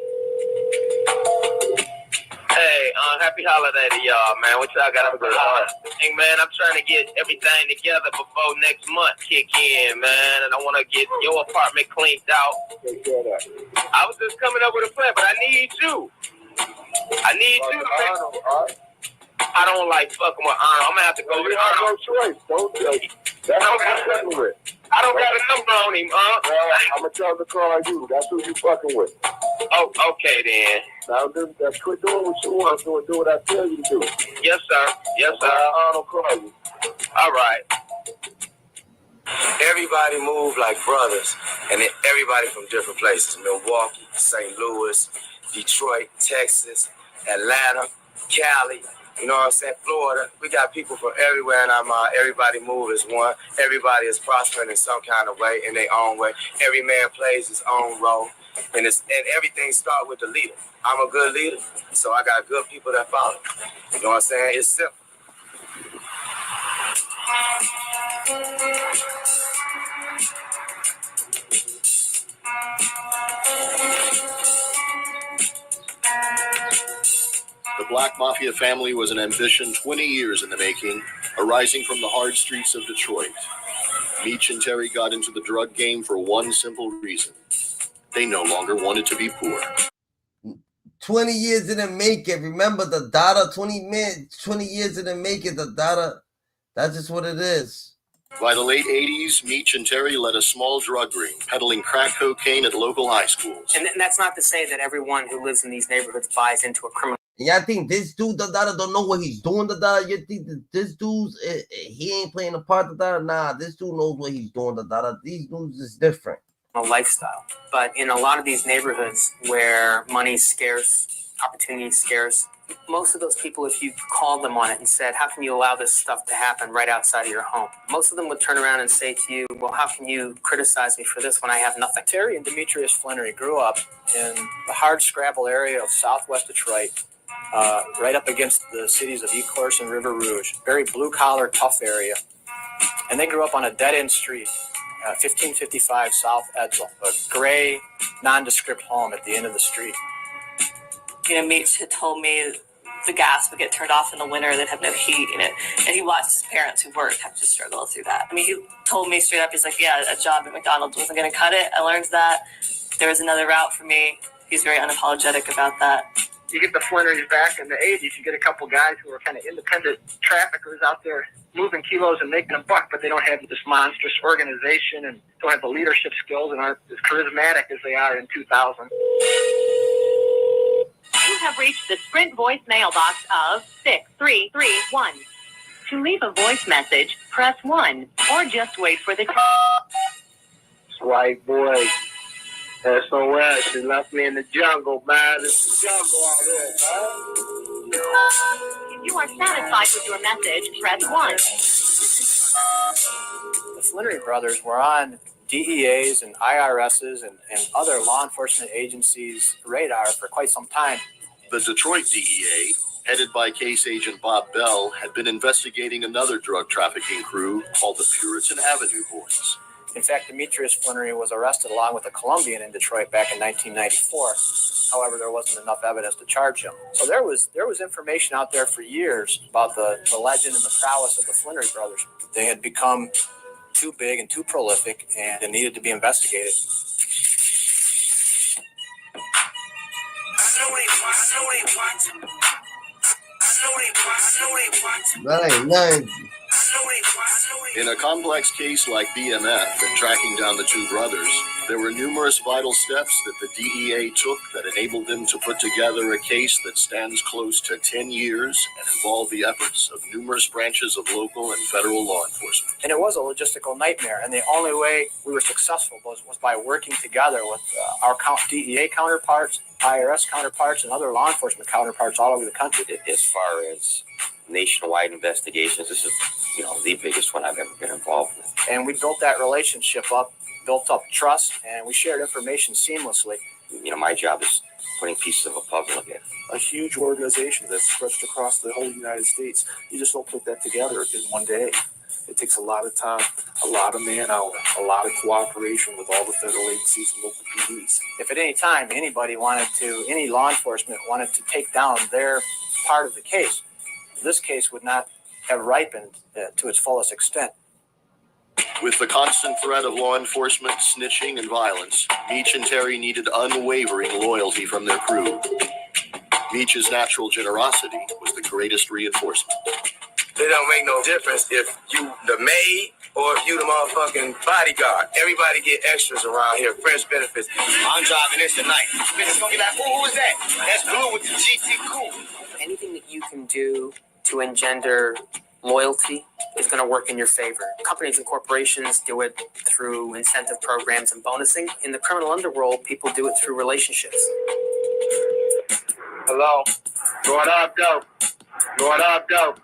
Hey, happy holiday to y'all, man. What y'all got up for the holiday? Man, I'm trying to get everything together before next month kick in, man. And I want to get your apartment cleaned out. I was just coming up with a plan, but I need you. I need you to make... I don't like fucking with Arnold. I'm going to have to go with Arnold. No choice. I don't got a number on him, I'm going to tell the call you. That's who you fucking with. Oh, okay, then. Now, quit doing what you want to do what I tell you to do. Yes, sir. Yes, sir. Arnold call you. All right. Everybody moved like brothers, and then everybody from different places. Milwaukee, St. Louis, Detroit, Texas, Atlanta, Cali. You know what I'm saying? Florida. We got people from everywhere, and everybody move as one. Everybody is prospering in some kind of way, in their own way. Every man plays his own role, and everything starts with the leader. I'm a good leader, so I got good people that follow. You know what I'm saying? It's simple. The Black Mafia family was an ambition 20 years in the making, arising from the hard streets of Detroit. Meech and Terry got into the drug game for one simple reason. They no longer wanted to be poor. 20 years in the making. Remember the 20 years in the making, That's just what it is. By the late 80s, Meech and Terry led a small drug ring, peddling crack cocaine at local high schools. And that's not to say that everyone who lives in these neighborhoods buys into a criminal. Yeah, I think this dude, don't know what he's doing, You think that this dude's, he ain't playing a part, Nah, this dude knows what he's doing, These dudes is different. A lifestyle. But in a lot of these neighborhoods where money's scarce, opportunity is scarce, most of those people, if you called them on it and said, how can you allow this stuff to happen right outside of your home? Most of them would turn around and say to you, well, how can you criticize me for this when I have nothing? Terry and Demetrius Flannery grew up in the hard-scrabble area of southwest Detroit, right up against the cities of Ecorse and River Rouge. Very blue-collar, tough area. And they grew up on a dead-end street, 1555 South Edsel, a gray, nondescript home at the end of the street. Meech had told me the gas would get turned off in the winter. They'd have no heat in it. And he watched his parents who worked have to struggle through that. I mean, he told me straight up, he's like, yeah, a job at McDonald's wasn't going to cut it. I learned that. There was another route for me. He's very unapologetic about that. You get the Flinteries back in the 80s, you get a couple guys who are kind of independent traffickers out there moving kilos and making a buck, but they don't have this monstrous organization and don't have the leadership skills and aren't as charismatic as they are in 2000. You have reached the Sprint voice mailbox of 6331. To leave a voice message, press 1 or just wait for the White boy. SOS, she left me in the jungle, man. It's the jungle out here, man. If you are satisfied with your message, press 1. The Flintery brothers were on DEA's and IRS's and other law enforcement agencies' radar for quite some time. The Detroit DEA, headed by case agent Bob Bell, had been investigating another drug trafficking crew called the Puritan Avenue Boys. In fact, Demetrius Flintery was arrested along with a Colombian in Detroit back in 1994. However, there wasn't enough evidence to charge him. So there was information out there for years about the legend and the prowess of the Flintery brothers. They had become too big and too prolific and needed to be investigated. That ain't nothing. In a complex case like BMF and tracking down the two brothers, there were numerous vital steps that the DEA took that enabled them to put together a case that stands close to 10 years and involved the efforts of numerous branches of local and federal law enforcement. And it was a logistical nightmare, and the only way we were successful was by working together with our DEA counterparts, IRS counterparts, and other law enforcement counterparts all over the country. As far as nationwide investigations, this is, the biggest one I've ever been involved with. And we built that relationship up, built up trust, and we shared information seamlessly. My job is putting pieces of a puzzle together. A huge organization that's stretched across the whole United States. You just don't put that together in one day. It takes a lot of time, a lot of man-hour, a lot of cooperation with all the federal agencies and local PDs. If at any time any law enforcement wanted to take down their part of the case, this case would not have ripened to its fullest extent. With the constant threat of law enforcement, snitching, and violence, Meech and Terry needed unwavering loyalty from their crew. Meech's natural generosity was the greatest reinforcement. It don't make no difference if you the maid or if you the motherfucking bodyguard. Everybody get extras around here, friends benefits. I'm driving this tonight. Bitches gonna be like, who is that? That's Blue with the GT Cool. Anything that you can do to engender loyalty is going to work in your favor. Companies and corporations do it through incentive programs and bonusing. In the criminal underworld, people do it through relationships. Hello? What up, dope? What up, dope?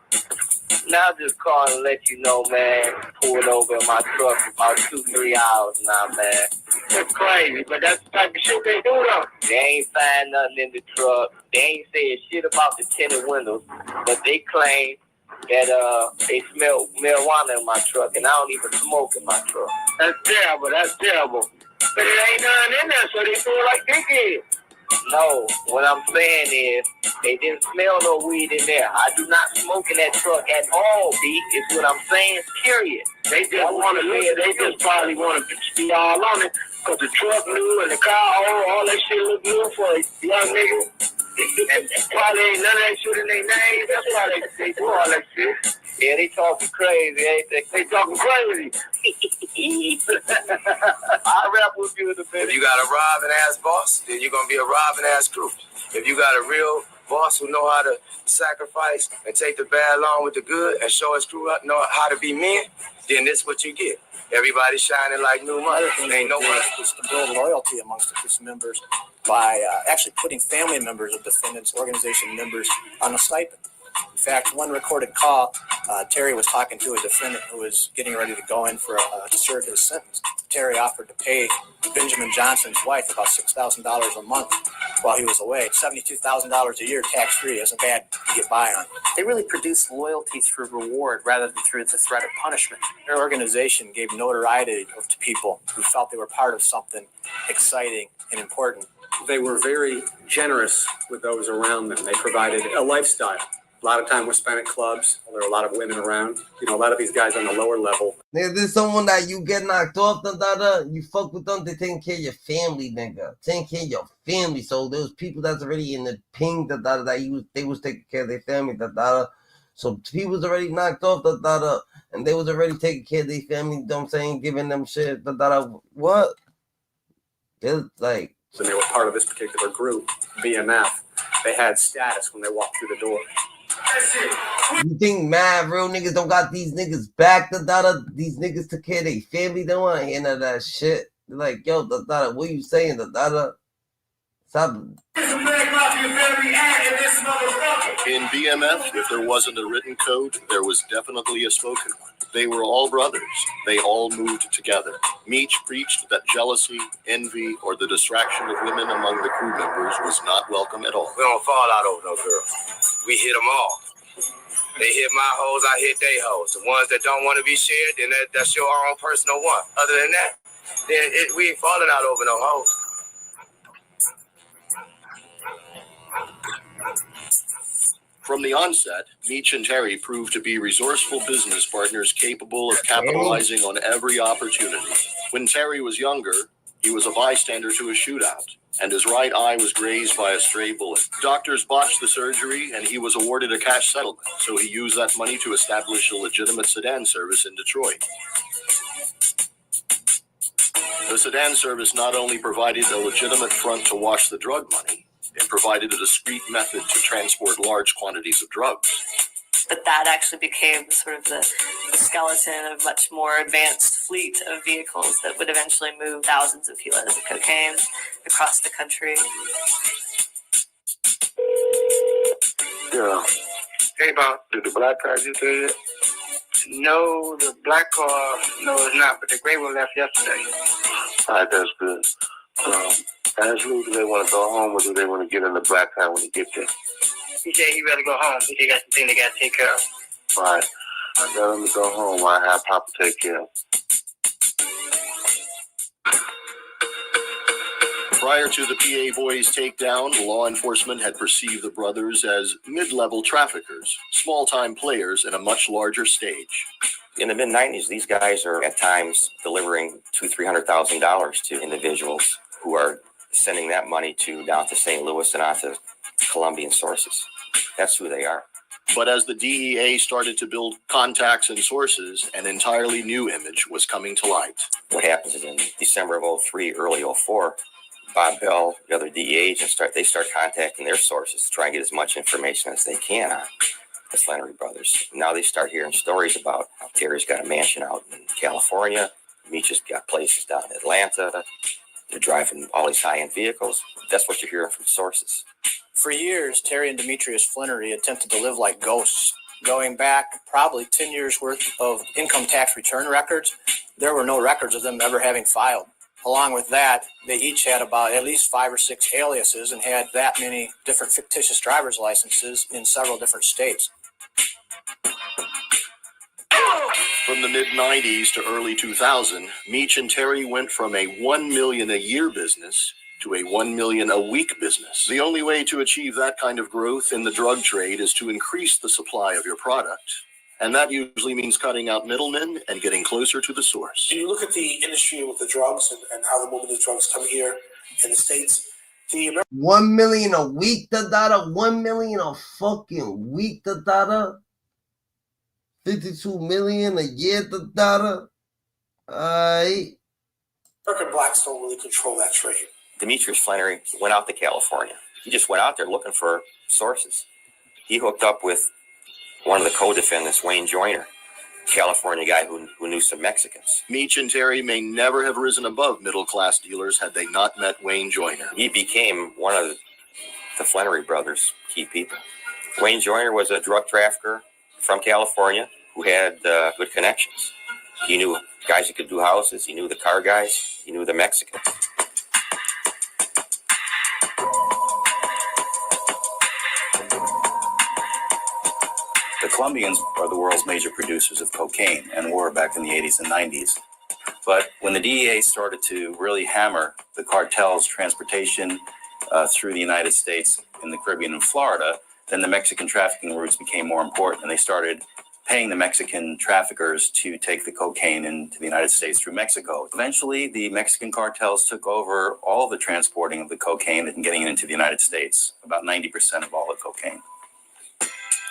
Now just calling to let you know, man, pulled over in my truck for about 2-3 hours now, man. It's crazy, but that's the type of shit they do, though. They ain't find nothing in the truck. They ain't said shit about the tinted windows, but they claim that they smell marijuana in my truck, and I don't even smoke in my truck. That's terrible, But it ain't nothing in there, so they do it like they did. No, what I'm saying is they didn't smell no weed in there. I do not smoke in that truck at all, B. Is what I'm saying, period. They just want to live. They just probably want to be all on it because the truck new and the car, all that shit look new for a young nigga. And probably ain't none of that shit in their name. That's why they do all that shit. Yeah, they talking crazy, ain't they? They talking crazy. I rap with you in the If you got a robbing ass boss, then you're gonna be a robbing ass crew. If you got a real boss who know how to sacrifice and take the bad along with the good and show his crew up, know how to be men, then this what you get. Everybody shining like new money. Ain't no money. Is to build loyalty amongst its members by actually putting family members of defendants, organization members on a stipend. In fact, one recorded call, Terry was talking to a defendant who was getting ready to go in to serve his sentence. Terry offered to pay Benjamin Johnson's wife about $6,000 a month while he was away. $72,000 a year tax-free isn't bad to get by on. They really produce loyalty through reward rather than through the threat of punishment. Their organization gave notoriety to people who felt they were part of something exciting and important. They were very generous with those around them. They provided a lifestyle A lot of time was spent at clubs. There were a lot of women around. You know, a lot of these guys on the lower level. Nigga, there's someone that you get knocked off, you fuck with them, they taking care of your family, nigga. Taking care of your family. So those people that's already in the ping, that they was taking care of their family, So people was already knocked off, and they was already taking care of their family, you know what I'm saying, giving them shit, what? It's like... And they were part of this particular group, BMF. They had status when they walked through the door. You think mad real niggas don't got these niggas back, these niggas took care of their family, they don't want to hear none of that shit. They're like, yo, what you saying, Stop. In BMF, if there wasn't a written code, there was definitely a spoken one. They were all brothers. They all moved together. Meech preached that jealousy, envy, or the distraction of women among the crew members was not welcome at all. We don't fall out over no girls. We hit them all. They hit my hoes, I hit they hoes. The ones that don't want to be shared, then that's your own personal one. Other than that, we ain't falling out over no hoes. From the onset, Meech and Terry proved to be resourceful business partners capable of capitalizing on every opportunity. When Terry was younger, he was a bystander to a shootout, and his right eye was grazed by a stray bullet. Doctors botched the surgery, and he was awarded a cash settlement, so he used that money to establish a legitimate sedan service in Detroit. The sedan service not only provided a legitimate front to wash the drug money, it provided a discreet method to transport large quantities of drugs. But that actually became sort of the skeleton of much more advanced fleet of vehicles that would eventually move thousands of kilos of cocaine across the country. Yeah. Hey, Bob, did the black car just say it? No, the black car, no, it's not, but the gray one left yesterday. All right, that's good. Ask Lou, do they want to go home or do they want to get in the black car when they get there? He said he better go home. He got some things they got to take care of. All right. I got him to go home. I have Papa take care of. Prior to the PA Boys takedown, law enforcement had perceived the brothers as mid-level traffickers, small-time players in a much larger stage. In the mid-90s, these guys are at times delivering $200,000-$300,000 to individuals who are sending that money down to St. Louis and onto Colombian sources. That's who they are. But as the DEA started to build contacts and sources, an entirely new image was coming to light. What happens is in December of 2003, early 2004, Bob Bell, the other DEA agents, start contacting their sources to try and get as much information as they can on the Flannery brothers. Now they start hearing stories about how Terry's got a mansion out in California, Meech has got places down in Atlanta, they're driving all these high-end vehicles. That's what you're hearing from sources. For years, Terry and Demetrius Flannery attempted to live like ghosts. Going back probably 10 years worth of income tax return records, there were no records of them ever having filed. Along with that, they each had about at least 5 or 6 aliases and had that many different fictitious driver's licenses in several different states. From the mid-90s to early 2000, Meech and Terry went from a $1 million a year business to a $1 million a week business. The only way to achieve that kind of growth in the drug trade is to increase the supply of your product. And that usually means cutting out middlemen and getting closer to the source. When you look at the industry with the drugs and how the movement of drugs come here in the States, the 1 million a week, 1 million a fucking week, 52 million a year, American blacks don't really control that trade. Demetrius Flannery went out to California. He just went out there looking for sources. He hooked up with one of the co-defendants, Wayne Joyner, California guy who knew some Mexicans. Meech and Terry may never have risen above middle-class dealers had they not met Wayne Joyner. He became one of the Flannery brothers' key people. Wayne Joyner was a drug trafficker from California who had good connections. He knew guys who could do houses. He knew the car guys. He knew the Mexicans. The Colombians are the world's major producers of cocaine and were back in the 80s and 90s. But when the DEA started to really hammer the cartel's transportation through the United States, in the Caribbean and Florida, then the Mexican trafficking routes became more important, and they started paying the Mexican traffickers to take the cocaine into the United States through Mexico. Eventually, the Mexican cartels took over all the transporting of the cocaine and getting it into the United States, about 90% of all the cocaine.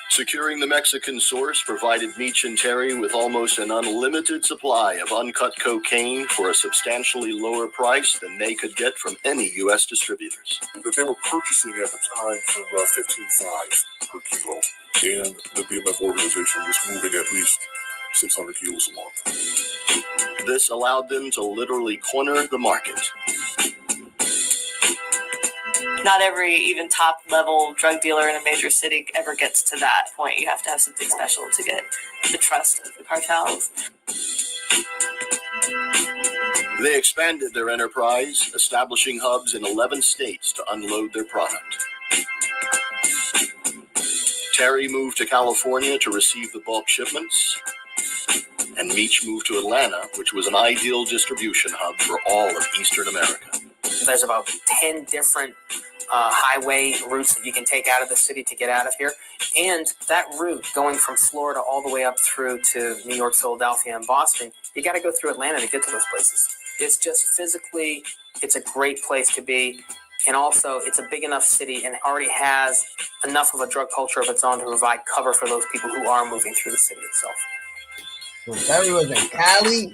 Securing the Mexican source provided Meech and Terry with almost an unlimited supply of uncut cocaine for a substantially lower price than they could get from any U.S. distributors. That they were purchasing at the time from $15.5 per kilo, and the BMF organization was moving at least 600 kilos a month. This allowed them to literally corner the market. Not every even top level drug dealer in a major city ever gets to that point. You have to have something special to get the trust of the cartels. They expanded their enterprise, establishing hubs in 11 states to unload their product. Terry moved to California to receive the bulk shipments, and Meech moved to Atlanta, which was an ideal distribution hub for all of Eastern America. There's about 10 different highway routes that you can take out of the city to get out of here. And that route going from Florida all the way up through to New York, Philadelphia, and Boston, you got to go through Atlanta to get to those places. It's just physically, it's a great place to be. And also, it's a big enough city and already has enough of a drug culture of its own to provide cover for those people who are moving through the city itself. So Terry was in Cali.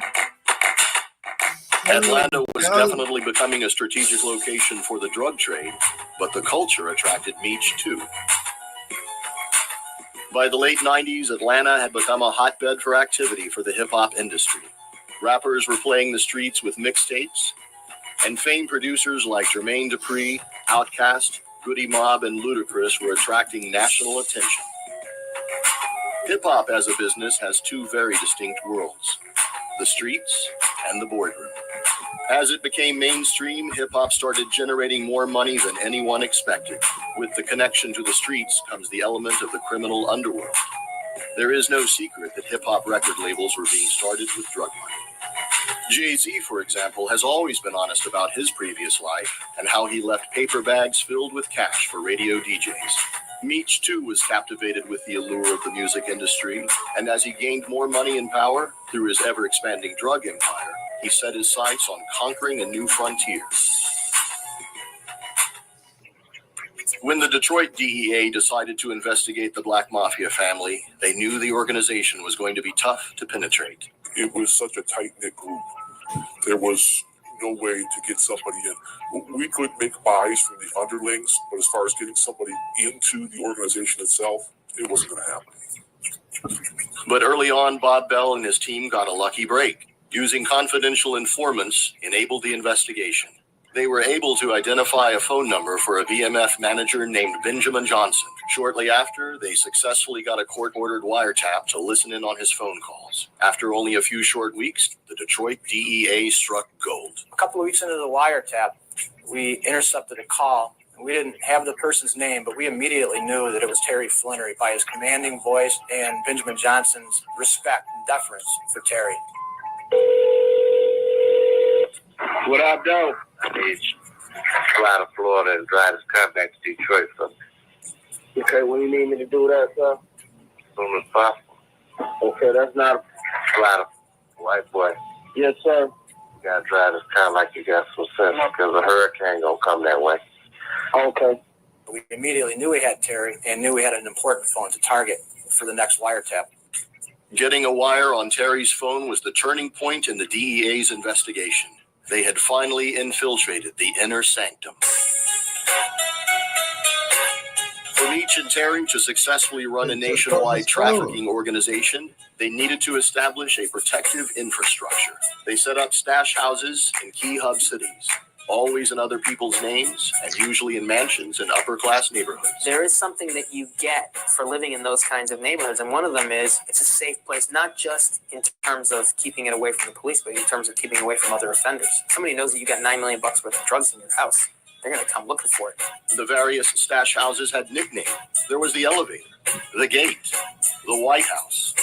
Atlanta was definitely becoming a strategic location for the drug trade, but the culture attracted Meech too. By the late 90s, Atlanta had become a hotbed for activity for the hip-hop industry. Rappers were playing the streets with mixtapes, and famed producers like Jermaine Dupri, Outkast, Goody Mob, and Ludacris were attracting national attention. Hip-hop as a business has two very distinct worlds: the streets and the boardroom. As it became mainstream, hip-hop started generating more money than anyone expected. With the connection to the streets comes the element of the criminal underworld. There is no secret that hip-hop record labels were being started with drug money. Jay-Z, for example, has always been honest about his previous life and how he left paper bags filled with cash for radio DJs. Meech, too, was captivated with the allure of the music industry, and as he gained more money and power through his ever-expanding drug empire, he set his sights on conquering a new frontier. When the Detroit DEA decided to investigate the Black Mafia family, they knew the organization was going to be tough to penetrate. It was such a tight-knit group. There was no way to get somebody in. We could make buys from the underlings, but as far as getting somebody into the organization itself, it wasn't going to happen. But early on, Bob Bell and his team got a lucky break. Using confidential informants enabled the investigation. They were able to identify a phone number for a BMF manager named Benjamin Johnson. Shortly after, they successfully got a court-ordered wiretap to listen in on his phone calls. After only a few short weeks, the Detroit DEA struck gold. A couple of weeks into the wiretap, we intercepted a call. We didn't have the person's name, but we immediately knew that it was Terry Flannery by his commanding voice and Benjamin Johnson's respect and deference for Terry. What up, though? Meech, fly out of Florida and drive this car back to Detroit for me. Okay, when you need me to do that, sir? As soon as possible. Okay, that's not Fly out, white boy. Yes, sir. You gotta drive this car like you got some sense, because a hurricane gonna come that way. Okay. We immediately knew we had Terry and knew we had an important phone to target for the next wiretap. Getting a wire on Terry's phone was the turning point in the DEA's investigation. They had finally infiltrated the inner sanctum. For Meech and Terry to successfully run a nationwide trafficking organization, they needed to establish a protective infrastructure. They set up stash houses in key hub cities, always in other people's names, and usually in mansions in upper-class neighborhoods. There is something that you get for living in those kinds of neighborhoods, and one of them is it's a safe place, not just in terms of keeping it away from the police, but in terms of keeping it away from other offenders. Somebody knows that you got $9 million worth of drugs in your house. They're going to come looking for it. The various stash houses had nicknames. There was the Elevator, the Gate, the White House,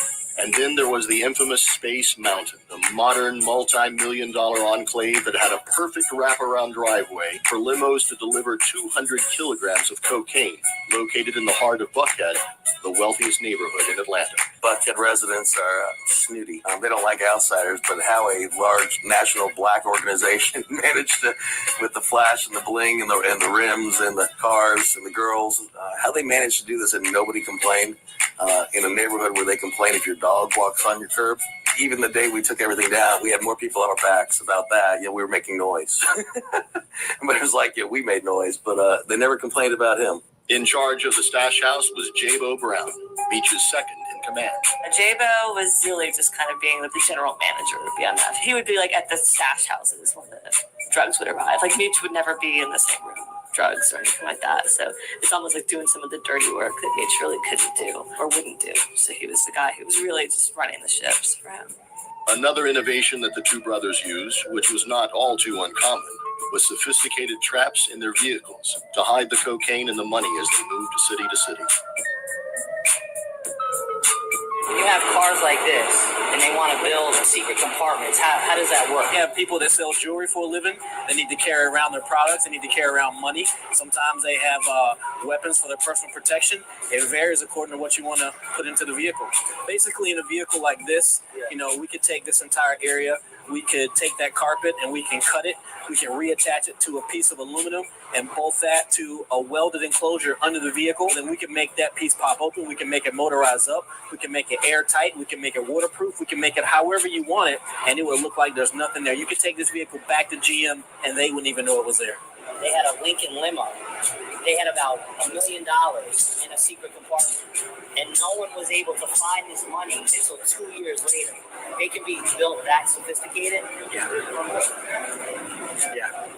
And then there was the infamous Space Mountain, the modern multi-million-dollar enclave that had a perfect wraparound driveway for limos to deliver 200 kilograms of cocaine, located in the heart of Buckhead, the wealthiest neighborhood in Atlanta. Buckhead residents are snooty. They don't like outsiders, but how a large national black organization managed to, with the flash and the bling and the rims and the cars and the girls, how they managed to do this and nobody complained in a neighborhood where they complain if your dog walks on your curb. Even the day we took everything down, we had more people on our backs about that. We were making noise. But it was like, we made noise, but they never complained about him. In charge of the stash house was J-Bo Brown, Meech's second in command. J-Bo was really just kind of being the general manager of BMF. He would be like at the stash houses when the drugs would arrive. Like Meech would never be in the same room with drugs or anything like that. So it's almost like doing some of the dirty work that Meech really couldn't do or wouldn't do. So he was the guy who was really just running the ships for him. Another innovation that the two brothers used, which was not all too uncommon, was sophisticated traps in their vehicles to hide the cocaine and the money as they moved city to city. You have cars like this, and they want to build secret compartments. How does that work? You have people that sell jewelry for a living. They need to carry around their products. They need to carry around money. Sometimes they have weapons for their personal protection. It varies according to what you want to put into the vehicle. Basically, in a vehicle like this, we could take this entire area. We could take that carpet and we can cut it. We can reattach it to a piece of aluminum and bolt that to a welded enclosure under the vehicle. Then we can make that piece pop open. We can make it motorized up. We can make it airtight. We can make it waterproof. We can make it however you want it, and it would look like there's nothing there. You could take this vehicle back to GM, and they wouldn't even know it was there. They had a Lincoln limo. They had about $1 million in a secret compartment, and no one was able to find this money until 2 years later. They can be built that sophisticated. Yeah.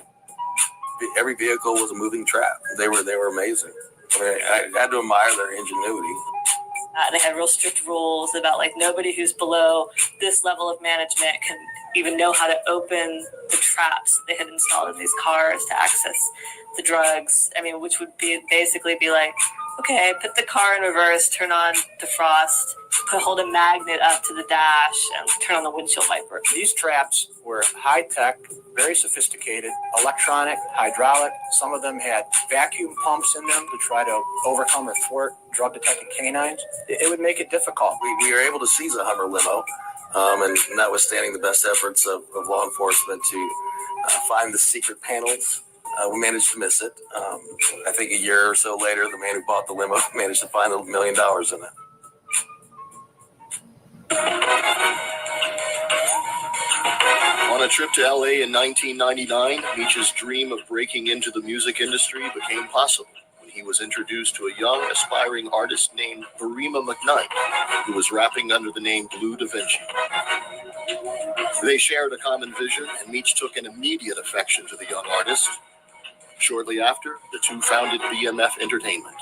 Every vehicle was a moving trap. They were amazing. I had to admire their ingenuity. They had real strict rules about nobody who's below this level of management can even know how to open the traps they had installed in these cars to access the drugs. Which would basically be like, okay, put the car in reverse, turn on defrost, hold a magnet up to the dash, and turn on the windshield wiper. These traps were high-tech, very sophisticated, electronic, hydraulic. Some of them had vacuum pumps in them to try to overcome or thwart drug-detected canines. It would make it difficult. We were able to seize a Hummer limo, and notwithstanding the best efforts of law enforcement to find the secret panels, we managed to miss it. I think a year or so later, the man who bought the limo managed to find $1 million in it. On a trip to LA in 1999, Meech's dream of breaking into the music industry became possible when he was introduced to a young, aspiring artist named Verima McKnight, who was rapping under the name Blue Da Vinci. They shared a common vision, and Meech took an immediate affection to the young artist. Shortly after, the two founded BMF Entertainment.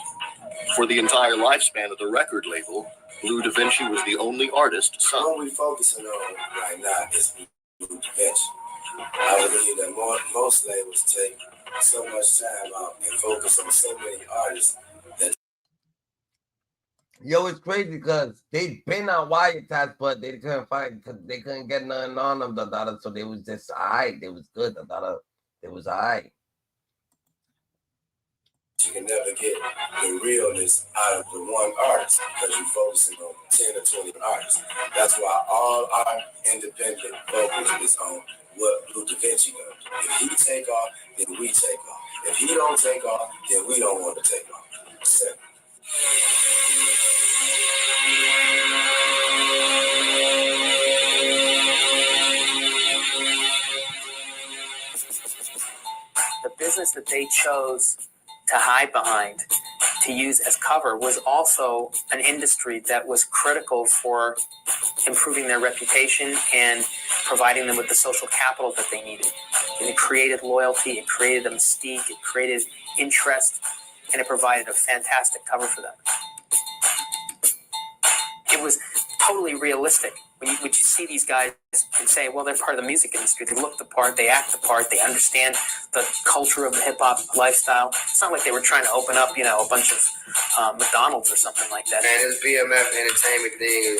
For the entire lifespan of the record label, Blue Da Vinci was the only artist son. What we're focusing on right now is Blue Da Vinci. I believe that most labels take so much time out and focus on so many artists that. Yo, it's crazy because they'd been on wiretaps, but they couldn't find, because they couldn't get nothing on them, so they was just alright. They was good, it was alright. You can never get the realness out of the one artist because you're focusing on 10 or 20 artists. That's why all our independent focus is on what Blue Da Vinci does. If he take off, then we take off. If he don't take off, then we don't want to take off. Simple. The business that they chose to hide behind, to use as cover, was also an industry that was critical for improving their reputation and providing them with the social capital that they needed. And it created loyalty, it created a mystique, it created interest, and it provided a fantastic cover for them. It was totally realistic when you see these guys and say, well, they're part of the music industry. They look the part, they act the part, they understand the culture of the hip hop lifestyle. It's not like they were trying to open up, a bunch of McDonald's or something like that. Man, this BMF entertainment thing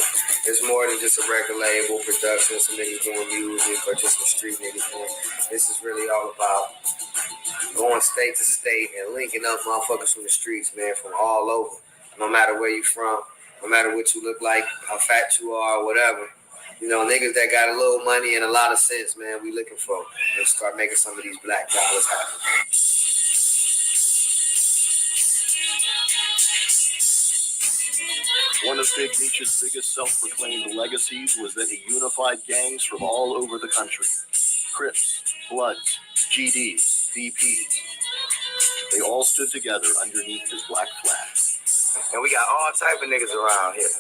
is more than just a record label, production, some niggas doing music, or just some street niggas doing. This is really all about going state to state and linking up motherfuckers from the streets, man, from all over. No matter where you from, no matter what you look like, how fat you are, whatever. Niggas that got a little money and a lot of sense, man, we looking for. Let's start making some of these black dollars happen. One of Big Meech's biggest self-proclaimed legacies was that he unified gangs from all over the country. Crips, Bloods, GDs, VPs. They all stood together underneath his black flag. And we got all type of niggas around here.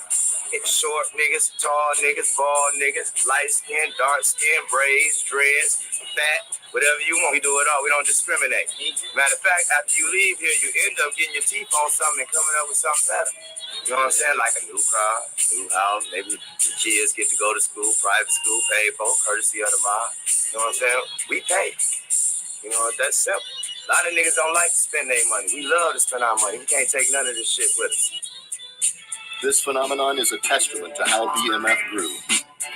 It's short niggas, tall niggas, bald niggas, light skin, dark skin, braids, dreads, fat, whatever you want. We do it all. We don't discriminate. Matter of fact, after you leave here, you end up getting your teeth on something and coming up with something better. You know what I'm saying? Like a new car, new house, maybe the kids get to go to school, private school, paid for, courtesy of the mob. You know what I'm saying? We pay. That's simple. A lot of niggas don't like to spend their money. We love to spend our money. We can't take none of this shit with us. This phenomenon is a testament to how BMF grew.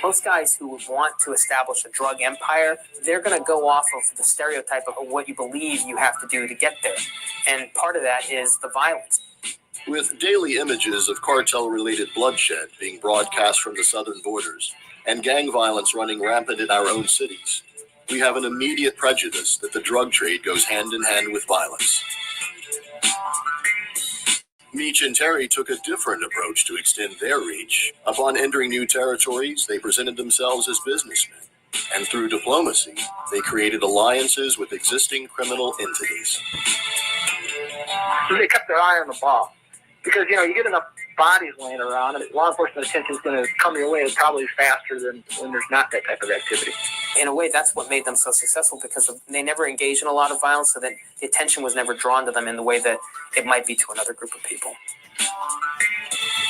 Most guys who want to establish a drug empire, they're going to go off of the stereotype of what you believe you have to do to get there. And part of that is the violence. With daily images of cartel-related bloodshed being broadcast from the southern borders and gang violence running rampant in our own cities, we have an immediate prejudice that the drug trade goes hand in hand with violence. Meech and Terry took a different approach to extend their reach. Upon entering new territories, they presented themselves as businessmen, and through diplomacy, they created alliances with existing criminal entities. So they kept their eye on the ball. Because, you get enough bodies laying around, and law enforcement attention is going to come your way probably faster than when there's not that type of activity. In a way, that's what made them so successful, because they never engaged in a lot of violence, so that the attention was never drawn to them in the way that it might be to another group of people.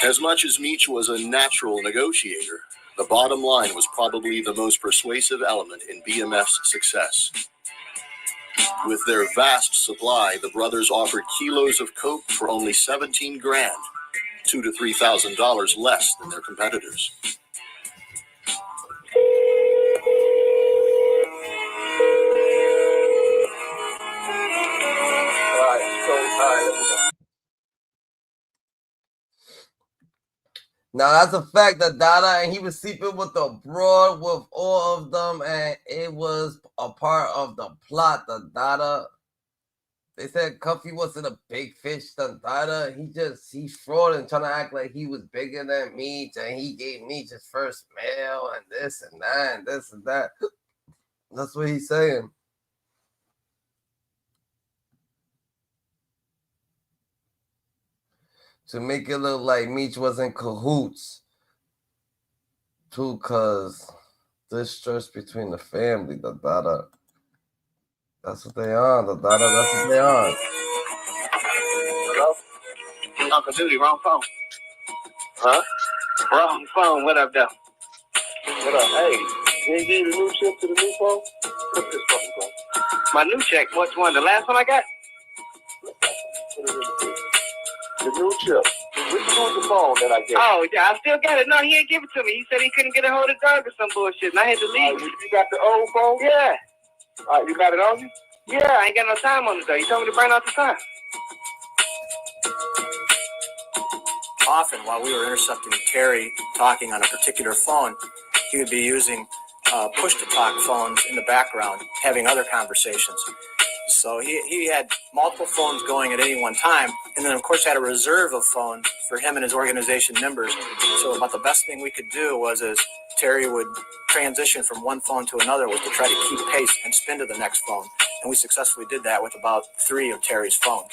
As much as Meech was a natural negotiator, the bottom line was probably the most persuasive element in BMF's success. With their vast supply, the brothers offered kilos of coke for only $17,000, $2,000 to $3,000 less than their competitors. Now that's a fact that Dada, and he was sleeping with the broad with all of them, and it was a part of the plot. The Dada, they said Cuffy wasn't a big fish. The Dada, he's fraud and trying to act like he was bigger than Meech, and he gave Meech his first mail, and this and that, and this and that. That's what he's saying. To make it look like Meech was in cahoots, too, because distrust between the family, the Dada. That's what they are, the Dada, that's what they are. Hello? Uncle Duty, wrong phone. Huh? Wrong phone, what up, though? What up? Hey, you ain't gave the new chip to the new phone? What's this fucking phone? My new check, which one? The last one I got? The new chip. Which one's the phone that I get? Oh, yeah, I still got it. No, he ain't give it to me. He said he couldn't get a hold of Doug or some bullshit, and I had to leave. You got the old phone? Yeah. All right, you got it on you? Yeah, I ain't got no time on it, though. You told me to burn out the time. Often, while we were intercepting Terry talking on a particular phone, he would be using push-to-talk phones in the background, having other conversations. So he had multiple phones going at any one time, and then, of course, had a reserve of phones for him and his organization members. So about the best thing we could do was, as Terry would transition from one phone to another, was to try to keep pace and spin to the next phone. And we successfully did that with about 3 of Terry's phones.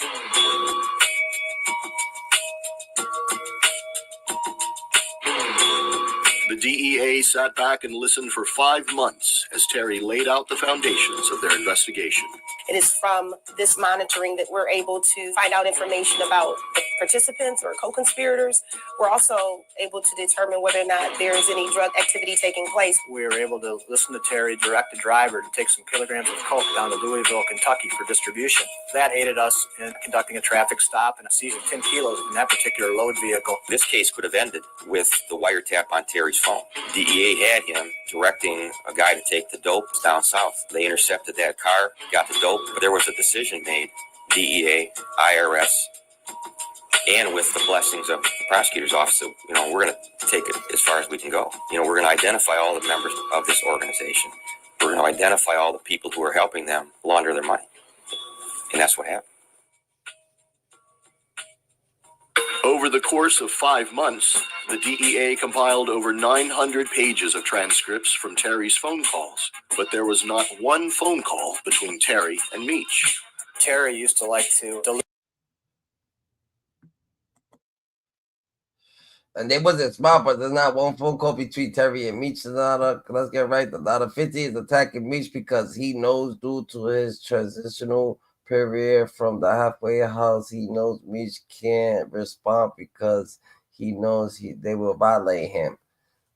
The DEA sat back and listened for 5 months as Terry laid out the foundations of their investigation. It is from this monitoring that we're able to find out information about the participants or co-conspirators. We're also able to determine whether or not there is any drug activity taking place. We were able to listen to Terry direct the driver to take some kilograms of coke down to Louisville, Kentucky for distribution. That aided us in conducting a traffic stop and seizing 10 kilos in that particular load vehicle. This case could have ended with the wiretap on Terry's phone. DEA had him directing a guy to take the dope down south. They intercepted that car, got the dope, but there was a decision made. DEA, IRS, and with the blessings of the prosecutor's office, we're going to take it as far as we can go. We're going to identify all the members of this organization. We're going to identify all the people who are helping them launder their money. And that's what happened. Over the course of 5 months, the DEA compiled over 900 pages of transcripts from Terry's phone calls, but there was not one phone call between Terry and Meech. Terry used to like to delete. And they wasn't smart, but there's not one phone call between Terry and Meech. Let's get right. The 50 is attacking Meech because he knows, due to his transitional period from the halfway house, he knows Meech can't respond because he knows they will violate him.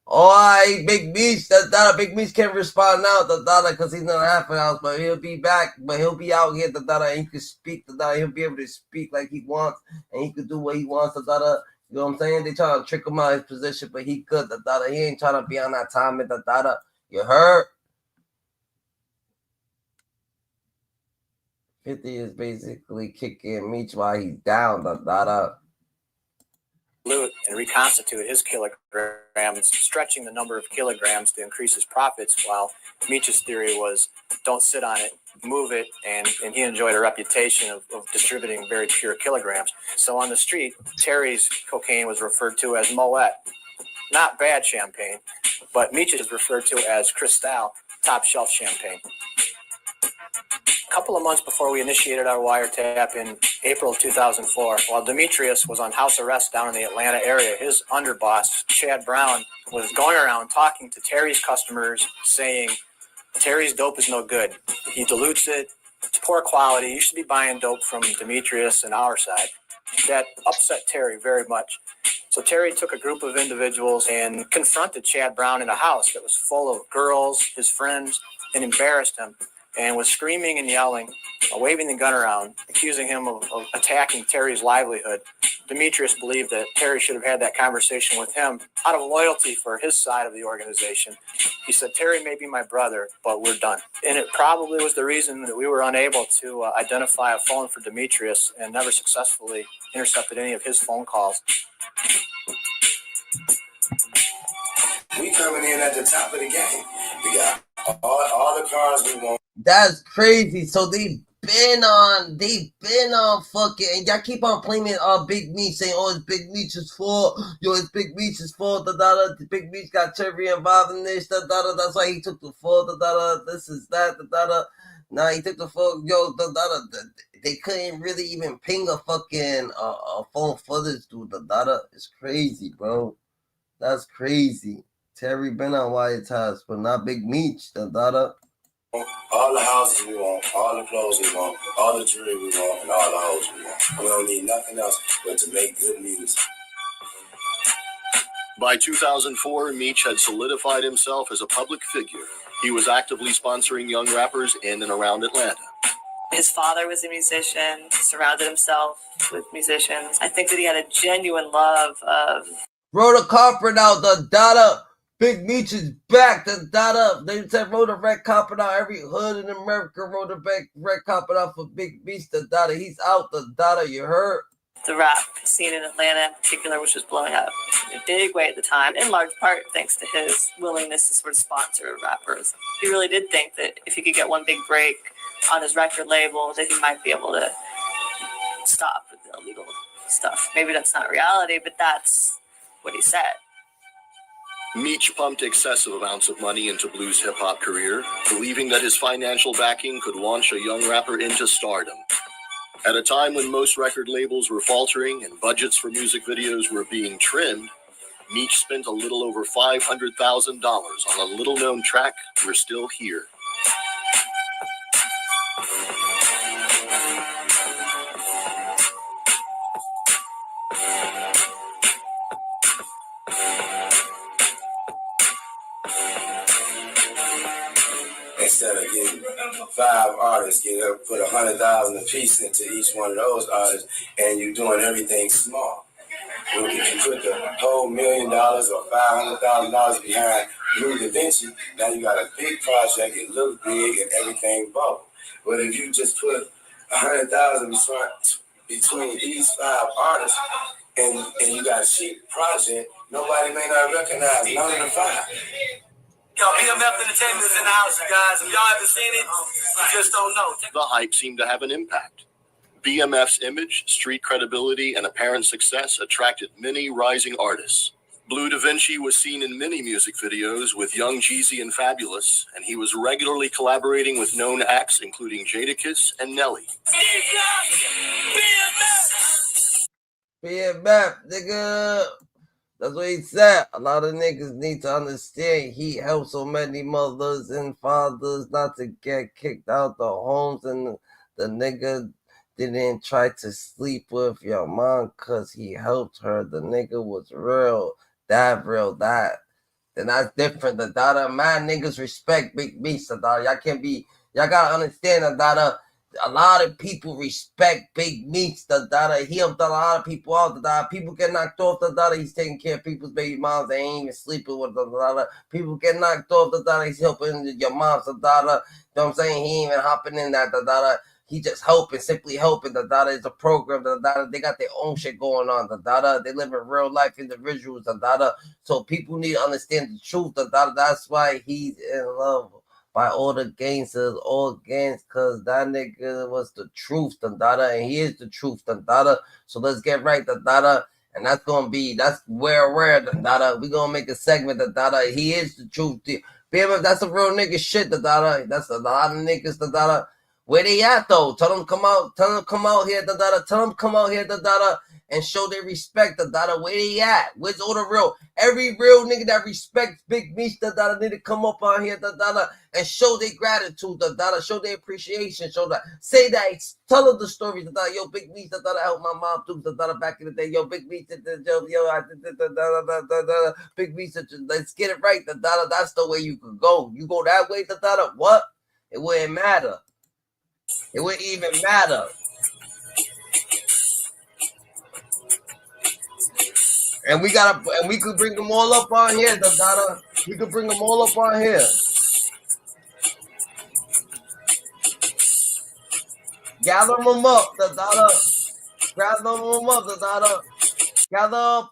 Oh, Big Meech, Big Meech can't respond now, because he's in the halfway house, but he'll be back, but he'll be out here, and he can speak, he'll be able to speak like he wants, and he can do what he wants, you know what I'm saying? They trying to trick him out of his position, but he could, he ain't trying to be on that time, you heard? 50 is basically kicking Meech while he's down, and reconstitute his kilograms, stretching the number of kilograms to increase his profits, while Meech's theory was don't sit on it, move it, and he enjoyed a reputation of distributing very pure kilograms. So on the street, Terry's cocaine was referred to as Moet, not bad champagne, but Meech's is referred to as Cristal, top shelf champagne. A couple of months before we initiated our wiretap in April of 2004, while Demetrius was on house arrest down in the Atlanta area, his underboss, Chad Brown, was going around talking to Terry's customers saying, Terry's dope is no good. He dilutes it. It's poor quality. You should be buying dope from Demetrius and our side. That upset Terry very much. So Terry took a group of individuals and confronted Chad Brown in a house that was full of girls, his friends, and embarrassed him, and was screaming and yelling, waving the gun around, accusing him of attacking Terry's livelihood. Demetrius believed that Terry should have had that conversation with him out of loyalty for his side of the organization. He said, Terry may be my brother, but we're done. And it probably was the reason that we were unable to identify a phone for Demetrius and never successfully intercepted any of his phone calls. We coming in at the top of the game. We got all the cars we want. That's crazy. So they been on fucking, and y'all keep on blaming Big Meech, saying, oh, it's Big Meech's fault. Yo, it's Big Meech's fault. Big Meech got Terry involved in this. That's why he took the fault. This is that. Nah, he took the fault. Yo, they couldn't really even ping a fucking a phone for this dude. It's crazy, bro. That's crazy. Terry been on wiretaps, but not Big Meech. All the houses we want, all the clothes we want, all the jewelry we want, and all the hoes we want. We don't need nothing else but to make good music. By 2004, Meech had solidified himself as a public figure. He was actively sponsoring young rappers in and around Atlanta. His father was a musician, surrounded himself with musicians. I think that he had a genuine love of... Wrote a carpet out, Big Meech is back, They said wrote a red carpet out. Every hood in America wrote a red carpet out for Big Meech, He's out, you heard? The rap scene in Atlanta in particular, which was blowing up in a big way at the time, in large part thanks to his willingness to sort of sponsor rappers. He really did think that if he could get one big break on his record label, that he might be able to stop with the illegal stuff. Maybe that's not reality, but that's what he said. Meech pumped excessive amounts of money into Blue's hip-hop career, believing that his financial backing could launch a young rapper into stardom. At a time when most record labels were faltering and budgets for music videos were being trimmed, Meech spent a little over $500,000 on a little-known track, We're Still Here. instead of getting 5 artists, put 100,000 a piece into each one of those artists, and you're doing everything small. Well, if you put the whole $1 million or $500,000 behind Blue Da Vinci, now you got a big project, it looks big and everything bubble. But if you just put 100,000 between these 5 artists and you got a cheap project, nobody may not recognize none of the 5. Yo, BMF Entertainment is in the house, you guys. If y'all haven't seen it, you just don't know. The hype seemed to have an impact. BMF's image, street credibility, and apparent success attracted many rising artists. Blue Da Vinci was seen in many music videos with Young Jeezy and Fabulous, and he was regularly collaborating with known acts including Jadakiss and Nelly. BMF, nigga. That's what he said. A lot of niggas need to understand he helped so many mothers and fathers not to get kicked out the homes, and the nigga didn't try to sleep with your mom because he helped her. The nigga was real, that. Then that's different. The daughter, man, niggas respect Big Meech, the daughter. Y'all gotta understand the daughter. A lot of people respect Big Meech, the daughter. He helped a lot of people out, the daughter. People get knocked off, the daughter. He's taking care of people's baby moms. They ain't even sleeping with the daughter. People get knocked off, the daughter. He's helping your mom's, the daughter. You know what I'm saying? He ain't even hopping in that, the daughter. He just helping, simply helping. The daughter is a program. The daughter, they got their own shit going on. The daughter, they live in real life individuals. The daughter, so people need to understand the truth. The daughter, that's why he's in love by all the gangsters, all gangs, because that nigga was the truth, the daughter, and he is the truth, the daughter. So let's get right, the daughter, and that's where the daughter. We gonna make a segment, the daughter. He is the truth. BMF, that's a real nigga shit, the daughter. That's a lot of niggas, the daughter. Where they at though? Tell them come out here, the daughter. Tell them come out here, the daughter, and show their respect, the daughter. Where they at? Where's all the real? Every real nigga that respects Big Meech, the daughter, need to come up on here, the daughter, and show their gratitude, the daughter. Show their appreciation. Show that. Say that. Tell them the story, the daughter. Yo, Big Meech, the daughter, helped my mom too, the daughter, back in the day. Yo, Big Meech, Big Meech, let's get it right, the daughter. That's the way you could go. You go that way, the daughter. What? It wouldn't matter. It wouldn't even matter. And we could bring them all up on here, the daughter. We could bring them all up on here. Gather them up, the daughter. Gather them up, the daughter. Gather up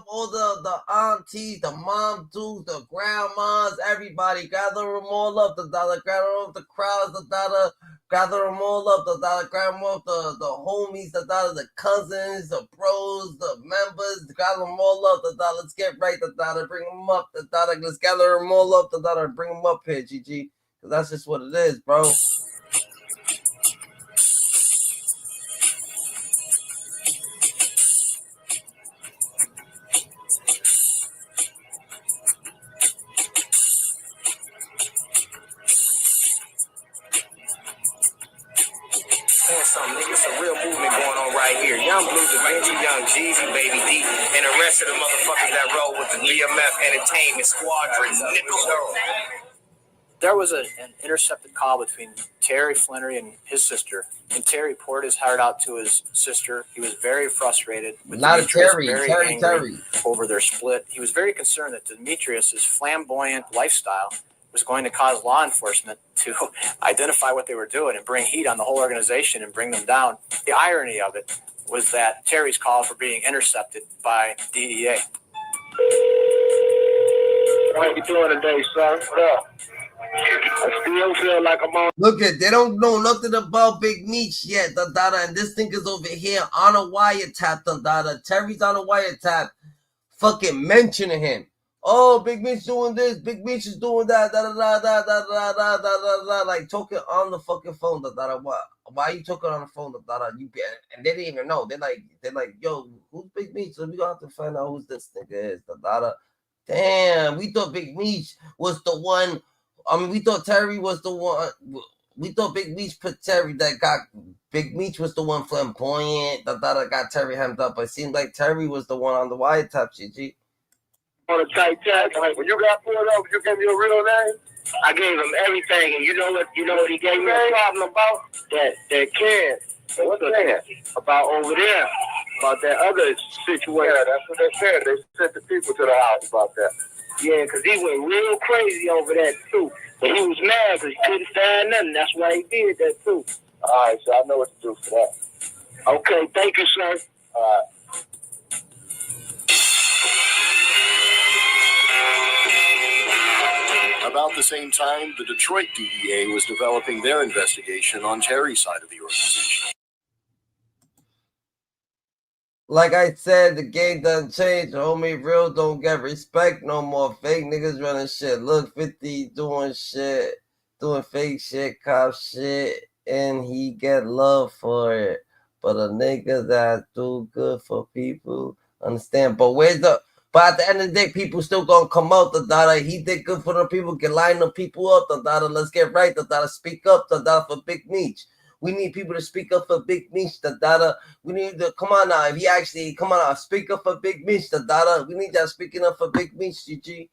all the aunties, the moms, the grandmas, everybody. Gather them all up, the daughter. Gather up the crowds, the daughter. Gather them all up, the daughter. Gather them up, the homies, the daughter, the cousins, the bros, the members. Gather them all up, the daughter. Let's get right, the daughter. Bring them up, the daughter. Let's gather them all up, the daughter. Bring them up here, GG. Because that's just what it is, bro. It's a real movement going on right here. Young Blue Da Vinci, Young Jeezy, Baby D, and the rest of the motherfuckers that roll with the BMF Entertainment Squadron. There was an intercepted call between Terry Flannery and his sister, and Terry poured his heart out to his sister. He was very frustrated with Demetrius, very angry over their split. He was very concerned that Demetrius's flamboyant lifestyle was going to cause law enforcement to identify what they were doing and bring heat on the whole organization and bring them down. The irony of it was that Terry's calls were being intercepted by DEA. How you doing today, son? What up? I still feel like I'm on. Look at, they don't know nothing about Big Meech yet, the daughter, and this thing is over here on a wiretap, the daughter. Terry's on a wiretap, fucking mentioning him. Oh, Big Meech doing this, Big Meech is doing that, like talking on the fucking phone, the daughter. Why are you talking on the phone, the daughter? And they didn't even know. They're like, yo, who's Big Meech? So we gonna have to find out who this nigga is, the daughter. Damn, we thought Big Meech was the one. I mean, we thought Terry was the one. We thought Big Meech put Terry that got. Big Meech was the one flamboyant. The daughter got Terry hemmed up. It seemed like Terry was the one on the wiretap, GG. On a tight tag, like when you got pulled over, you gave me your real name. I gave him everything, and you know what he gave me a problem about? That kid. What's that? About over there. About that other situation. Yeah, that's what they said. They sent the people to the house about that. Yeah, because he went real crazy over that, too. But he was mad because he couldn't find nothing. That's why he did that, too. All right, so I know what to do for that. Okay, thank you, sir. All right. About the same time, the Detroit DEA was developing their investigation on Terry's side of the organization. Like I said, the game doesn't change. Homie, real don't get respect no more. Fake niggas running shit. Look, 50 doing shit, doing fake shit, cop shit, and he get love for it. But a nigga that do good for people, understand. But at the end of the day, people still gonna come out. The data, he did good for the people. Can line the people up. The data, let's get right. The data, speak up. The data for Big Meech. We need people to speak up for Big Meech. The data, we need to come on now. If he actually come on now, speak up for Big Meech. The data, we need that speaking up for Big Meech. GG.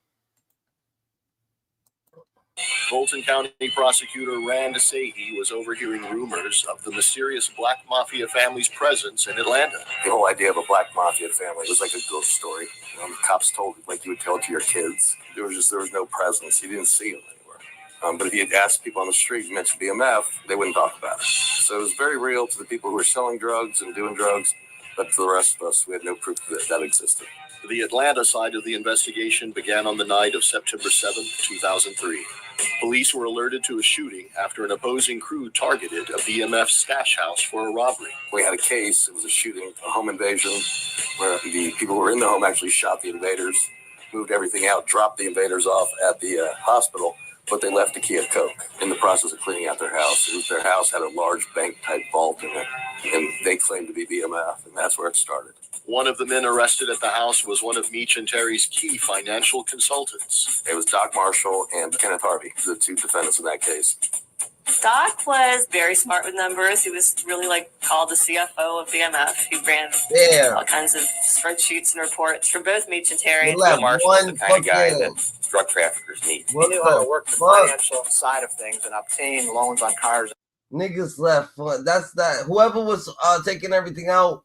Fulton County prosecutor Rand Sahi was overhearing rumors of the mysterious Black Mafia family's presence in Atlanta. The whole idea of a Black Mafia family was like a ghost story. The cops told, like you would tell it to your kids. There was no presence. You didn't see them anywhere. But if you had asked people on the street, you mentioned BMF, they wouldn't talk about it. So it was very real to the people who were selling drugs and doing drugs, but to the rest of us, we had no proof that existed. The Atlanta side of the investigation began on the night of September 7, 2003. Police were alerted to a shooting after an opposing crew targeted a BMF stash house for a robbery. We had a case. It was a shooting, a home invasion, where the people who were in the home actually shot the invaders, moved everything out, dropped the invaders off at the hospital, but they left a key of coke in the process of cleaning out their house. Their house had a large bank-type vault in it, and they claimed to be BMF, and that's where it started. One of the men arrested at the house was one of Meech and Terry's key financial consultants. It was Doc Marshall and Kenneth Harvey, the two defendants in that case. Doc was very smart with numbers. He was really called the CFO of BMF. He ran all kinds of spreadsheets and reports for both Meech and Terry. Bill Marshall was the kind of guy that drug traffickers need. He knew how to work the financial side of things and obtain loans on cars. Niggas left. That's that. Whoever was taking everything out,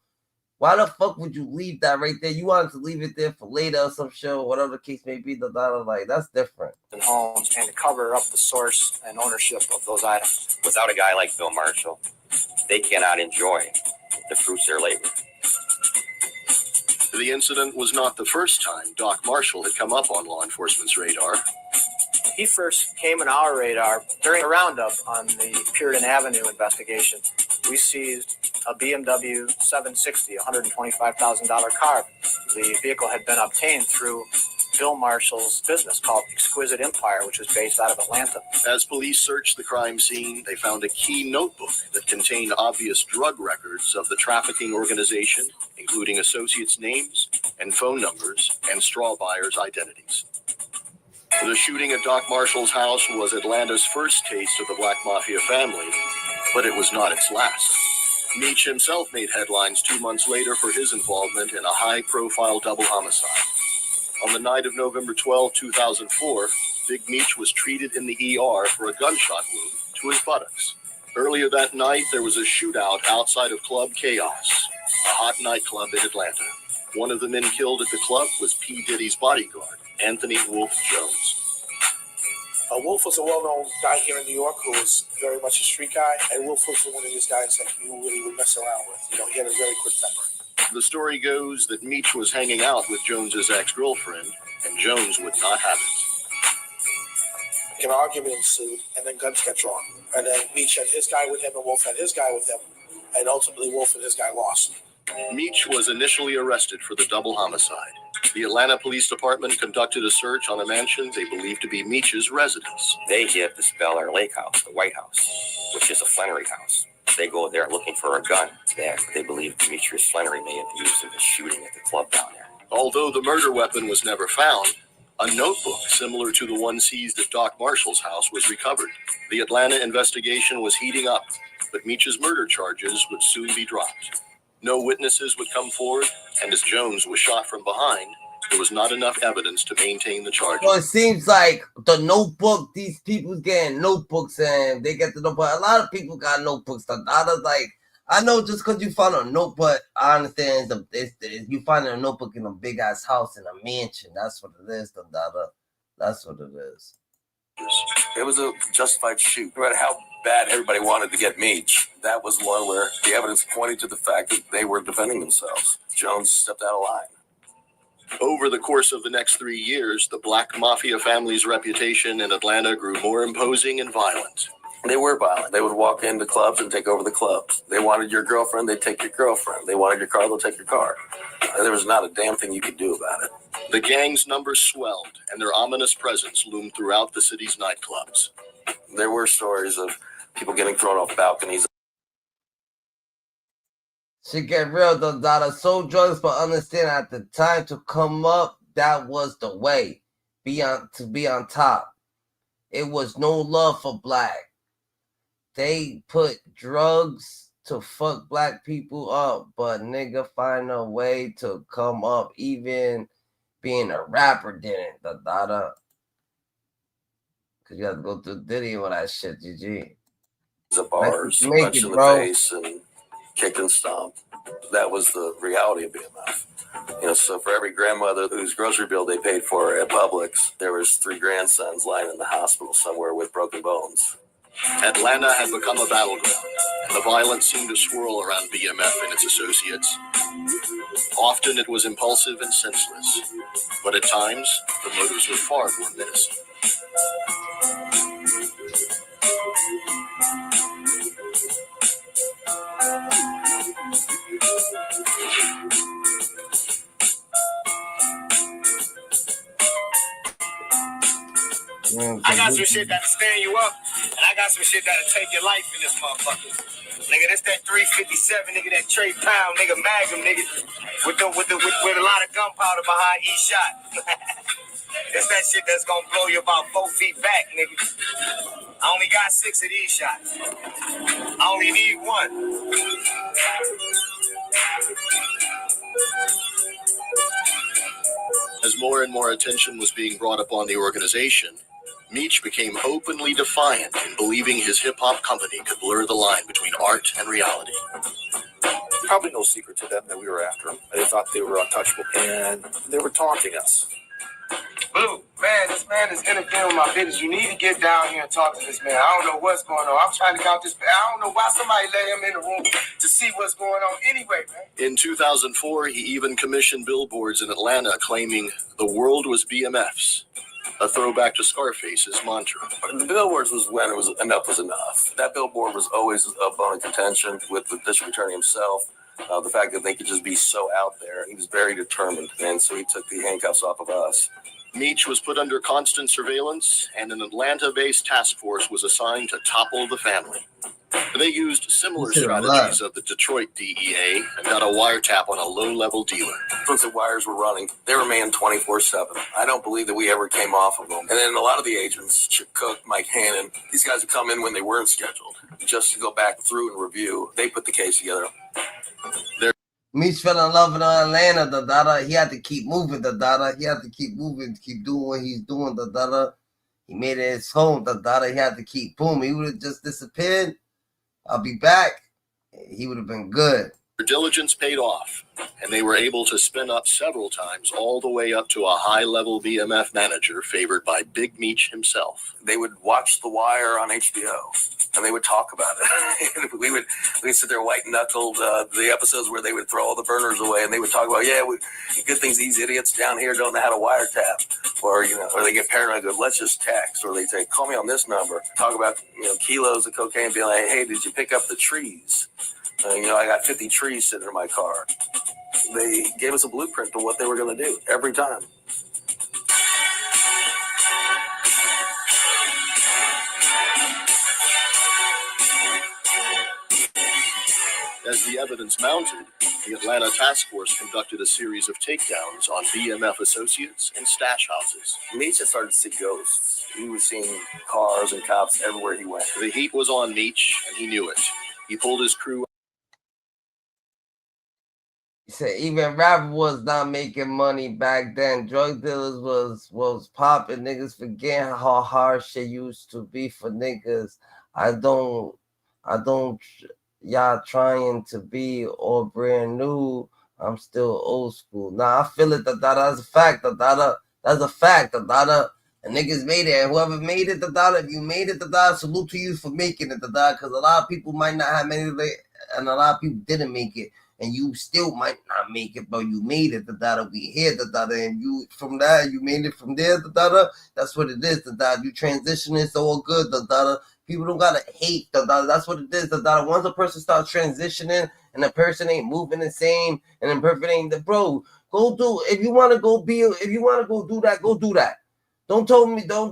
why the fuck would you leave that right there? You wanted to leave it there for later or some show, whatever the case may be. That's different. And homes and to cover up the source and ownership of those items. Without a guy like Bill Marshall, they cannot enjoy the fruits of their labor. The incident was not the first time Doc Marshall had come up on law enforcement's radar. He first came on our radar during a roundup on the Puritan Avenue investigation. We seized a BMW 760, $125,000 car. The vehicle had been obtained through Bill Marshall's business called Exquisite Empire, which was based out of Atlanta. As police searched the crime scene, they found a key notebook that contained obvious drug records of the trafficking organization, including associates' names and phone numbers and straw buyers' identities. The shooting at Doc Marshall's house was Atlanta's first taste of the Black Mafia family, but it was not its last. Meech himself made headlines 2 months later for his involvement in a high-profile double homicide. On the night of November 12, 2004, Big Meech was treated in the ER for a gunshot wound to his buttocks. Earlier that night, there was a shootout outside of Club Chaos, a hot nightclub in Atlanta. One of the men killed at the club was P. Diddy's bodyguard, Anthony Wolf Jones. Wolf was a well-known guy here in New York who was very much a street guy, and Wolf was one of these guys that you really would mess around with. He had a very quick temper. The story goes that Meech was hanging out with Jones's ex-girlfriend, and Jones would not have it. An argument ensued, and then guns got drawn. And then Meech had his guy with him, and Wolf had his guy with him, and ultimately Wolf and his guy lost. Meech was initially arrested for the double homicide. The Atlanta Police Department conducted a search on a mansion they believed to be Meech's residence. They hit the Bel Air Lake House, the White House, which is a Flannery house. They go there looking for a gun that they believe Demetrius Flannery may have used in the shooting at the club down there. Although the murder weapon was never found, a notebook similar to the one seized at Doc Marshall's house was recovered. The Atlanta investigation was heating up, but Meech's murder charges would soon be dropped. No witnesses would come forward, and as Jones was shot from behind, there was not enough evidence to maintain the charges. So it seems like the notebook, these people's getting notebooks and they get the notebook. A lot of people got notebooks. The daughter's like, I know just because you found a notebook, I understand you find a notebook in a big ass house in a mansion. That's what it is, the daughter. That's what it is. It was a justified shoot. No matter how bad everybody wanted to get Meech, that was one where the evidence pointed to the fact that they were defending themselves. Jones stepped out of line. Over the course of the next 3 years, the Black Mafia family's reputation in Atlanta grew more imposing and violent. They were violent. They would walk into clubs and take over the clubs. They wanted your girlfriend, they'd take your girlfriend. They wanted your car, they'll take your car. There was not a damn thing you could do about it. The gang's numbers swelled, and their ominous presence loomed throughout the city's nightclubs. There were stories of people getting thrown off balconies. Shit get real, the daughter. Sold drugs, but understand at the time to come up, that was the way. To be on top. It was no love for black. They put drugs to fuck black people up, but nigga find a way to come up, even being a rapper didn't, the daughter. Cause you have to go through Diddy and all that shit, GG. The bars, Make punched it, in the bro. face and kicked and stomped. That was the reality of BMF. You know, so for every grandmother whose grocery bill they paid for at Publix, there was 3 grandsons lying in the hospital somewhere with broken bones. Atlanta had become a battleground, and the violence seemed to swirl around BMF and its associates. Often it was impulsive and senseless, but at times the motives were far more menacing. I got some shit that'll stand you up, and I got some shit that'll take your life in this motherfucker. Nigga, that's that 357, nigga, that Trey Pound, nigga, Magnum, nigga, with a lot of gunpowder behind each shot. That's that shit that's gonna blow you about 4 feet back, nigga. I only got 6 of these shots. I only need 1. As more and more attention was being brought upon the organization, Meech became openly defiant in believing his hip-hop company could blur the line between art and reality. Probably no secret to them that we were after them. They thought they were untouchable, and they were taunting us. Blue, man, this man is interfering with my business. You need to get down here and talk to this man. I don't know what's going on. I'm trying to count this. I don't know why somebody let him in the room to see what's going on anyway, man. In 2004, he even commissioned billboards in Atlanta claiming the world was BMF's, a throwback to Scarface's mantra. The billboards was when it was enough was enough. That billboard was always a bone of contention with the district attorney himself. The fact that they could just be so out there. He was very determined, and so he took the handcuffs off of us. Meech was put under constant surveillance, and an Atlanta-based task force was assigned to topple the family. They used similar strategies of the Detroit DEA and got a wiretap on a low-level dealer. Once the wires were running, they were manned 24/7. I don't believe that we ever came off of them. And then a lot of the agents, Chick Cook, Mike Hannon, these guys would come in when they weren't scheduled, just to go back through and review. They put the case together. Meech fell in love with Atlanta, the daughter. He had to keep moving, the daughter. He had to keep moving, keep doing what he's doing, the daughter. He made it his home, the daughter. He had to keep booming. He would have just disappeared. I'll be back. He would have been good. Their diligence paid off, and they were able to spin up several times, all the way up to a high-level BMF manager favored by Big Meech himself. They would watch The Wire on HBO, and they would talk about it. we'd sit there white-knuckled, the episodes where they would throw all the burners away, and they would talk about, good things these idiots down here don't know how to wiretap. Or, or they get paranoid, go, let's just text. Or they say, call me on this number. Talk about, kilos of cocaine, be like, hey, did you pick up the trees? I got 50 trees sitting in my car. They gave us a blueprint of what they were going to do every time. As the evidence mounted, the Atlanta task force conducted a series of takedowns on BMF associates and stash houses. Meech had started to see ghosts. He was seeing cars and cops everywhere he went. The heat was on Meech, and he knew it. He pulled his crew. You said, even rapper was not making money back then. Drug dealers was popping. Niggas forget how hard shit used to be for niggas. I don't y'all trying to be all brand new. I'm still old school. Nah, I feel it. That's a fact. That's a fact. And niggas made it. And whoever made it, if you made it, salute to you for making it, because a lot of people might not have made it, and a lot of people didn't make it. And you still might not make it, but you made it, we here, and you from that, you made it from there, that's what it is, you transition, it's all good, people don't gotta hate, that's what it is, once a person starts transitioning, and the person ain't moving the same, and the person ain't, bro, go do, if you wanna go do that, go do that. Don't tell me, don't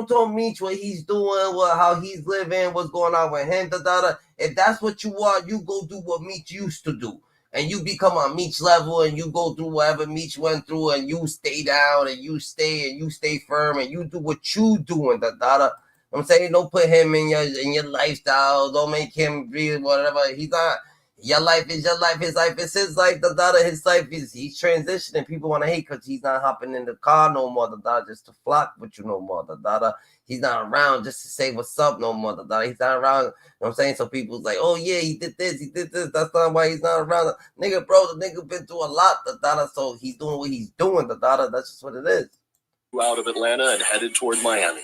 tell Meech what he's doing, how he's living, what's going on with him, If that's what you want, you go do what Meech used to do. And you become on Meech level and you go through whatever Meech went through and you stay down and you stay firm and you do what you doing, I'm saying, don't put him in your lifestyle, don't make him be whatever. He's not. Your life is your life. His life is his life. His life is he's transitioning. People want to hate because he's not hopping in the car no more. Just to flock with you no more. He's not around just to say what's up no more. He's not around. You know what I'm saying? So people's like, oh yeah, he did this. That's not why he's not around. Nigga, bro, the nigga been through a lot. So he's doing what he's doing. That's just what it is. Out of Atlanta and headed toward Miami.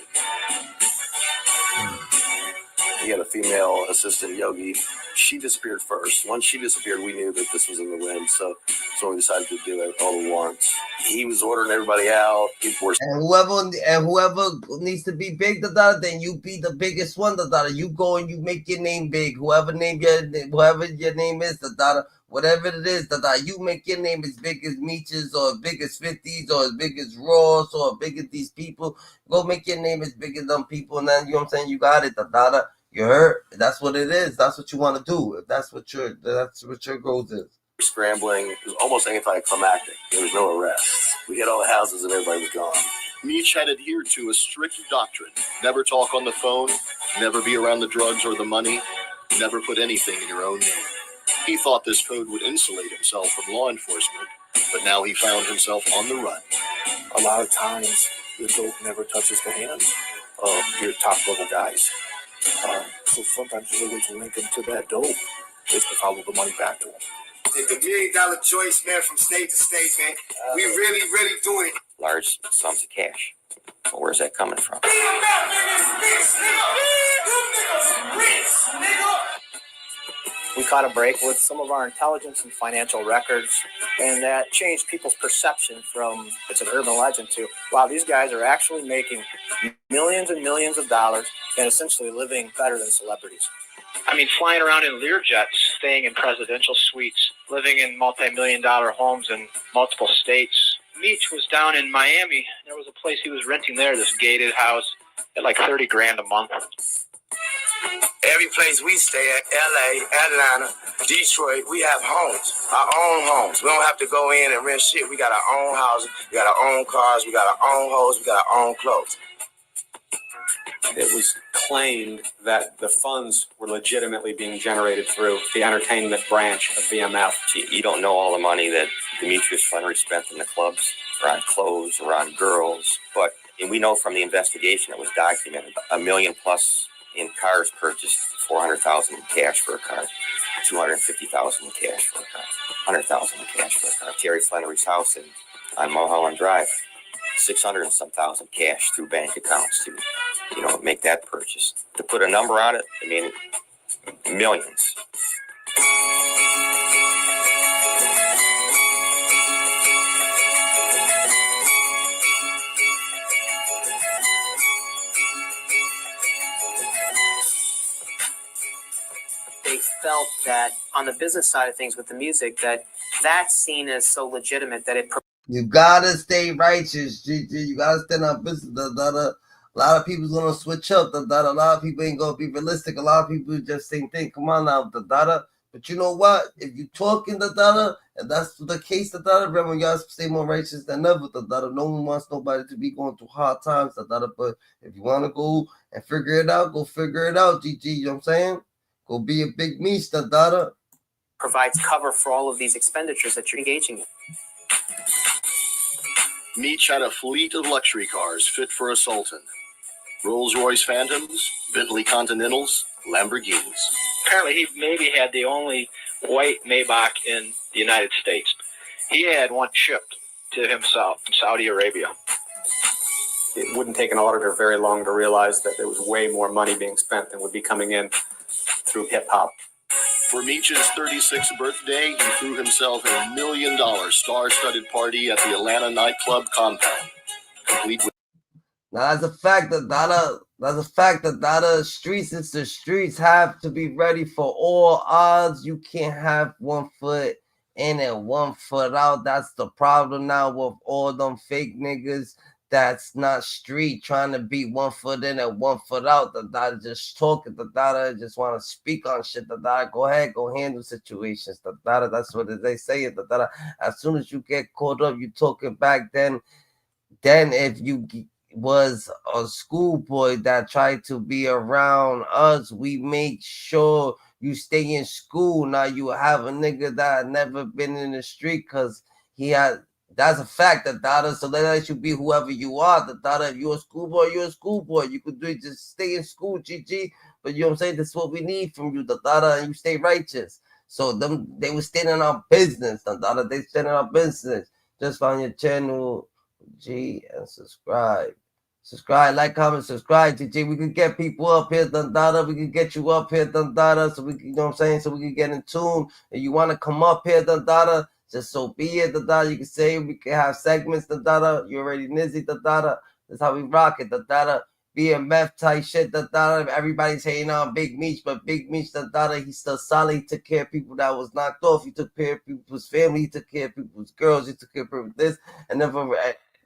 He had a female assistant, Yogi. She disappeared first. Once she disappeared, we knew that this was in the wind, so we decided to do it all at once. He was ordering everybody out. And whoever needs to be big, then you be the biggest one. You go and you make your name big. Whoever your name is, whatever it is, you make your name as big as Meech's or as big as 50's or as big as Ross or as big as these people. Go make your name as big as them people, and then you know what I'm saying. You got it, You heard? That's what it is. That's what you want to do. If that's what your goals is. Scrambling. It was almost anticlimactic. There was no arrest. We hit all the houses and everybody was gone. Meech had adhered to a strict doctrine. Never talk on the phone. Never be around the drugs or the money. Never put anything in your own name. He thought this code would insulate himself from law enforcement, but now he found himself on the run. A lot of times, the dope never touches the hands of your top level guys. So sometimes the way to link them to that dope is to follow the money back to them. The $1 million choice, man, from state to state, man. We really doing it. Large sums of cash. Well, where's that coming from? We caught a break with some of our intelligence and financial records, and that changed people's perception from it's an urban legend to, wow, these guys are actually making millions and millions of dollars and essentially living better than celebrities. I mean, flying around in Learjets, staying in presidential suites, living in multi-million-dollar homes in multiple states. Meech was down in Miami. There was a place he was renting there, this gated house, at like $30,000 a month. Every place we stay at, LA, Atlanta, Detroit, we have homes, our own homes. We don't have to go in and rent shit. We got our own houses, we got our own cars, we got our own hoes, we got our own clothes. It was claimed that the funds were legitimately being generated through the entertainment branch of BMF. You don't know all the money that Demetrius Flannery spent in the clubs, or on clothes, or on girls, but we know from the investigation it was documented. $1 million plus in cars purchased, $400,000 in cash for a car, $250,000 in cash for a car, $100,000 in cash for a car. Terry Flannery's house on Mulholland Drive, 600 and some thousand cash through bank accounts to, make that purchase. To put a number on it, I mean, millions. They felt that on the business side of things with the music, that's seen as so legitimate that it. You gotta stay righteous, GG. You gotta stand on business. A lot of people's gonna switch up. A lot of people ain't gonna be realistic. A lot of people just think, come on now, But you know what? If you talking and that's the case, remember y'all stay more righteous than ever. No one wants nobody to be going through hard times. But if you wanna go and figure it out, go figure it out, GG. You know what I'm saying? Go be a big Meech, provides cover for all of these expenditures that you're engaging in. Meech had a fleet of luxury cars fit for a sultan. Rolls-Royce Phantoms, Bentley Continentals, Lamborghinis. Apparently, he maybe had the only white Maybach in the United States. He had one shipped to himself from Saudi Arabia. It wouldn't take an auditor very long to realize that there was way more money being spent than would be coming in through hip-hop. For Meech's 36th birthday, he threw himself a $1 million star-studded party at the Atlanta nightclub compound, complete with. Now that's a fact that Dada streets is the streets have to be ready for all odds. You can't have 1 foot in and 1 foot out. That's the problem now with all them fake niggas that's not street trying to be 1 foot in and 1 foot out. The Dada just talking. The Dada just want to speak on shit. The Dada go ahead, go handle situations. The Dada, that's what they say. The Dada, as soon as you get caught up, you talking back. Then if you was a schoolboy that tried to be around us, we make sure you stay in school. Now you have a nigga that never been in the street because he had. That's a fact, the Dada. So let you be whoever you are. The Dada, if you're a schoolboy, you're a schoolboy. You could do it, just stay in school, GG. But you know what I'm saying? This is what we need from you, the Dada, and you stay righteous. So they were standing on business, the Dada. They standing on business. Just find your channel, G, and subscribe. Subscribe, like, comment, subscribe, GG. We could get people up here, the Dada. We could get you up here, the Dada. So we, you know what I'm saying? So we can get in tune. If you want to come up here, the Dada, just so be it, the Dada. You can say we can have segments, the Dada. You already nizzy, the Dada. That's how we rock it, the Dada. BMF type shit, the Dada. Everybody's hating on Big Meech, but Big Meech, the Dada, he's still solid. He took care of people that was knocked off. He took care of people's family. He took care of people's girls. He took care of people this and never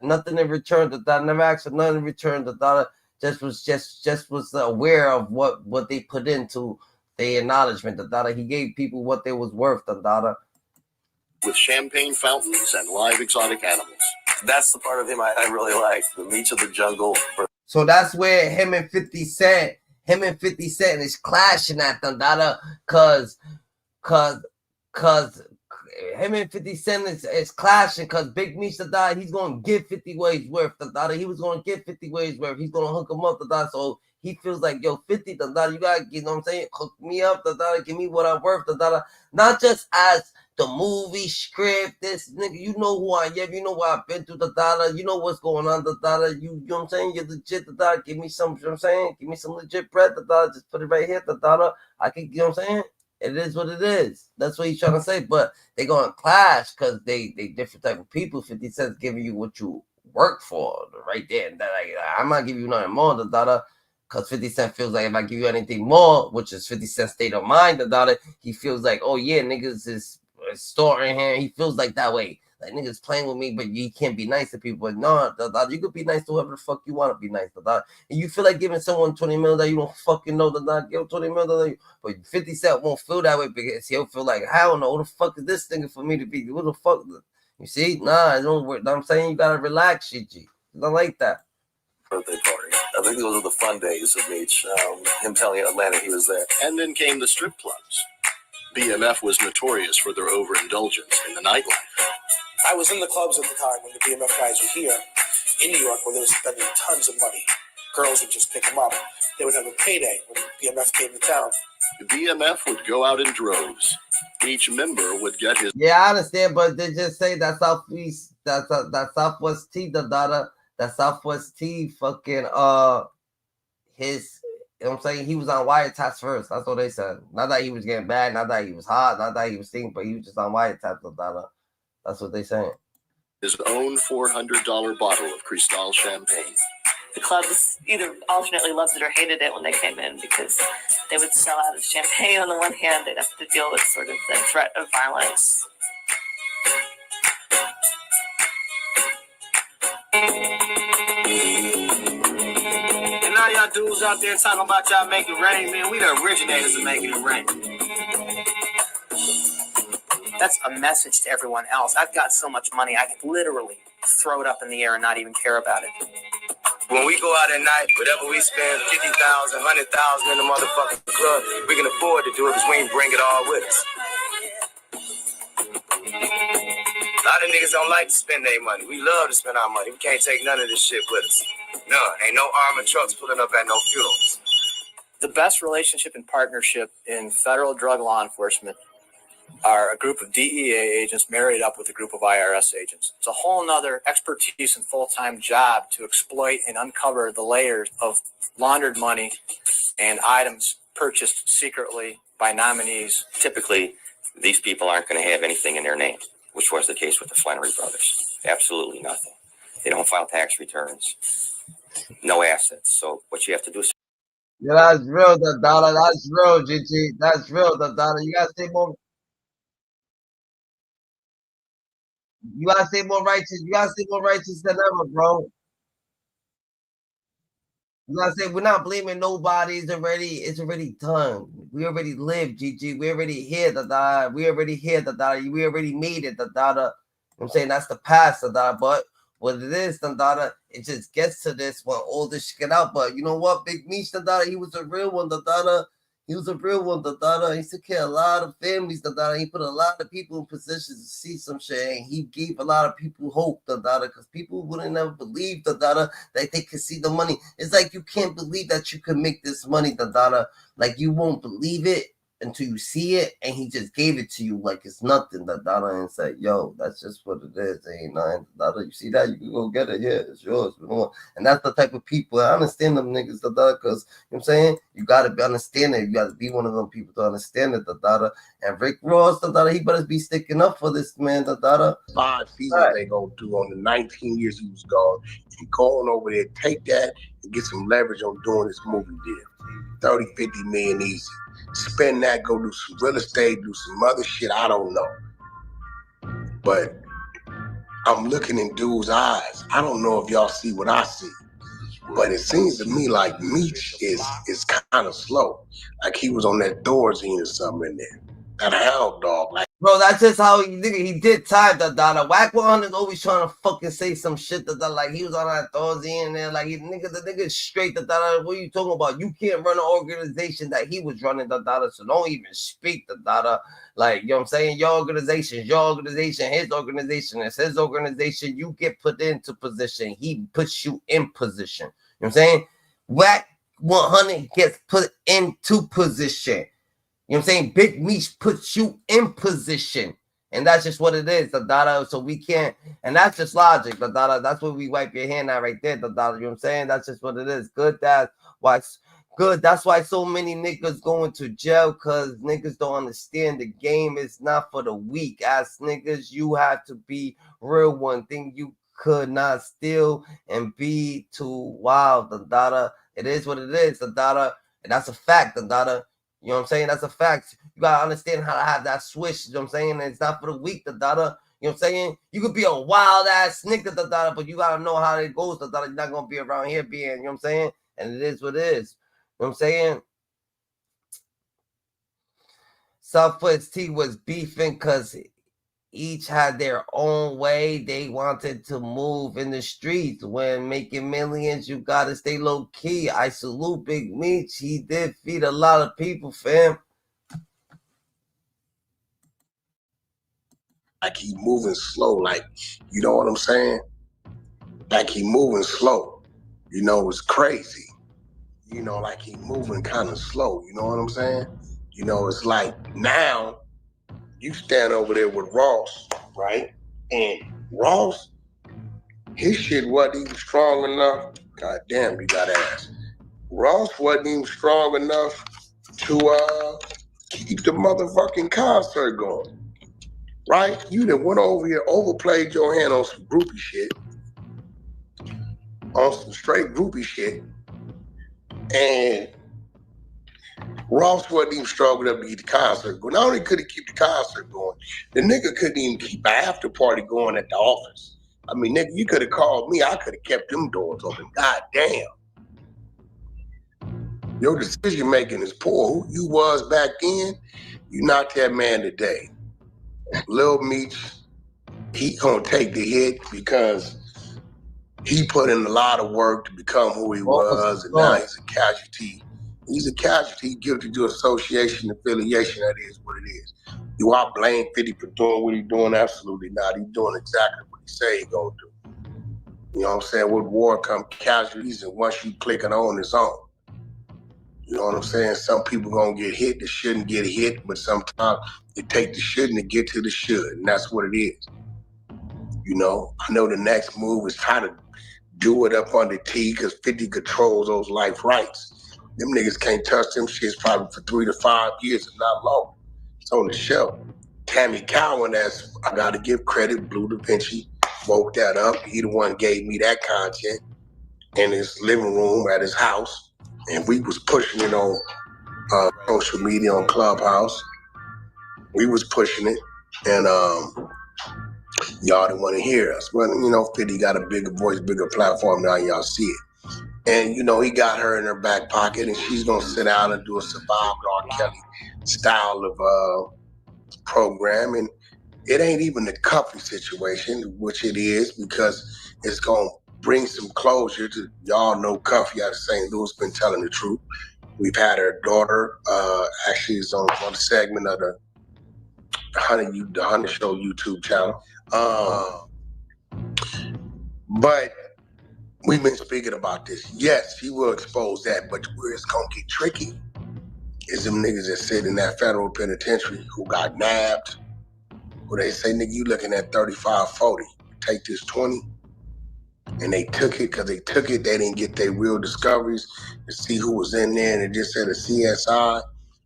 nothing in return. The Dada never asked for nothing in return. The Dada just was aware of what they put into the acknowledgement. The Dada, he gave people what they was worth. The Dada. With champagne fountains and live exotic animals. That's the part of him I really like. The Meech of the jungle. So that's where him and 50 Cent is clashing at the Dada, cause him and 50 Cent is clashing because Big Meech the Dada, he's gonna give 50 ways worth the Dada. He was gonna give 50 ways worth. He's gonna hook him up the Dada. So he feels like, yo, 50 the Dada, you gotta, you know what I'm saying? Hook me up the Dada, give me what I'm worth the Dada. Not just as the movie script, this nigga, you know who I am, you know what I've been through the Dada, you know what's going on the Dada, you know what I'm saying? You're legit the Dada, give me some, you know what I'm saying? Give me some legit bread the Dada, just put it right here the Dada. I can, you know what I'm saying? It is what it is. That's what he's trying to say. But they're going to clash because they different type of people. 50 Cent's giving you what you work for right there. And that, like, I'm not giving you nothing more, the Dada. Because 50 Cent feels like if I give you anything more, which is 50 Cent's state of mind, the Dada, he feels like, oh yeah, niggas is storing here. He feels like that way. Like niggas playing with me, but you can't be nice to people. But no, the Dada, you could be nice to whoever the fuck you want to be nice to. Dada. And you feel like giving someone 20 mil that you don't fucking know, the Dada, give 20 mil that but 50 Cent won't feel that way because he'll feel like, hell no, who the fuck is this thing for me to be? Who the fuck? You see? Nah, it don't work. I'm saying you gotta relax, shit, G. Not like that. Birthday party. I think those are the fun days of Meech. Him telling Atlanta he was there. And then came the strip clubs. BMF was notorious for their overindulgence in the nightlife. I was in the clubs at the time when the BMF guys were here in New York where they were spending tons of money. Girls would just pick them up. They would have a payday when BMF came to town. The BMF would go out in droves. Each member would get his... Yeah, I understand, but they just say that Southeast, that Southwest T, the Dada, that Southwest T fucking, his... You know what I'm saying? He was on wiretaps first. That's what they said. Not that he was getting bad, not that he was hot, not that he was stinking, but he was just on wiretaps. That's what they saying. His own $400 bottle of Cristal champagne. The clubs either alternately loved it or hated it when they came in because they would sell out of champagne. On the one hand, they'd have to deal with sort of the threat of violence. And now y'all dudes out there talking about y'all make it rain, man. We the originators of making it rain. That's a message to everyone else. I've got so much money, I can literally throw it up in the air and not even care about it. When we go out at night, whatever we spend, 50,000, 100,000 in the motherfucking club, we can afford to do it because we ain't bring it all with us. A lot of niggas don't like to spend their money. We love to spend our money. We can't take none of this shit with us. None. Ain't no armored trucks pulling up at no funerals. The best relationship and partnership in federal drug law enforcement are a group of DEA agents married up with a group of IRS agents. It's a whole nother expertise and full-time job to exploit and uncover the layers of laundered money and items purchased secretly by nominees. Typically, these people aren't going to have anything in their name, which was the case with the Flannery brothers. Absolutely nothing. They don't file tax returns. No assets. So what you have to do is... Yeah, that's real, the dollar. That's real, GG. That's real, the dollar. You gotta stay more. You gotta stay more righteous. You gotta stay more righteous than ever, bro. You gotta say we're not blaming nobody. It's already done. We already lived, GG. We already here, the dollar. We already here, the dollar. We already made it, the dollar. I'm saying that's the past, the dollar. But what it is, the dollar, it just gets to this when all this shit get out. But you know what, Big Meech, the dollar, he was a real one, the dollar. He was a real one, the dollar. He took care of a lot of families, the dollar. He put a lot of people in positions to see some shit. And he gave a lot of people hope, the dollar, because people wouldn't ever believe, the dollar, that they could see the money. It's like you can't believe that you can make this money, the dollar. Like you won't believe it until you see it, and he just gave it to you like it's nothing, the dollar, and said, yo, that's just what it is. It ain't nothing, the dollar. You see that? You can go get it. Yeah, it's yours. And that's the type of people. I understand them niggas, the dollar, because, you know what I'm saying? You got to understand it. You got to be one of them people to understand it, the dollar. And Rick Ross, the dollar, he better be sticking up for this man, the dollar. 5 seasons they gonna do on the 19 years he was gone. And going over there, take that and get some leverage on doing this movie deal. 30, 50 million easy. Spend that, go do some real estate, do some other shit, I don't know. But I'm looking in dude's eyes. I don't know if y'all see what I see. But it seems to me like Meech is kind of slow. Like he was on that Thorazine or something in there. That hound dog. Like, bro, that's just how he did time, the dollar. Whack 100 always trying to fucking say some shit, the dollar. Like he was on that Thorazine in there. Like the nigga is straight, the dollar. What are you talking about? You can't run an organization that he was running, the dollar. So don't even speak, the dollar. Like, you know what I'm saying? Your organization, his organization, it's his organization. You get put into position. He puts you in position. You know what I'm saying? Whack 100 gets put into position. You know what I'm saying? Big Meech puts you in position. And that's just what it is, the dollar. So we can't, and that's just logic, the dollar. That's what we wipe your hand at right there, the dollar. You know what I'm saying? That's just what it is. Good, that's why it's good. That's why so many niggas going to jail, because niggas don't understand the game is not for the weak ass niggas. You have to be real. One thing you could not steal and be too wild, the dollar. It is what it is, the dollar. And that's a fact, the dollar. You know what I'm saying? That's a fact. You got to understand how to have that switch. You know what I'm saying? And it's not for the weak, the dollar. You know what I'm saying? You could be a wild ass nigga, the dollar, but you got to know how it goes, the dollar. You're not going to be around here being, you know what I'm saying? And it is what it is. You know what I'm saying? Southwest T was beefing because each had their own way. They wanted to move in the streets. When making millions, you gotta stay low key. I salute Big Meech. He did feed a lot of people, fam. like he moving slow, like, you know what I'm saying? Like he moving slow. You know, it's crazy. You know, like he moving kind of slow, you know what I'm saying? You know, it's like now you stand over there with Ross, right? And Ross, his shit wasn't even strong enough. God damn, you gotta ask. Ross wasn't even strong enough to keep the motherfucking concert going, right? You done went over here, overplayed your hand on some groupie shit, on some straight groupie shit, and Ross wasn't even strong enough to keep the concert going. Not only could he keep the concert going, the nigga couldn't even keep an after party going at the office. I mean, nigga, you could have called me, I could have kept them doors open. God damn. Your decision making is poor. Who you was back then, you not that man today. Lil Meech, he gonna take the hit because he put in a lot of work to become who he was, and now he's a casualty. He's a casualty, guilty to association, affiliation. That is what it is. Do I blame 50 for doing what he's doing? Absolutely not. He's doing exactly what he say he's gonna do. You know what I'm saying? With war come casualties, and once you click it on, it's on. You know what I'm saying? Some people gonna get hit that shouldn't get hit, but sometimes it take the shouldn't to get to the should, and that's what it is. You know, I know the next move is try to do it up under T, because 50 controls those life rights. Them niggas can't touch them shits probably for 3 to 5 years, if not longer. It's on the shelf. Tammy Cowan, as I gotta give credit, Blue Da Vinci woke that up. He the one gave me that content in his living room at his house. And we was pushing it on social media, on Clubhouse. We was pushing it, and y'all didn't want to hear us. Well, you know, 50 got a bigger voice, bigger platform, now y'all see it. And, you know, he got her in her back pocket, and she's going to sit down and do a Survived R. Kelly style of program. And it ain't even the Cuffy situation, which it is, because it's going to bring some closure to, y'all know Cuffy out of St. Louis been telling the truth. We've had her daughter, actually is on a segment of the Honey Show YouTube channel. But we've been speaking about this. Yes, he will expose that, but where it's gonna get tricky is them niggas that sit in that federal penitentiary who got nabbed, who they say, nigga, you looking at 35, 40. Take this 20. And they took it because they took it. They didn't get their real discoveries to see who was in there, and it just said a CSI.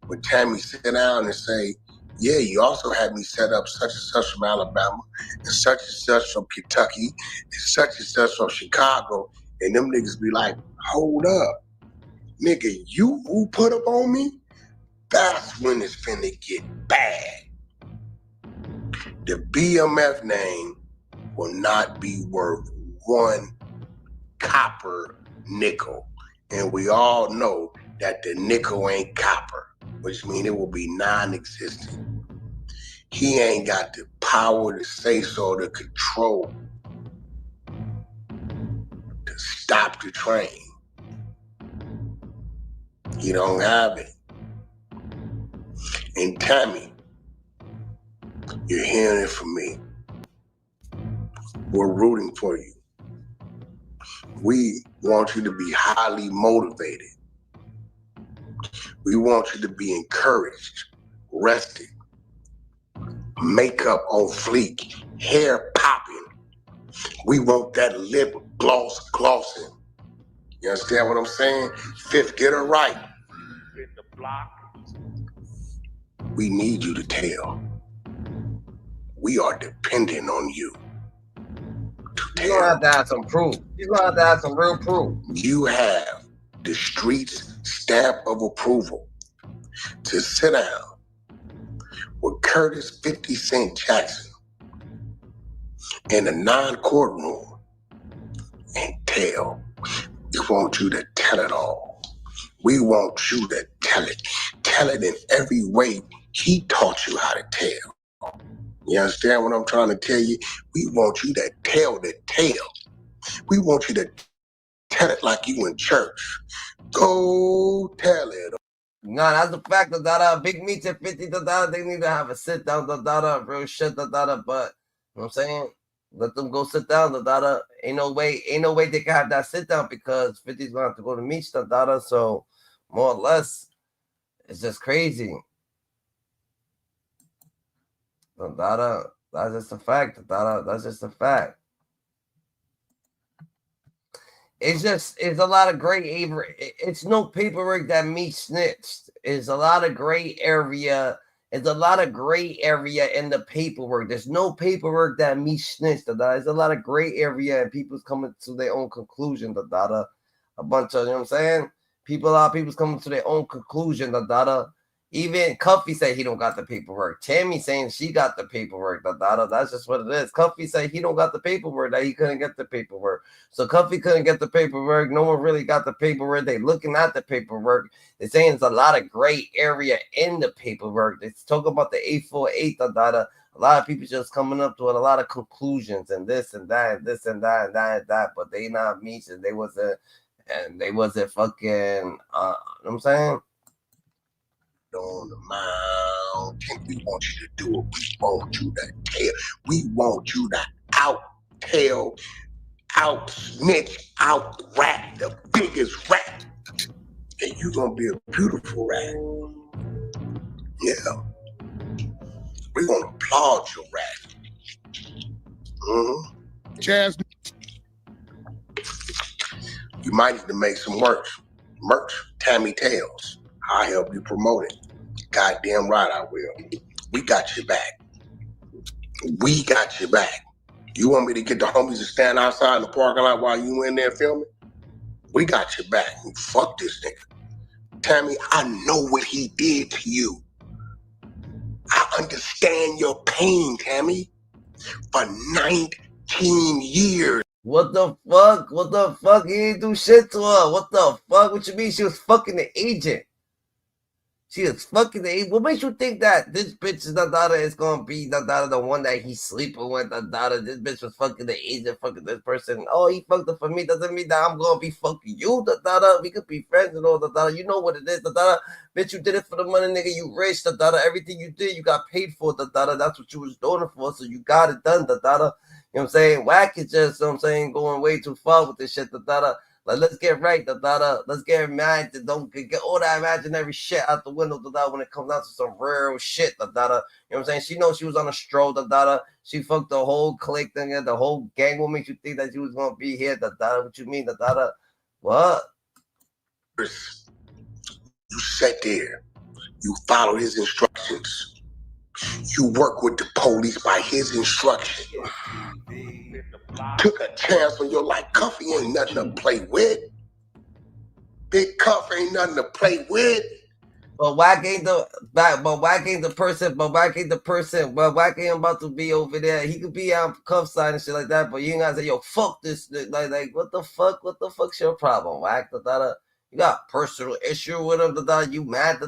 When Tammy sit down and say, yeah, you also had me set up such and such from Alabama, and such from Kentucky, and such from Chicago, and them niggas be like, hold up, nigga, you who put up on me? That's when it's finna get bad. The BMF name will not be worth one copper nickel. And we all know that the nickel ain't copper, which means it will be non-existent. He ain't got the power to say so, to control, to stop the train. He don't have it. And Tammy, you're hearing it from me. We're rooting for you. We want you to be highly motivated. We want you to be encouraged, rested, makeup on fleek, hair popping. We want that lip glossing. You understand what I'm saying? Fifth, get her right. We need you to tell. We are dependent on you. You're gonna have to have some proof. You're gonna have to have some real proof. You have the streets stamp of approval to sit down with Curtis 50 Cent Jackson in a non-courtroom and tell. We want you to tell it all. We want you to tell it. Tell it in every way he taught you how to tell. You understand what I'm trying to tell you? We want you to tell the tale. We want you to tell it like you in church. Go tell it. No, that's the fact that Big Meech at 50, they need to have a sit down, real shit, but you know what I'm saying? Let them go sit down, ain't no way they can have that sit down because 50's gonna have to go to Meech, so more or less, it's just crazy. That's just a fact, that's just a fact. It's a lot of gray area. It's no paperwork that Meech snitched. It's a lot of gray area. It's a lot of gray area in the paperwork. There's no paperwork that Meech snitched. There's a lot of gray area and people's coming to their own conclusion. A bunch of, you know what I'm saying? People's coming to their own conclusion. Even Cuffy said he don't got the paperwork. Tammy saying she got the paperwork. That's just what it is. Cuffy said he don't got the paperwork, that he couldn't get the paperwork. So Cuffy couldn't get the paperwork. No one really got the paperwork. They looking at the paperwork. They're saying there's a lot of gray area in the paperwork. It's talking about the 848. A lot of people just coming up to it, a lot of conclusions and this and that, and this and that, and that, and that. But they not Meech, and they wasn't. and they wasn't fucking, you know what I'm saying? On the mountain, we want you to do it. We want you to tell. We want you to out-tell, out-snitch, out-rap the biggest rap. And you gonna be a beautiful rap. Yeah. We're gonna applaud your rap. Jazz. You might need to make some merch. Tammy Tales. I'll help you promote it. Goddamn right I will. We got your back. We got your back. You want me to get the homies to stand outside in the parking lot while you in there filming? We got your back. Fuck this nigga. Tammy, I know what he did to you. I understand your pain, Tammy. For 19 years. What the fuck? What the fuck? He didn't do shit to her. What the fuck? What you mean? She was fucking the agent. She was fucking the agent. What makes you think that this bitch is is gonna be the one that he's sleeping with? This bitch was fucking the agent, fucking this person. Oh, he fucked her for me. Doesn't mean that I'm gonna be fucking you. We could be friends and all. You know what it is. Bitch, you did it for the money, nigga. You rich. Everything you did, you got paid for. That's what you was doing it for. So you got it done. You know what I'm saying? Whack is just, you know what I'm saying, going way too far with this shit. Like, let's get right, let's get mad. Don't get all that imaginary shit out the window, when it comes down to some real shit, You know what I'm saying? She knows she was on a stroll, She fucked the whole clique thing, the whole gang. What makes you think that she was gonna be here, What you mean, What? You sat there. You follow his instructions. You work with the police by his instruction. Took a chance on your life. Cuffy ain't nothing to play with. Big Cuff ain't nothing to play with. But whack ain't the person. But whack ain't about to be over there. He could be on cuff side and shit like that. But you ain't gotta say, yo, fuck this. Like what the fuck? What the fuck's your problem? Whack You got personal issue with him. You mad?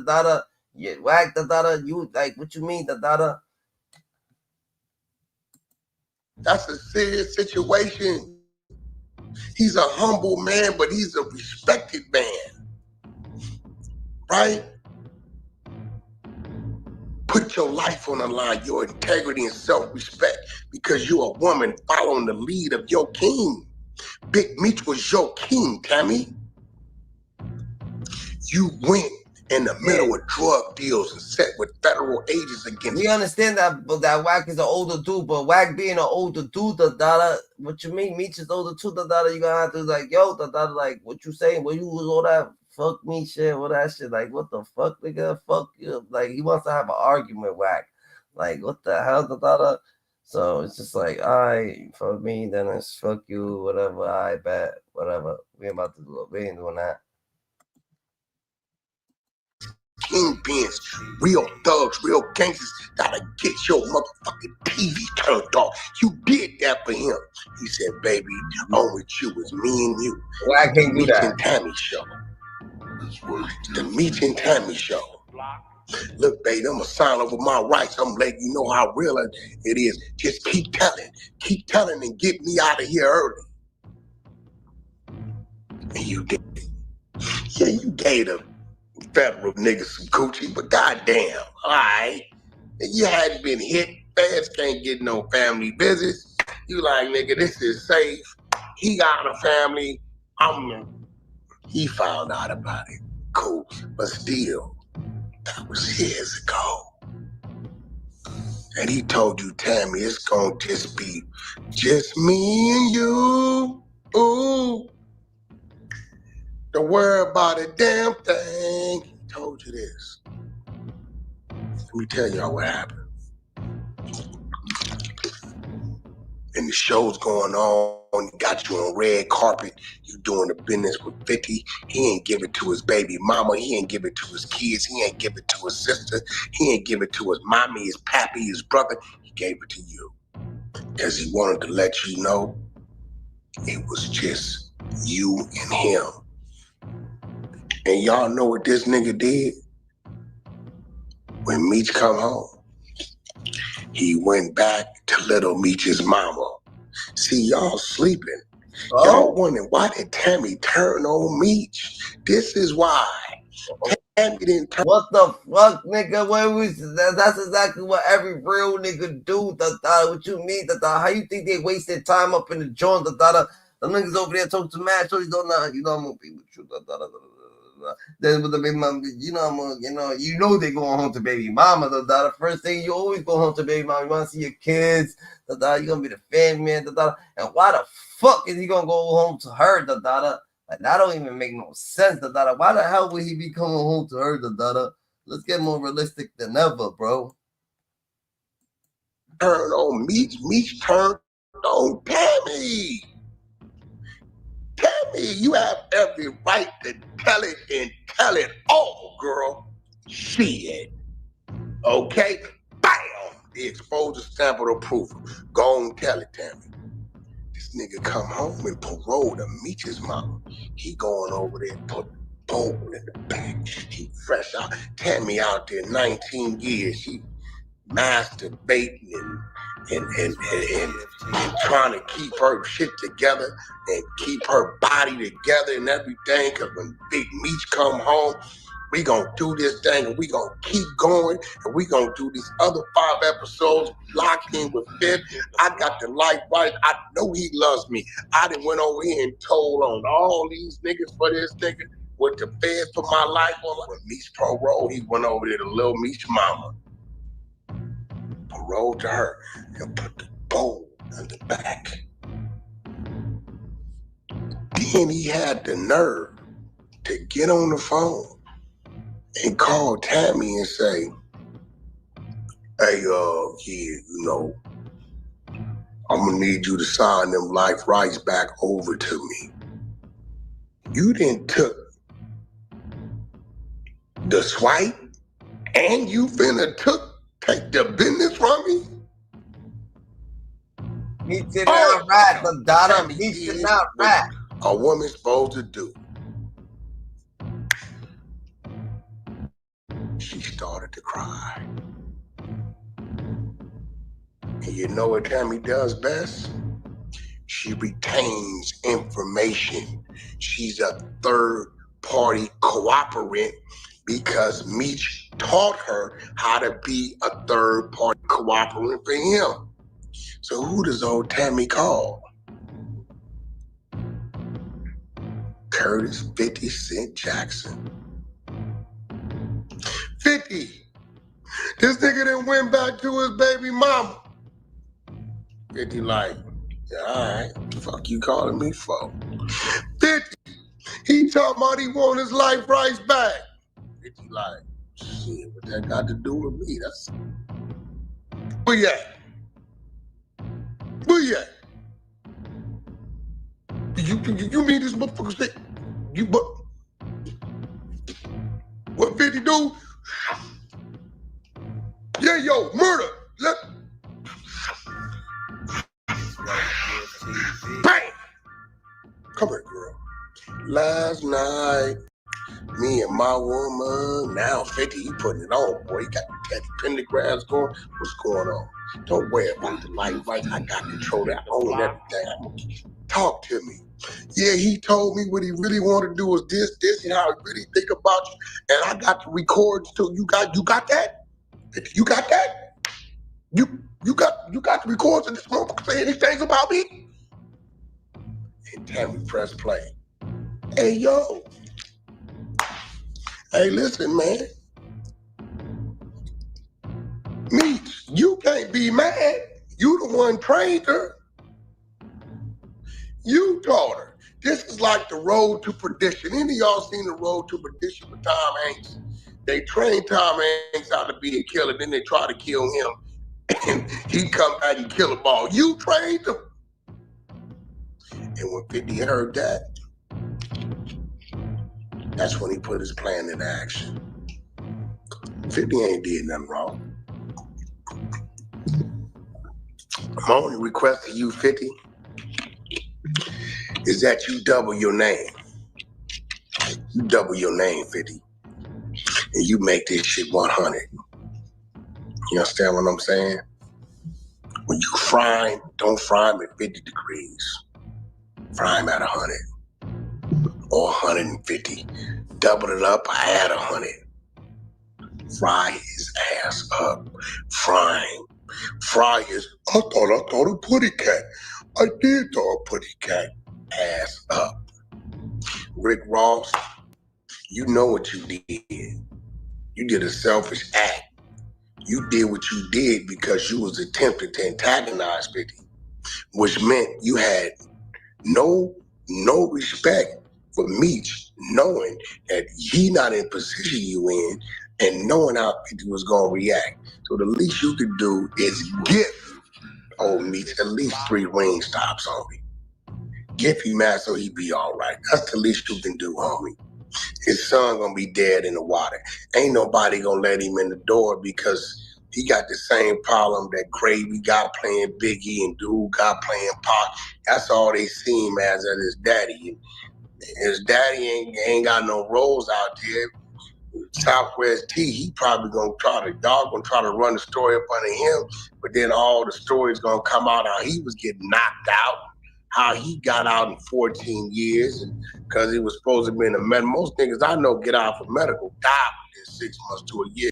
Yeah, whack You like what you mean? That's a serious situation. He's a humble man, but he's a respected man. Right? Put your life on the line, your integrity and self-respect, because you're a woman following the lead of your king. Big Meech was your king, Tammy. You went in the middle of drug deals and set with federal agents against. We understand that, but that Wack is an older dude, but Wack being an older dude, what you mean? Meech is older too, you gonna have to like, yo, like, what you saying? Well, you was all that fuck me shit, all that shit, like, what the fuck, nigga? Fuck you. Like, he wants to have an argument, Wack. Like, what the hell, So it's just like, all right, fuck me, then it's fuck you, whatever, I bet, whatever. We ain't doing that. Kingpins, real thugs, real gangsters, gotta get your motherfucking TV turned off. You did that for him. He said, baby, on with you is me and you. Well, I can't do that. The Meech and Tammy show. The Meech and Tammy show. Look, baby, I'm gonna sign over my rights. I'm letting you know how real it is. Just keep telling and get me out of here early. And you did. Yeah, you gave them federal niggas some coochie, but goddamn, all right. You hadn't been hit. Feds can't get no family visits. You like, nigga, this is safe. He got a family. He found out about it. Cool. But still, that was years ago. And he told you, Tammy, it's gonna just be just me and you. Ooh. Don't worry about a damn thing. He told you this. Let me tell y'all what happened. And the show's going on. He got you on red carpet. You doing the business with 50. He ain't give it to his baby mama. He ain't give it to his kids. He ain't give it to his sister. He ain't give it to his mommy, his pappy, his brother. He gave it to you. Because he wanted to let you know it was just you and him. And y'all know what this nigga did? When Meech come home, he went back to little Meech's mama. See, y'all sleeping. Y'all wondering why did Tammy turn on Meech? This is why. Tammy didn't turn. What the fuck, nigga? That's exactly what every real nigga do. What you mean? How you think they wasted time up in the joint? The niggas over there talking to mad shorties, don't know. You know I'm gonna be with you. Then with the baby mama, you know they going home to baby mama. The first thing you always go home to baby mama. You want to see your kids. You gonna be the family man. And why the fuck is he gonna go home to her? Like, that don't even make no sense. Why the hell would he be coming home to her? Let's get more realistic than ever, bro. Turn on Meech. Meech turned on Tammy. Tammy, you have every right to tell it and tell it all, girl. Shit. Okay? Bam! The exposure sample of proof. Go on, tell it, Tammy. This nigga come home and parole to Meech's mama. He going over there and put a bowl in the back. He fresh out. Tammy out there 19 years. She masturbating and trying to keep her shit together and keep her body together and everything. Cause when Big Meech come home, we gonna do this thing and we gonna keep going and we gonna do these other 5 episodes, locked in with Fifth. I got the life right. I know he loves me. I done went over here and told on all these niggas for this nigga with the feds for my life. When Meech parole, he went over there to Lil Meech mama. Parole to her and put the bowl on the back. Then he had the nerve to get on the phone and call Tammy and say, hey, I'm gonna need you to sign them life rights back over to me. You didn't took the swipe and you finna take the business from me? He did not rap, but he did not rap. A woman's supposed to do. She started to cry. And you know what Tammy does best? She retains information. She's a third-party cooperant because Meech taught her how to be a third-party cooperant for him. So who does old Tammy call? Curtis 50 Cent Jackson. 50. This nigga done went back to his baby mama. 50 like, yeah, all right, what the fuck you calling me for? 50. He talking about he want his life rights back. 50 like, shit, what that got to do with me? That's... Where you at? Where you at? You mean this motherfucker say, what 50 do? Yeah, yo, murder. Bang! Come here, girl. Last night, me and my woman, now 50, he putting it on, boy. He got the pentagrams going. What's going on? Don't worry about the light right. I got control that. I own everything. Talk to me. Yeah, he told me what he really wanted to do was this, and how I really think about you. And I got the records too. You got that? You got that? You got the records of this motherfucker saying these things about me? And Tammy press play. Hey, yo. Hey, listen, man. Meech, you can't be mad. You the one trained her. You taught her. This is like the road to perdition. Any of y'all seen the road to perdition with Tom Hanks? They trained Tom Hanks how to be a killer, then they try to kill him. And he come back and kill them all. You trained him. And when 50 heard that, that's when he put his plan into action. 50 ain't did nothing wrong. My only request to you, 50, is that you double your name. You double your name, 50. And you make this shit 100. You understand what I'm saying? When you frying, don't fry them at 50 degrees. Fry him at 100 or 150. Double it up, I add 100. Fry his ass up. Fry him. Fry his, I thought a putty cat. I did throw a putty cat ass up. Rick Ross, you know what you did. You did a selfish act. You did what you did because you was attempting to antagonize 50, which meant you had no respect for Meech, knowing that he not in position you in and knowing how 50 was gonna react. So the least you could do is give old Meech at least 3 ring stops, homie. Give him mad so he be all right. That's the least you can do, homie. His son gonna be dead in the water. Ain't nobody gonna let him in the door because he got the same problem that Gravy got playing Biggie and Dude got playing Pac. That's all they see him as his daddy. His daddy ain't got no roles out there. Southwest T, he probably gonna try to run the story up under him, but then all the stories gonna come out how he was getting knocked out, how he got out in 14 years, and because he was supposed to be in a med. Most niggas I know get out for medical, die within 6 months to a year.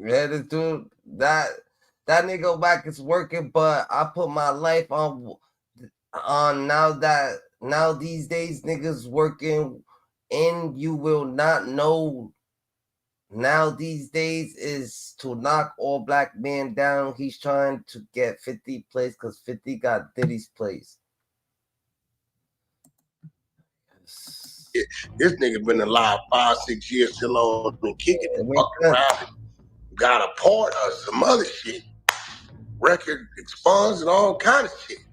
Yeah, this dude, that nigga back is working, but I put my life on now these days niggas working, and you will not know. Now these days is to knock all black men down. He's trying to get 50 plays because 50 got Diddy's place. This nigga been alive 5-6 years, still on and kicking and fucking around. Got a part of some other shit. Record expunged and all kind of shit.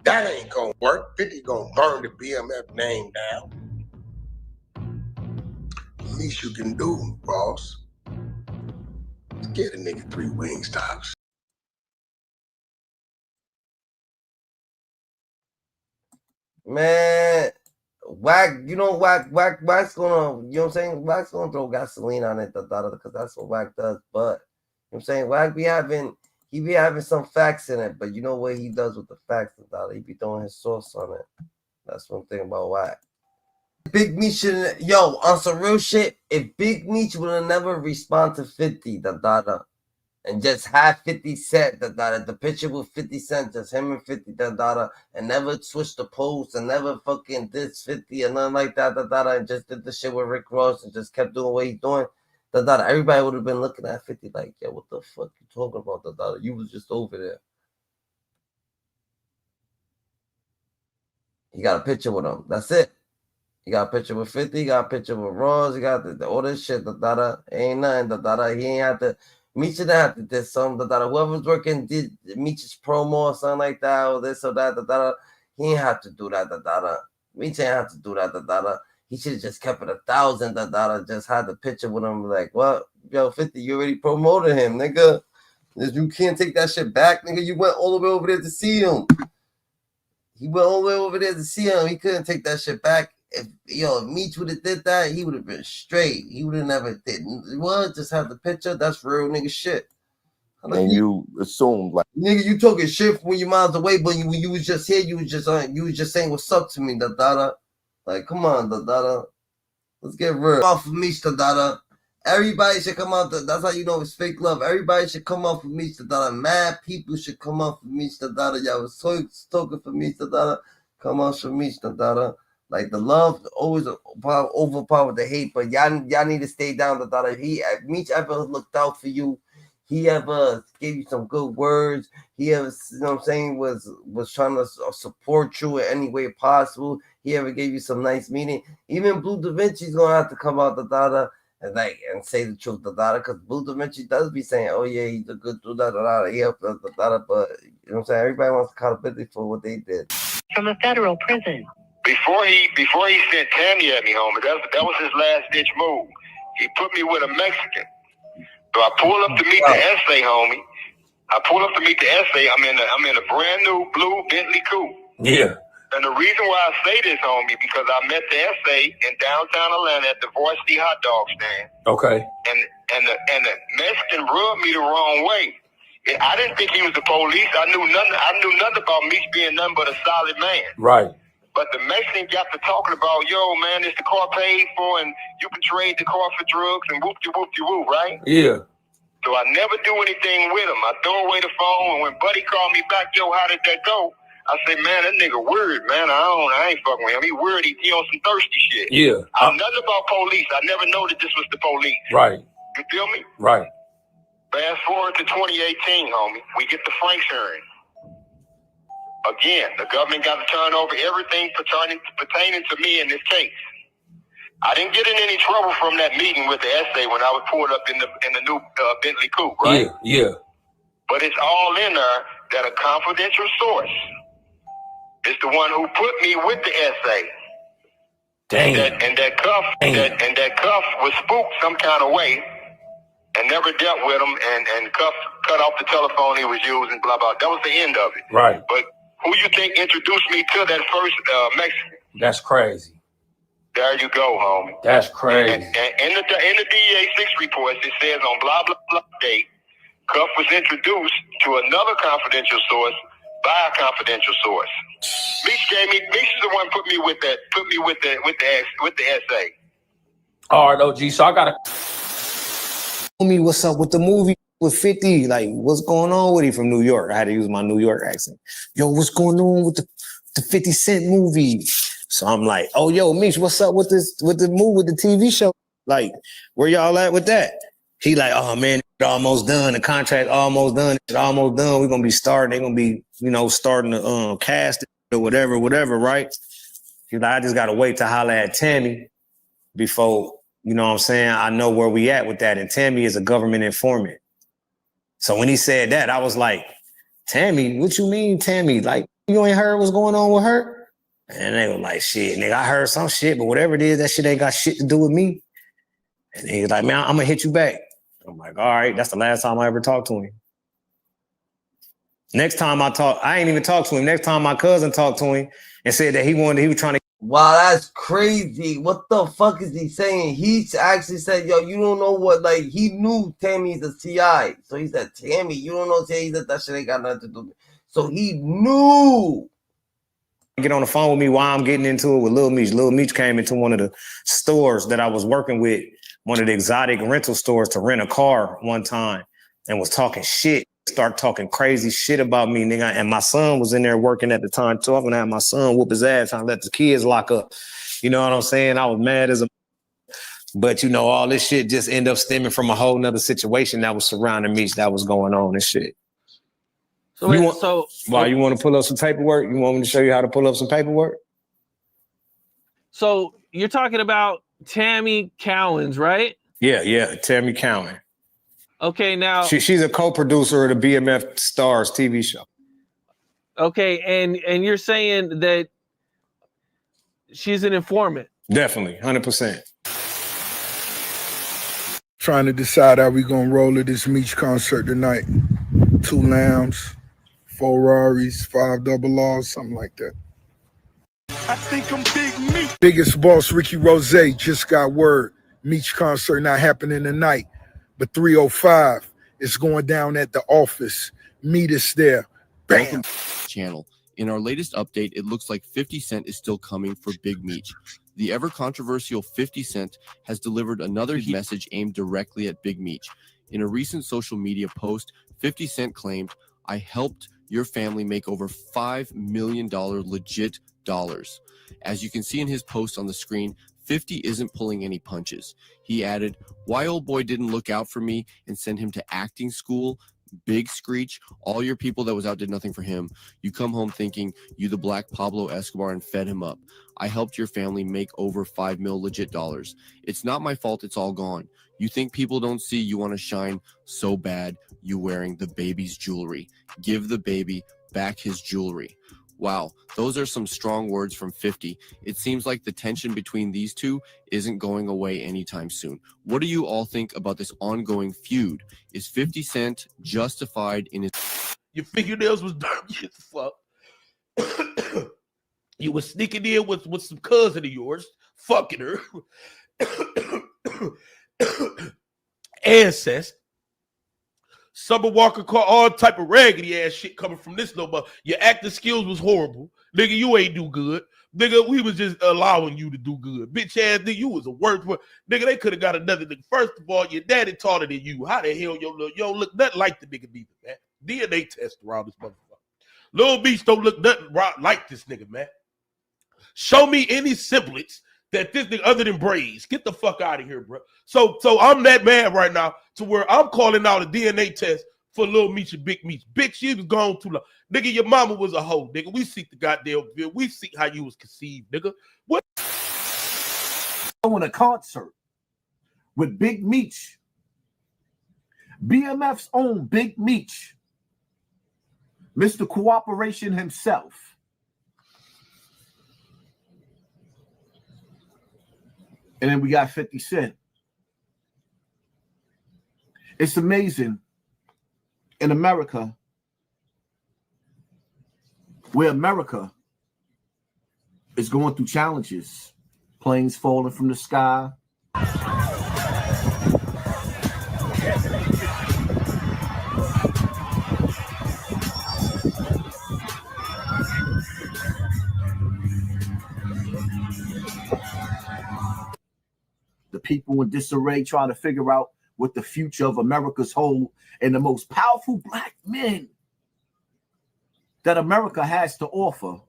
That ain't gonna work. 50 gonna burn the BMF name down. The least you can do, boss, is get a nigga 3 wing stops. Man, Wack, you know, Wack's gonna, you know what I'm saying? Wack's gonna throw gasoline on it, because that's what Wack does. But, you know what I'm saying? Wack he be having some facts in it, but you know what he does with the facts, he be throwing his sauce on it. That's one thing about Wack. Big Meech, yo, on some real shit, if Big Meech would have never respond to 50, and just have 50 Cent, the picture with 50 Cent, just him and 50, and never switch the post, and never fucking diss 50 and nothing like that, and just did the shit with Rick Ross and just kept doing what he's doing, everybody would have been looking at 50 like, yo, what the fuck you talking about, you was just over there. He got a picture with him, that's it. He got a picture with 50, he got a picture with Ross, he got all this shit, ain't nothing, he ain't have to. Meech didn't have to do something, whoever's working did Meech's promo or something like that, or this or that, he ain't have to do that, Meech ain't have to do that, he should have just kept it 1,000, just had the picture with him, like, what, yo, 50, you already promoted him, nigga, you can't take that shit back, nigga, you went all the way over there to see him, he couldn't take that shit back. If Meech would have did that, he would have been straight. He would have never did. What? Just have the picture. That's real nigga shit. And you assume like nigga, you talking shit when you miles away, but when you was just here, you was just saying what's up to me, Like, come on, let's get real. Off of Meech, Everybody should come out. That's how you know it's fake love. Everybody should come off of Meech, Mad people should come off of Meech, Y'all was so talking for Meech, Come on for Meech, Like the love always overpowered the hate, but y'all need to stay down. If Meech ever looked out for you, he ever gave you some good words, he ever, you know what I'm saying, was trying to support you in any way possible, he ever gave you some nice meaning. Even Blue Da Vinci's gonna have to come out and say the truth, because Blue Da Vinci does be saying, oh yeah, he's a good dude, he helped us, but you know what I'm saying, everybody wants accountability for what they did. From a federal prison. Before he sent Tammy at me, homie, that was his last ditch move. He put me with a Mexican. So I pull up to meet the essay, homie. I'm in a brand new blue Bentley coupe. Yeah. And the reason why I say this, homie, because I met the essay in downtown Atlanta at the Varsity hot dog stand. Okay. And the Mexican rubbed me the wrong way. I didn't think he was the police. I knew nothing about Meech being nothing but a solid man. Right. But the Mexican got to talking about, yo, man, is the car paid for, and you can trade the car for drugs, and whoop-de-whoop-de-whoop, right? Yeah. So I never do anything with him. I throw away the phone, and when Buddy called me back, yo, how did that go? I said, man, that nigga weird, man. I ain't fucking with him. He weird. He on some thirsty shit. Yeah. I know nothing about police. I never know that this was the police. Right. You feel me? Right. Fast forward to 2018, homie. We get the Franks hearing. Again, the government got to turn over everything pertaining to me in this case. I didn't get in any trouble from that meeting with the essay when I was pulled up in the new Bentley coupe, right? Yeah, yeah. But it's all in there that a confidential source is the one who put me with the essay. Damn. And that Cuff was spooked some kind of way and never dealt with him, and Cuff cut off the telephone he was using, blah, blah. That was the end of it. Right. But who you think introduced me to that first Mexican? That's crazy. There you go, homie. That's crazy. And in the DEA 6 reports, it says on blah, blah, blah date, Cuff was introduced to another confidential source by a confidential source. Meech is the one put me with the essay. All right, OG. So I gotta me what's up with the movie with 50, like what's going on with he from New York. I had to use my New York accent. Yo, what's going on with the 50 Cent movie? So I'm like, oh yo, Meech, what's up with the movie, with the TV show? Like, where y'all at with that? He like, oh man, it's almost done. The contract almost done. It's almost done. We're gonna be starting. They're gonna be, starting to cast it or whatever, right? He's like, I just gotta wait to holler at Tammy before, you know what I'm saying, I know where we at with that. And Tammy is a government informant. So when he said that, I was like, Tammy, what you mean, Tammy? Like, you ain't heard what's going on with her? And they were like, shit, nigga, I heard some shit, but whatever it is, that shit ain't got shit to do with me. And he's like, man, I'm gonna hit you back. I'm like, all right, that's the last time I ever talked to him. Next time I ain't even talked to him. Next time my cousin talked to him and said that he was trying to. Wow, that's crazy. What the fuck is he saying? He actually said, yo, you don't know what, like, he knew Tammy's a TI. So he said, Tammy, you don't know Tammy, that shit ain't got nothing to do with it. So he knew. Get on the phone with me while I'm getting into it with Lil Meech. Lil Meech came into one of the stores that I was working with, one of the exotic rental stores, to rent a car one time, and was talking shit. Start talking crazy shit about me, nigga. And my son was in there working at the time, too. I'm gonna have my son whoop his ass trying to let the kids lock up. You know what I'm saying? I was mad as a... But, all this shit just ended up stemming from a whole nother situation that was surrounding me, that was going on and shit. So you want to pull up some paperwork? You want me to show you how to pull up some paperwork? So you're talking about Tammy Cowens, right? Yeah, Tammy Cowan. Okay, now she's a co-producer of the BMF Stars TV show. Okay, and you're saying that she's an informant? Definitely, 100%. Trying to decide how we gonna roll at this Meech concert tonight. 2 lambs, 4 Raris, 5 double R's, something like that. I think I'm Big Meech. Biggest boss Ricky Rose just got word. Meech concert not happening tonight, but 3:05 is going down at the office. Meet us there. Bam. Channel. In our latest update, it looks like 50 Cent is still coming for Big Meech. The ever-controversial 50 Cent has delivered another message aimed directly at Big Meech. In a recent social media post, 50 Cent claimed, I helped your family make over $5 million legit dollars. As you can see in his post on the screen, 50 isn't pulling any punches. He added, why old boy didn't look out for me and send him to acting school? Big Screech, all your people that was out did nothing for him. You come home thinking you the black Pablo Escobar and fed him up. I helped your family make over $5 million legit dollars. It's not my fault it's all gone. You think people don't see you want to shine so bad you wearing the baby's jewelry. Give the baby back his jewelry. Wow, those are some strong words from 50. It seems like the tension between these two isn't going away anytime soon. What do you all think about this ongoing feud? Is 50 Cent justified in his... Your fingernails was dirty as fuck. You was sneaking in with some cousin of yours, fucking her. Ancest. Summer Walker caught all type of raggedy ass shit coming from this little mother. Your acting skills was horrible. Nigga, you ain't do good. Nigga, we was just allowing you to do good. Bitch ass nigga, you was a worst word. Nigga, they could have got another nigga. First of all, your daddy taller than you. How the hell you don't look nothing like the nigga neither, man. DNA test around this motherfucker. Lil Meech don't look nothing like this nigga, man. Show me any semblance that this nigga other than braids. Get the fuck out of here, bro. So I'm that mad right now to where I'm calling out a DNA test for Lil Meech and Big Meech. Bitch, she was gone too long. Nigga, your mama was a hoe, nigga. We see the goddamn bill. We see how you was conceived, nigga. What? Doing a concert with Big Meech. BMF's own Big Meech. Mr. Cooperation himself. And then we got 50 Cent. It's amazing in America, where America is going through challenges, planes falling from the sky. The people in disarray trying to figure out what the future of America's hold, and the most powerful black men that America has to offer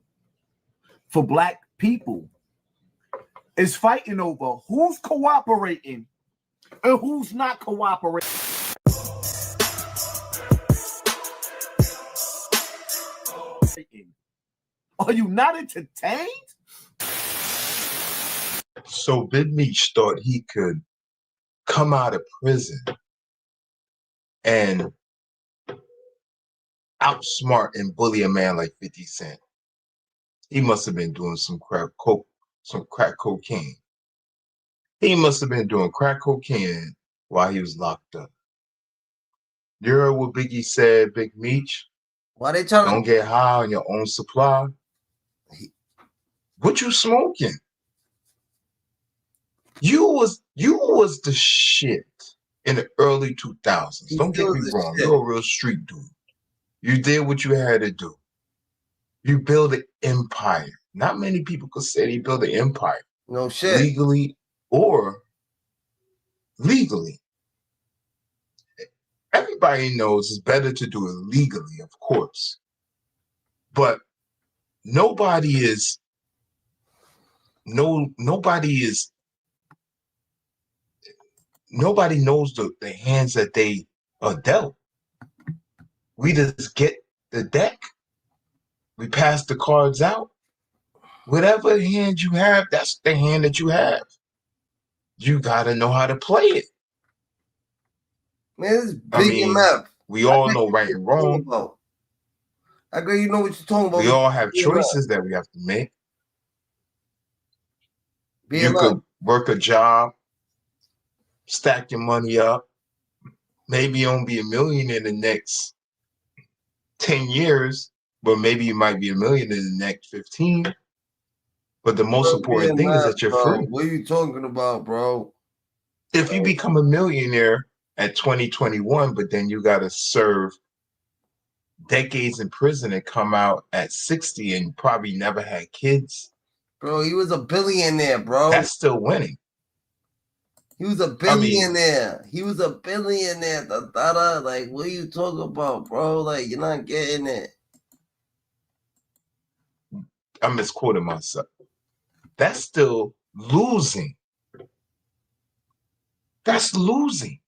for black people is fighting over who's cooperating and who's not cooperating. Are you not entertained? So Big Meech thought he could come out of prison and outsmart and bully a man like 50 Cent. He must have been doing some crack cocaine. He must have been doing crack cocaine while he was locked up. You heard what Biggie said, Big Meech? Why they telling? Don't get high on your own supply. What you smoking? You was the shit in the early 2000s. Don't get me wrong. You're a real street dude. You did what you had to do. You built an empire. Not many people could say they built an empire. No shit. Legally or legally. Everybody knows it's better to do it legally, of course. But nobody knows the hands that they are dealt. We just get the deck. We pass the cards out. Whatever hand you have, that's the hand that you have. You gotta know how to play it. Man, this Big MF. We all know right and wrong. I agree, you know what you're talking about. We all have choices that we have to make. You could work a job, stack your money up. Maybe you won't be a million in the next 10 years, but maybe you might be a million in the next 15. But the most important thing is that you're free. What are you talking about, bro? If you become a millionaire at 2021, but then you got to serve decades in prison and come out at 60 and you probably never had kids. Bro, he was a billionaire, bro. That's still winning. He was a billionaire. He was a billionaire. Like, what are you talking about, bro? Like, you're not getting it. I'm misquoting myself. That's still losing. That's losing.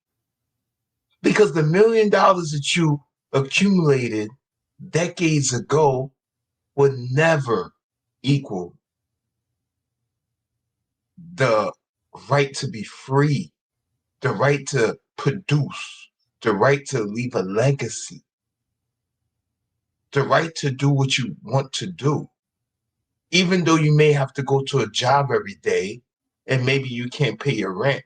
Because the $1 million that you accumulated decades ago would never equal the right to be free, the right to produce, the right to leave a legacy, the right to do what you want to do. Even though you may have to go to a job every day and maybe you can't pay your rent,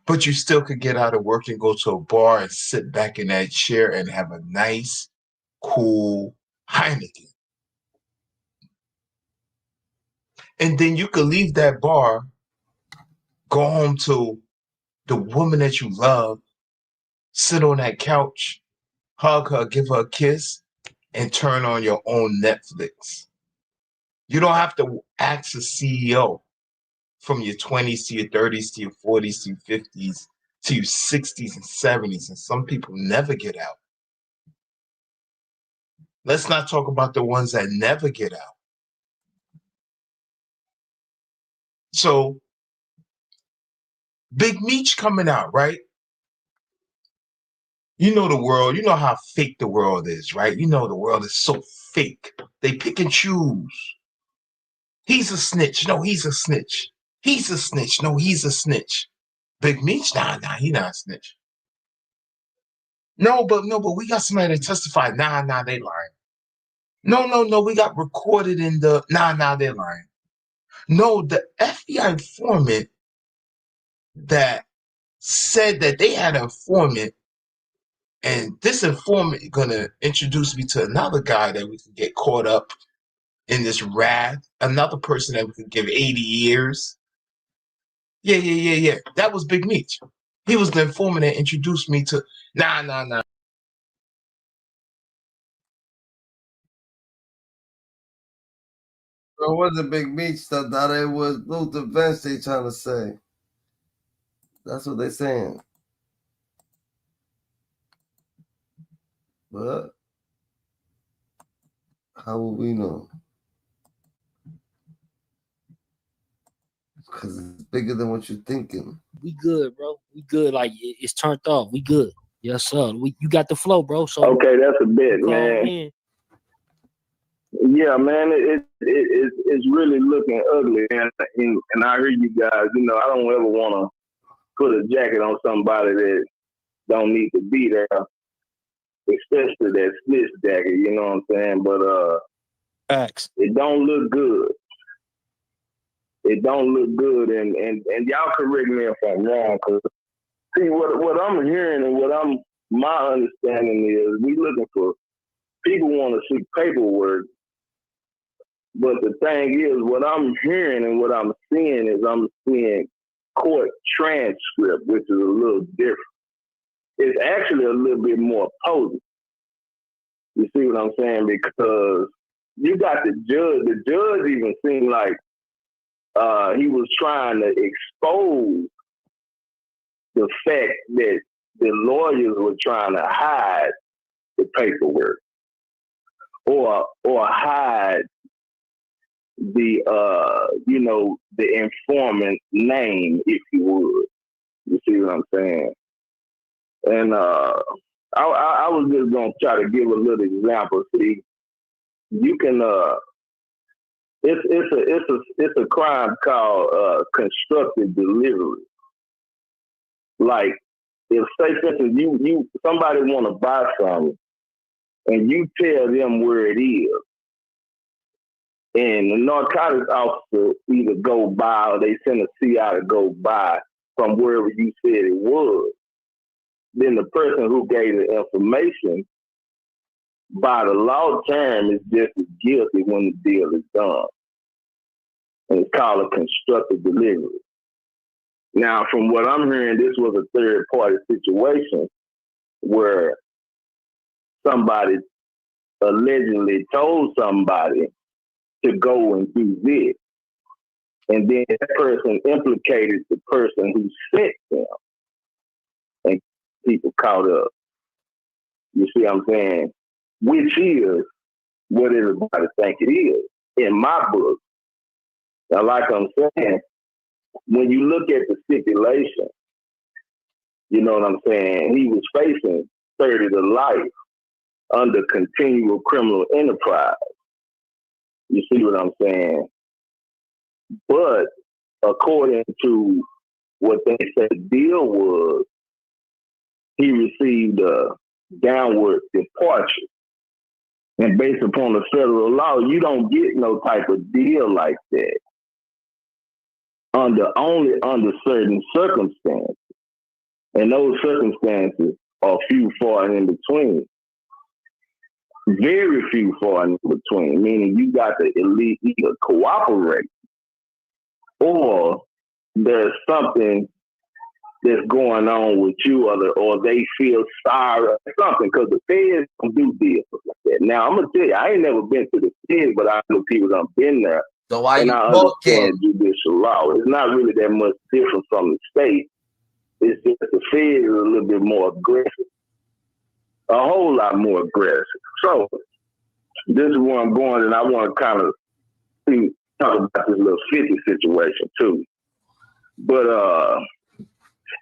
but you still could get out of work and go to a bar and sit back in that chair and have a nice, cool Heineken. And then you could leave that bar, go home to the woman that you love, sit on that couch, hug her, give her a kiss, and turn on your own Netflix. You don't have to ask a CEO from your 20s to your 30s to your 40s to your 50s to your 60s and 70s, and some people never get out. Let's not talk about the ones that never get out. So, Big Meech coming out, right? You know the world, you know how fake the world is, right? You know the world is so fake. They pick and choose. He's a snitch. No, he's a snitch. He's a snitch. No, he's a snitch. Big Meech? Nah, he not a snitch. No, but we got somebody that testified. Nah, they lying. No, we got recorded in the, nah, they're lying. No, the FBI informant that said that they had an informant, and this informant gonna introduce me to another guy that we can get caught up in this wrath, another person that we could give 80 years. Yeah. That was Big Meech. He was the informant that introduced me to, nah. So it wasn't Big Meech stuff. Now it was Blue Defense they trying to say. That's what they saying. But how will we know? Because it's bigger than what you're thinking. We good, bro. We good. Like it's turned off. We good. Yes, sir. You got the flow, bro. So okay, that's a bit, man. Yeah, man. It's really looking ugly, and I hear you guys. You know, I don't ever want to put a jacket on somebody that don't need to be there, especially that snitch jacket. You know what I'm saying? But facts. It don't look good. It don't look good, and y'all correct me if I'm wrong. Cause see what I'm hearing and my understanding is we looking for people want to see paperwork, but the thing is what I'm hearing and what I'm seeing is I'm seeing court transcript, which is a little different. It's actually a little bit more potent. You see what I'm saying? Because you got the judge. The judge even seemed like he was trying to expose the fact that the lawyers were trying to hide the paperwork or hide the the informant name, if you would. You see what I'm saying? And I was just gonna try to give a little example. See, you can it's a crime called constructive delivery. Like, if say for instance you somebody want to buy something and you tell them where it is, and the narcotics officer either go by or they send a CI to go by from wherever you said it was, then the person who gave the information, by the law term, is just as guilty when the deal is done. And it's called a constructive delivery. Now, from what I'm hearing, this was a third-party situation where somebody allegedly told somebody to go and do this. And then that person implicated the person who sent them. And people caught up. You see what I'm saying? Which is what everybody think it is, in my book. Now, like I'm saying, when you look at the stipulation, you know what I'm saying, he was facing 30 to life under continual criminal enterprise. You see what I'm saying? But according to what they said the deal was, he received a downward departure. And based upon the federal law, you don't get no type of deal like that only under certain circumstances. And those circumstances are few, far, and in between. Very few, far, and in between, meaning you got the elite either cooperate or there's something that's going on with you, or they feel sorry or something, because the feds don't do deals like that. Now, I'm going to tell you, I ain't never been to the feds, but I know people that have been there. So why and you I talking? understand judicial law. It's not really that much different from the state. It's just the feds are a little bit more aggressive. A whole lot more aggressive. So, this is where I'm going, and I want to kind of talk about this little 50 situation, too. But,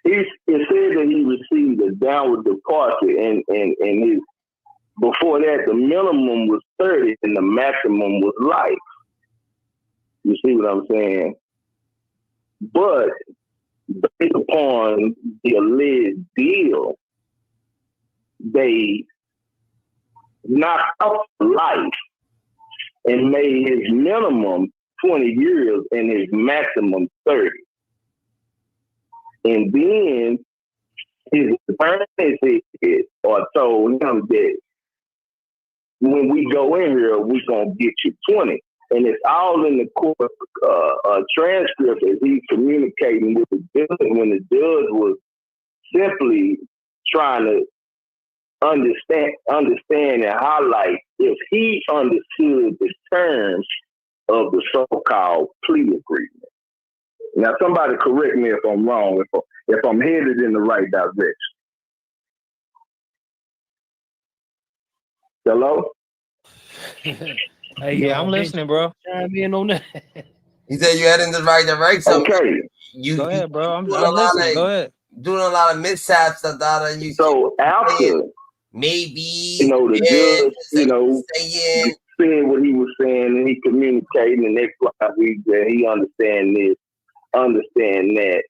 it said that he received a downward departure, and his before that the minimum was 30 and the maximum was life. You see what I'm saying? But based upon the alleged deal, they knocked off life and made his minimum 20 years and his maximum 30. And then his attorney said, or told him that when we go in here, we're going to get you 20. And it's all in the court transcript as he's communicating with the judge, when the judge was simply trying to understand and highlight if he understood the terms of the so-called plea agreement. Now, somebody correct me if I'm wrong, if I'm headed in the right direction. Hello? Hey, Yeah, I'm listening, bro. Chime in on that. He said you head in the right direction. Okay. Go ahead, bro. I'm doing a lot listening. of, Go ahead. doing a lot of mishaps and you. So after, maybe the judge, saying what he was saying, and he communicating the next week that he understand this, understand that,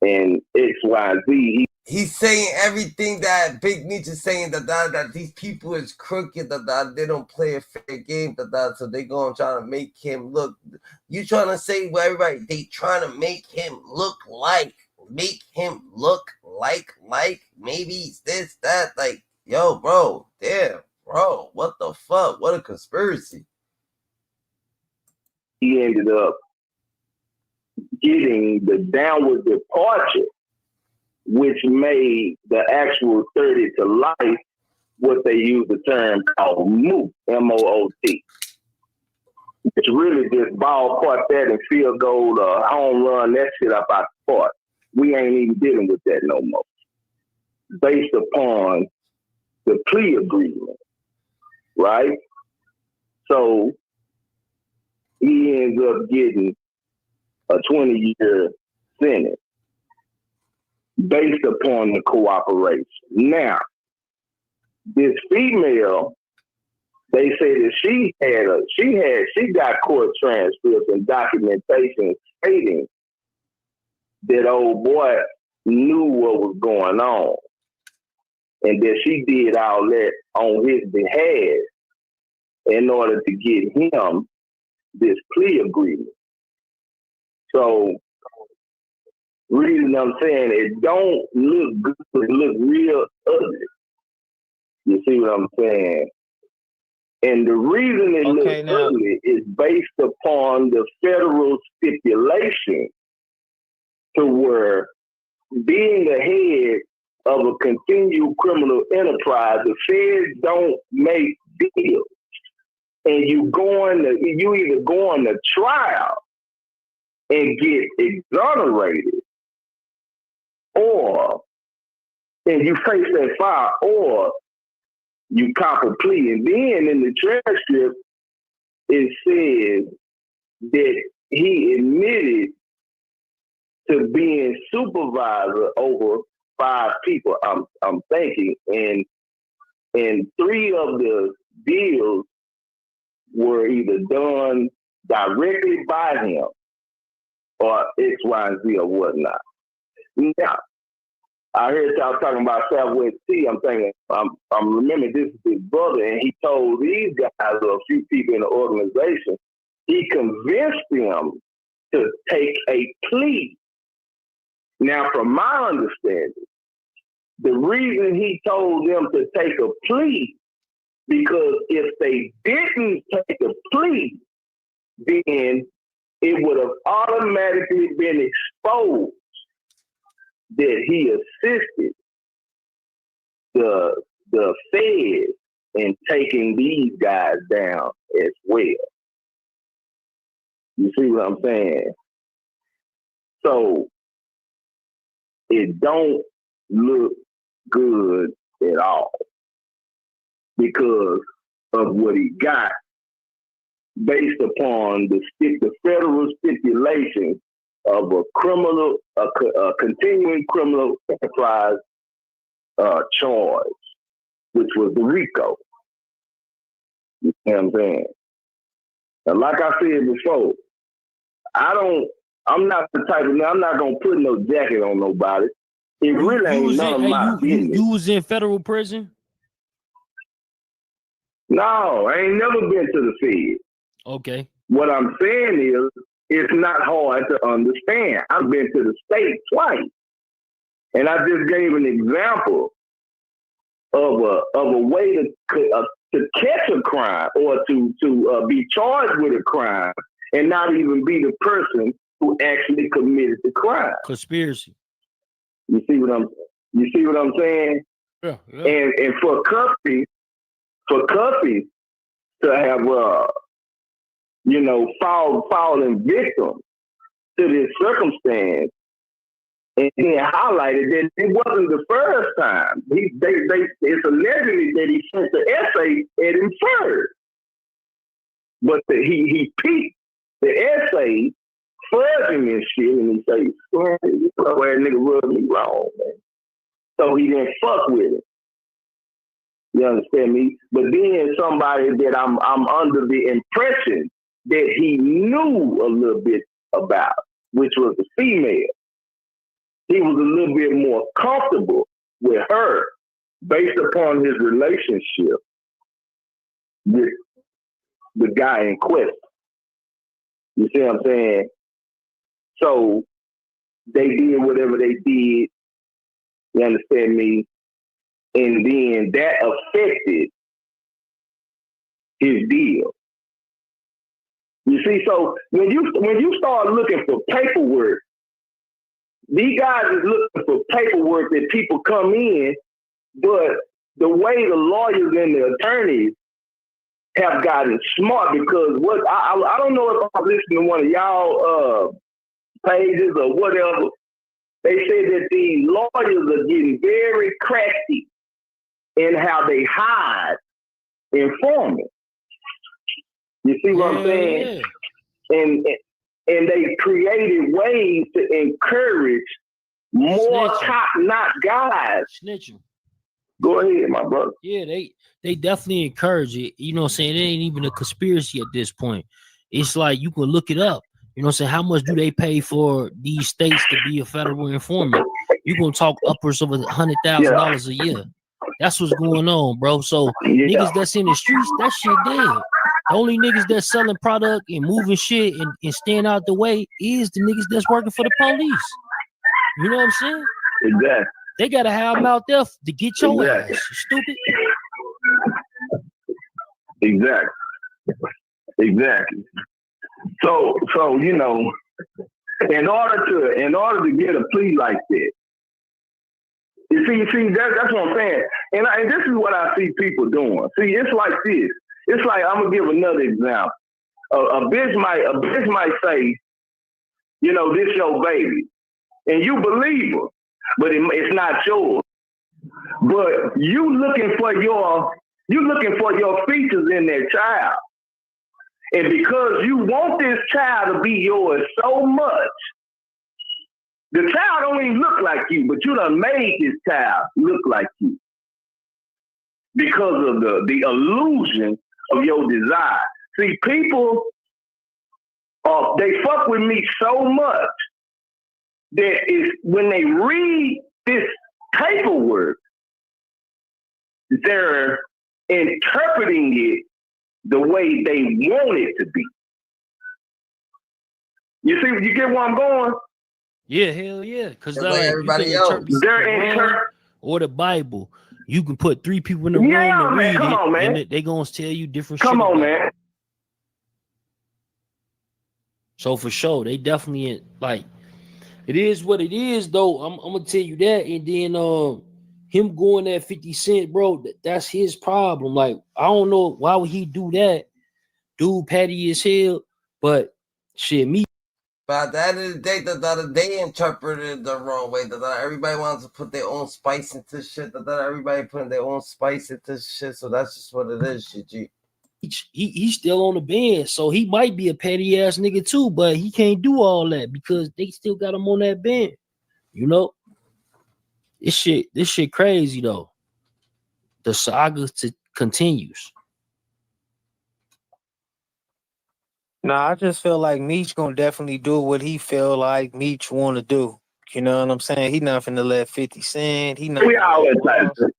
and X, Y, Z. He's saying everything that Big Meech is saying, that these people is crooked, that they don't play a fair game, so they gonna try to make him look. You trying to say, well, everybody, they trying to make him look like maybe he's this, that, like, yo, bro, damn, bro, what the fuck? What a conspiracy. He ended up getting the downward departure, which made the actual 30 to life what they use the term called moot, M-O-O-T. It's really just ballpark that and field goal, home run, that shit up out the park. We ain't even dealing with that no more. Based upon the plea agreement, right? So he ends up getting a 20-year sentence based upon the cooperation. Now, this female, they say that she got court transcripts and documentation stating that old boy knew what was going on and that she did all that on his behalf in order to get him this plea agreement. So, reason I'm saying, it don't look good, it look real ugly. You see what I'm saying? And the reason it looks ugly is based upon the federal stipulation to where being the head of a continued criminal enterprise, the feds don't make deals. And you either go on to trial and get exonerated, and you face that fire, or you cop a plea. And then in the transcript, it says that he admitted to being supervisor over 5 people, I'm thinking. And 3 of the deals were either done directly by him or X, Y, and Z or whatnot. Now, I heard y'all talking about Southwest T. I'm thinking, I'm remembering this is his brother, and he told these guys, or a few people in the organization, he convinced them to take a plea. Now, from my understanding, the reason he told them to take a plea, because if they didn't take a plea, then it would have automatically been exposed that he assisted the feds in taking these guys down as well. You see what I'm saying? So it don't look good at all because of what he got based upon the federal stipulations of a continuing criminal enterprise charge, which was the RICO. You know what I'm saying? And like I said before, I'm not the type of man, I'm not gonna put no jacket on nobody. It really ain't none of my business. You was in federal prison? No, I ain't never been to the Fed. Okay. What I'm saying is, it's not hard to understand. I've been to the state twice, and I just gave an example of a way to catch a crime or to be charged with a crime and not even be the person who actually committed the crime. Conspiracy. You see what I'm saying? Yeah. And for Cuffy to have fallen victim to this circumstance, and then highlighted that it wasn't the first time. It's allegedly that he sent the essay at him first, but he peeped the essay, fudging and shit, and he said, "Well, that nigga rubbed me wrong, man." So he didn't fuck with it. You understand me? But then somebody that I'm under the impression that he knew a little bit about, which was a female. He was a little bit more comfortable with her based upon his relationship with the guy in question. You see what I'm saying? So they did whatever they did, you understand me? And then that affected his deal. You see, so when you start looking for paperwork, these guys is looking for paperwork that people come in, but the way the lawyers and the attorneys have gotten smart, because what I don't know if I'm listening to one of y'all pages or whatever. They say that the lawyers are getting very crafty in how they hide informants. You see what I'm saying? Yeah. And they created ways to encourage more top-notch guys. Snitching. Go ahead, my brother. Yeah, they definitely encourage it. You know what I'm saying? It ain't even a conspiracy at this point. It's like you can look it up. You know what I'm saying? How much do they pay for these states to be a federal informant? You're going to talk upwards of $100,000 a year. That's what's going on, bro. So niggas that's in the streets, that shit dead. The only niggas that's selling product and moving shit and staying out the way is the niggas that's working for the police. You know what I'm saying? Exactly. They gotta have them out there to get your ass. Stupid. Exactly. So you know, in order to get a plea like that, you see, that's what I'm saying. And this is what I see people doing. See, it's like this. It's like, I'm gonna give another example. A bitch might say, you know, this your baby, and you believe her, but it's not yours. But you looking for your features in that child, and because you want this child to be yours so much, the child don't even look like you, but you done made this child look like you because of the illusion of your desire. See, people, they fuck with me so much that when they read this paperwork, they're interpreting it the way they want it to be. You see, you get where I'm going? Yeah, hell yeah. Because everybody else, or the Bible. You can put 3 people in the room and read it, and they gonna tell you different shit. Come on, man. So for sure, they definitely like It is what it is, though. I'm gonna tell you that, and then him going at 50 Cent, bro, that's his problem. Like, I don't know why would he do that. Dude petty as hell, but shit, me. But at the end of the day, they interpreted it the wrong way. Everybody wants to put their own spice into shit. Everybody putting their own spice into shit. So that's just what it is, shit, G. He's still on the bench, so he might be a petty ass nigga too, but he can't do all that because they still got him on that bench. You know, this shit crazy though. The saga continues. Nah, I just feel like Meech gonna definitely do what he feel like Meech want to do. You know what I'm saying? He not finna let 50 Cent. He not. We always like to.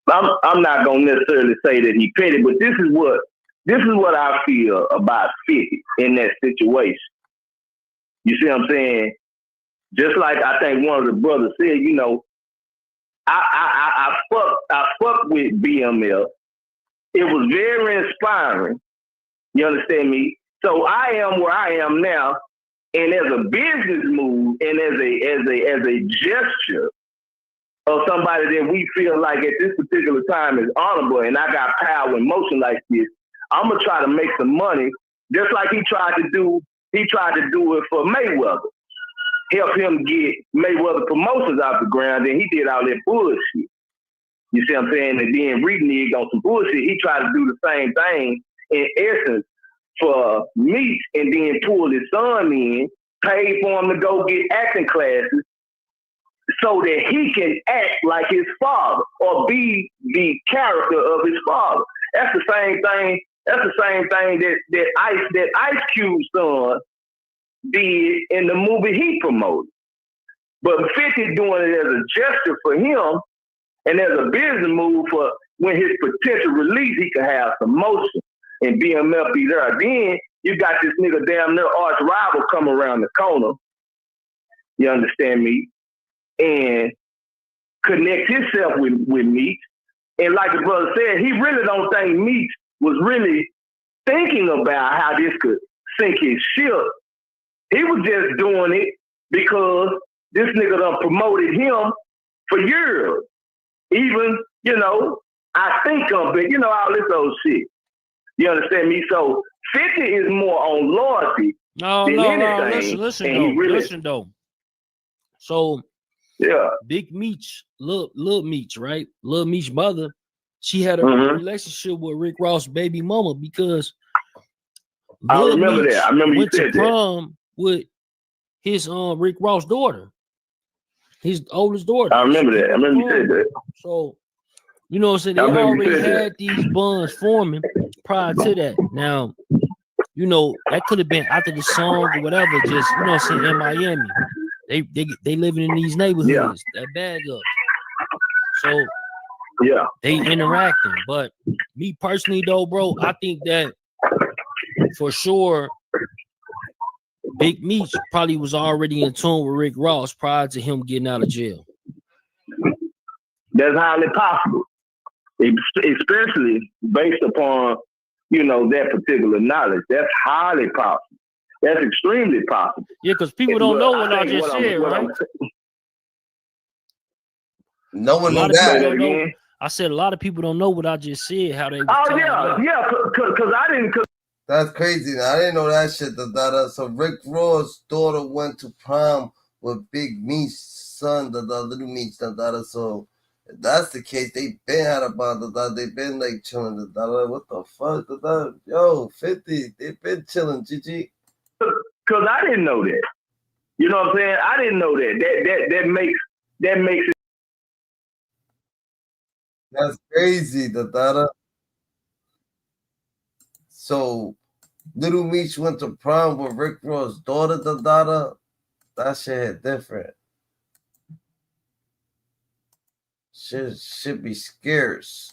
I'm not gonna necessarily say that he petty, but this is what I feel about 50 in that situation. You see what I'm saying? Just like I think one of the brothers said, you know, I fucked with BMF. It was very inspiring. You understand me? So I am where I am now, and as a business move and as a gesture of somebody that we feel like at this particular time is honorable, and I got power and motion like this, I'm gonna try to make some money, just like he tried to do it for Mayweather. Help him get Mayweather promotions off the ground, and he did all that bullshit. You see what I'm saying? And then reneged on some bullshit. He tried to do the same thing in essence for Meech, and then pulled his son in, paid for him to go get acting classes so that he can act like his father or be the character of his father. That's the same thing. That's the same thing that Ice Cube's son did in the movie he promoted. But 50 doing it as a gesture for him and as a business move for when his potential release, he can have some motion and BMF be there. Then you got this nigga damn near arch rival come around the corner. You understand me? And connect himself with Meech. And like the brother said, he really don't think Meech was really thinking about how this could sink his ship. He was just doing it because this nigga done promoted him for years. Even, you know, I think of it, you know, all this old shit. You understand me? So 50 is more on loyalty than anything. Listen though. So yeah, Big Meech, Lil Meech, right? Lil Meech's mother, she had a relationship with Rick Ross' baby mama because I remember Meech that. I remember you went said to prom with his Rick Ross' daughter, his oldest daughter. I remember that. I remember you said that. So, you know what I'm saying? They already had these bonds forming prior to that. Now, you know, that could have been after the song or whatever, just, you know what I'm saying, in Miami. They living in these neighborhoods, that bag up. So yeah, they interacting. But me personally though, bro, I think that for sure Big Meech probably was already in tune with Rick Ross prior to him getting out of jail. That's highly possible, especially based upon, you know, that particular knowledge. That's highly possible. That's extremely possible. Yeah, because people don't know what I just said, right? No one knew that. I said a lot of people don't know what I just said. How they? Oh yeah, because I didn't. That's crazy. I didn't know that shit. So Rick Ross' daughter went to prom with Big Meech's son, the little Meech. So if that's the case, they been had about they been like chilling. What the fuck? Yo, 50, they been chilling. GG. Because I didn't know that. You know what I'm saying? I didn't know that. That makes it. That's crazy. So Little Meech went to prom with Rick Ross' daughter. That shit hit different. Shit should be scarce.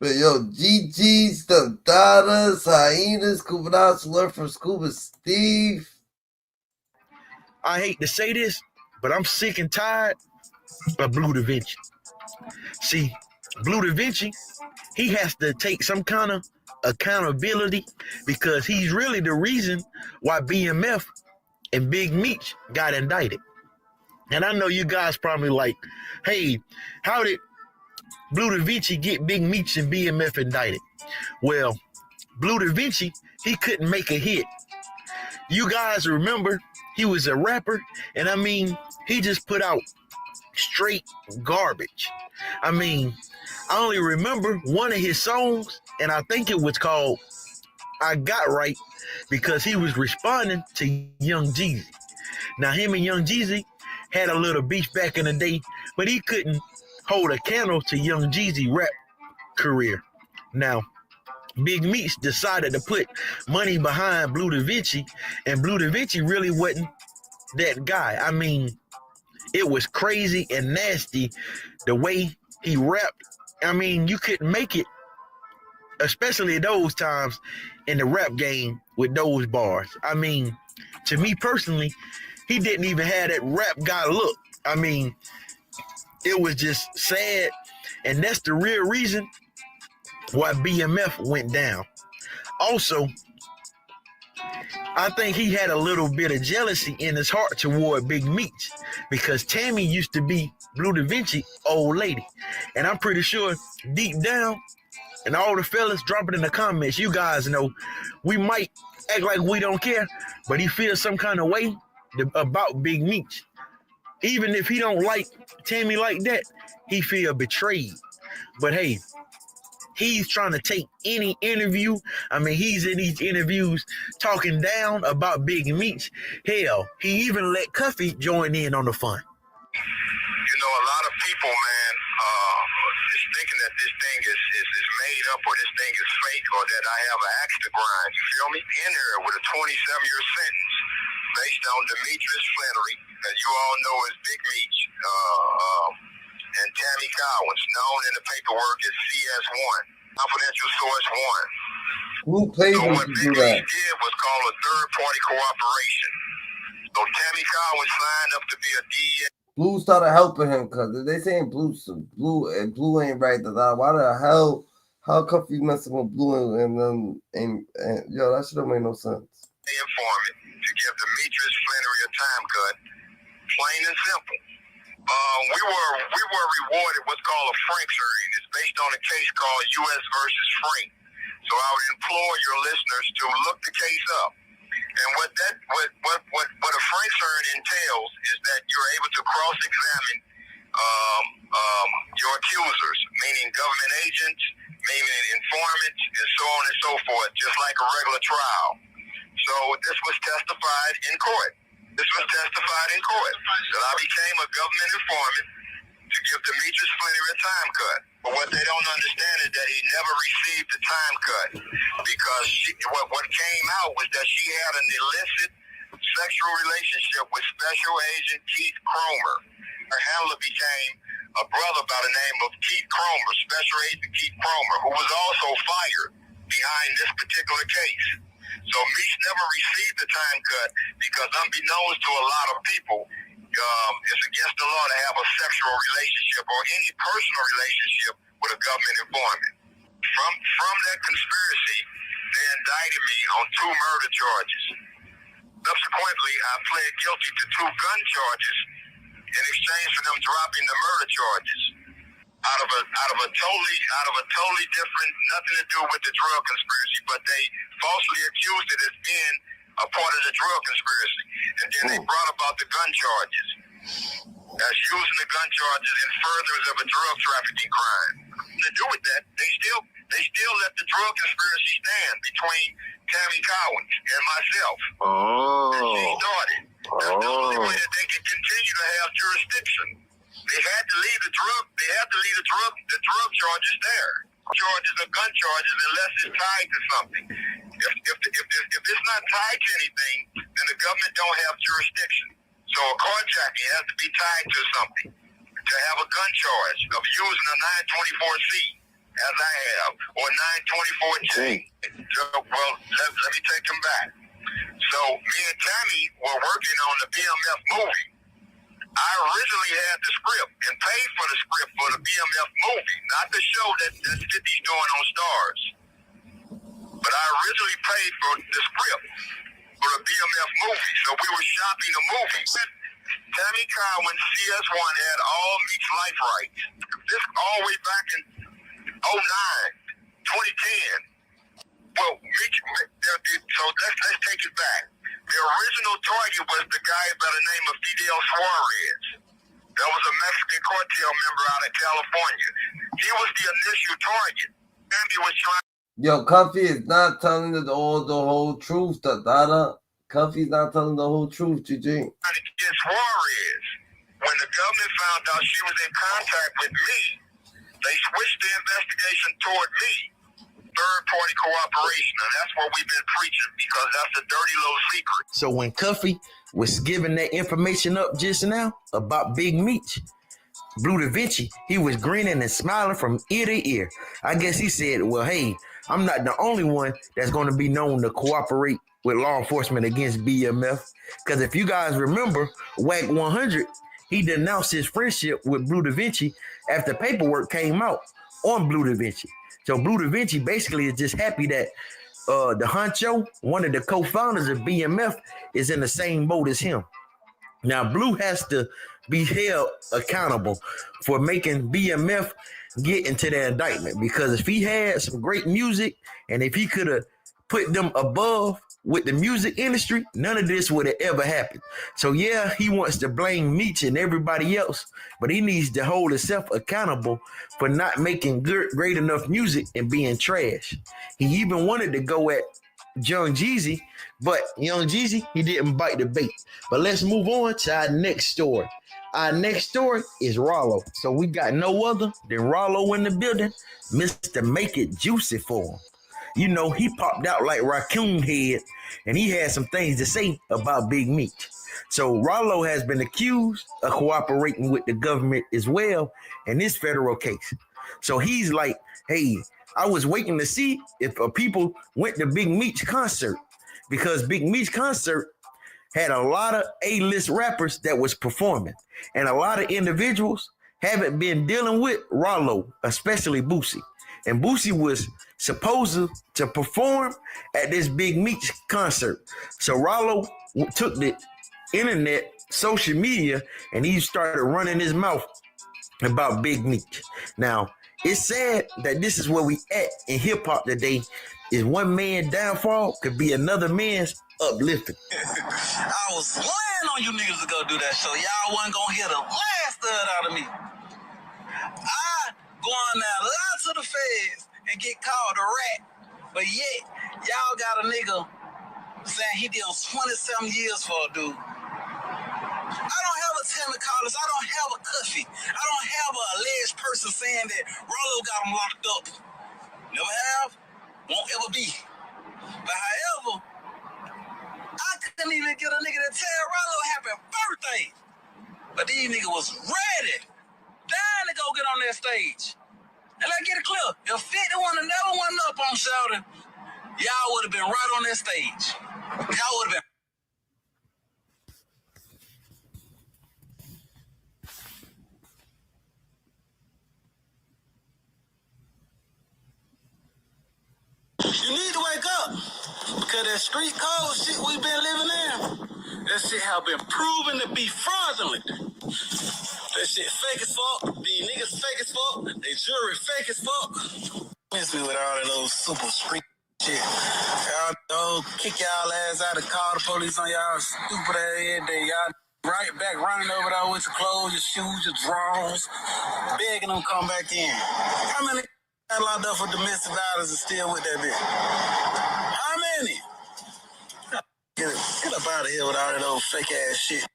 But yo, GG's, the Dadas, Hyenas, Scuba Dots, learn from Scuba Steve. I hate to say this, but I'm sick and tired of Blue Da Vinci. See, Blue Da Vinci, he has to take some kind of accountability because he's really the reason why BMF and Big Meech got indicted. And I know you guys probably like, hey, how did Blue Da Vinci get Big Meech and BMF indicted? Well, Blue Da Vinci, he couldn't make a hit. You guys remember he was a rapper, and I mean, he just put out straight garbage. I mean, I only remember one of his songs, and I think it was called I Got Right, because he was responding to Young Jeezy. Now, him and Young Jeezy had a little beef back in the day, but he couldn't hold a candle to Young Jeezy rap career. Now, Big Meech decided to put money behind Blue Da Vinci, and Blue Da Vinci really wasn't that guy. I mean, it was crazy and nasty the way he rapped. I mean, you couldn't make it, especially those times in the rap game with those bars. I mean, to me personally, he didn't even have that rap guy look. I mean, it was just sad, and that's the real reason why BMF went down. Also, I think he had a little bit of jealousy in his heart toward Big Meech because Tammy used to be Blue Da Vinci old lady. And I'm pretty sure deep down, and all the fellas, drop it in the comments, you guys know, we might act like we don't care, but he feels some kind of way about Big Meech. Even if he don't like Tammy like that, he feel betrayed. But hey, he's trying to take any interview. I mean, he's in these interviews talking down about Big Meech. Hell, he even let Cuffy join in on the fun. You know, a lot of people, man, is thinking that this thing is made up or this thing is fake or that I have an axe to grind. You feel me? In here with a 27-year sentence based on Demetrius Flannery, as you all know as Big Meech, and Tammy Cowens, known in the paperwork as CS1, confidential source 1. Who pays so him what to Big do that? Meech did was called a third-party cooperation. So Tammy Cowens signed up to be a DA. Blue started helping him because they saying Blue ain't right. Why the hell? How come you messing with Blue and yo, that shit don't make no sense. Informant to give Demetrius Flannery a time cut, plain and simple. We were rewarded what's called a Franks hearing. It's based on a case called U.S. versus Frank. So I would implore your listeners to look the case up. And what a Franks hearing entails is that you're able to cross-examine your accusers, meaning government agents, meaning informants, and so on and so forth, just like a regular trial. So this was testified in court. That I became a government informant to give Demetrius Flannery a time cut. But what they don't understand is that he never received the time cut because what came out was that she had an illicit sexual relationship with Special Agent Keith Cromer. Her handler became a brother by the name of Keith Cromer, Special Agent Keith Cromer, who was also fired behind this particular case. So Meech never received the time cut because unbeknownst to a lot of people, it's against the law to have a sexual relationship or any personal relationship with a government informant. From that conspiracy, they indicted me on 2 murder charges. Subsequently, I pled guilty to 2 gun charges in exchange for them dropping the murder charges. Out of a totally different, nothing to do with the drug conspiracy, but they falsely accused it as being a part of the drug conspiracy. And then they brought about the gun charges as using the gun charges in furtherance of a drug trafficking crime. To do with that, they still let the drug conspiracy stand between Tammy Cowens and myself. And she started. That's the only way that they can continue to have jurisdiction. They had to leave the drug charges there. Charges are gun charges unless it's tied to something. If it's not tied to anything, then the government don't have jurisdiction. So a carjacking has to be tied to something. To have a gun charge of using a 924C, as I have, or 924J. Well, let me take them back. So me and Tammy were working on the BMF movie. I originally had the script and paid for the script for the BMF movie, not the show that 50's doing on Stars. But I originally paid for the script for the BMF movie, so we were shopping the movie. Tammy Cowan, CS1 had all Meech's life rights. This all the way back in 2010. Well, Meech, so let's take it back. The original target was the guy by the name of Fidel Suarez. That was a Mexican cartel member out of California. He was the initial target. Tammy was trying. Yo, Cuffy is not telling the whole truth. Cuffy's not telling the whole truth, GG. Trying to get Suarez. When the government found out she was in contact with me, they switched the investigation toward me. Third-party cooperation, and that's what we've been preaching because that's a dirty little secret. So when Cuffy was giving that information up just now about Big Meech, Blue Da Vinci, he was grinning and smiling from ear to ear. I guess he said, well, hey, I'm not the only one that's going to be known to cooperate with law enforcement against BMF. Because if you guys remember, WAC 100, he denounced his friendship with Blue Da Vinci after paperwork came out on Blue Da Vinci. So Blue Da Vinci basically is just happy that the honcho, one of the co-founders of BMF, is in the same boat as him. Now, Blue has to be held accountable for making BMF get into the indictment, because if he had some great music and if he could have put them above with the music industry, none of this would have ever happened. So yeah, he wants to blame Meech and everybody else, but he needs to hold himself accountable for not making great enough music and being trash. He even wanted to go at Young Jeezy, but Young Jeezy, he didn't bite the bait. But let's move on to our next story. Our next story is Rollo. So we got no other than Rollo in the building, Mr. Make It Juicy for him. You know, he popped out like Raccoon Head, and he had some things to say about Big Meech. So Rollo has been accused of cooperating with the government as well in this federal case. So he's like, hey, I was waiting to see if people went to Big Meech concert, because Big Meech concert had a lot of A-list rappers that was performing, and a lot of individuals haven't been dealing with Rollo, especially Boosie. And Boosie was supposed to perform at this Big Meech concert. So Rollo took the internet, social media, and he started running his mouth about Big Meech. Now, it's sad that this is where we at in hip-hop today, is one man's downfall could be another man's uplifting. I was lying on you niggas to go do that show. Y'all wasn't gonna hear the last third out of me. I go on there, lie to the feds, and get called a rat. But yet, y'all got a nigga saying he did 27 years for a dude. I don't have a Tammy Collins. I don't have a Cuffy. I don't have an alleged person saying that Rollo got him locked up. Never have, won't ever be. But however, I couldn't even get a nigga to tell Rollo happy birthday. But these niggas was ready, dying to go get on that stage. And let's get it clear. If 50 would have never went up on Shouting, y'all would have been right on that stage. Y'all would have been. You need to wake up, because that street code shit we been living in, that shit have been proven to be fraudulent. That shit fake as fuck. These niggas fake as fuck. They jury fake as fuck. Miss me with all of those super street shit. Y'all kick y'all ass out and call the police on y'all stupid ass every day. Y'all right back running over there with your clothes, your shoes, your drawers, begging them come back in. How many got locked up for domestic violence and still with that bitch? How many? Get up out of here with all of those fake ass shit.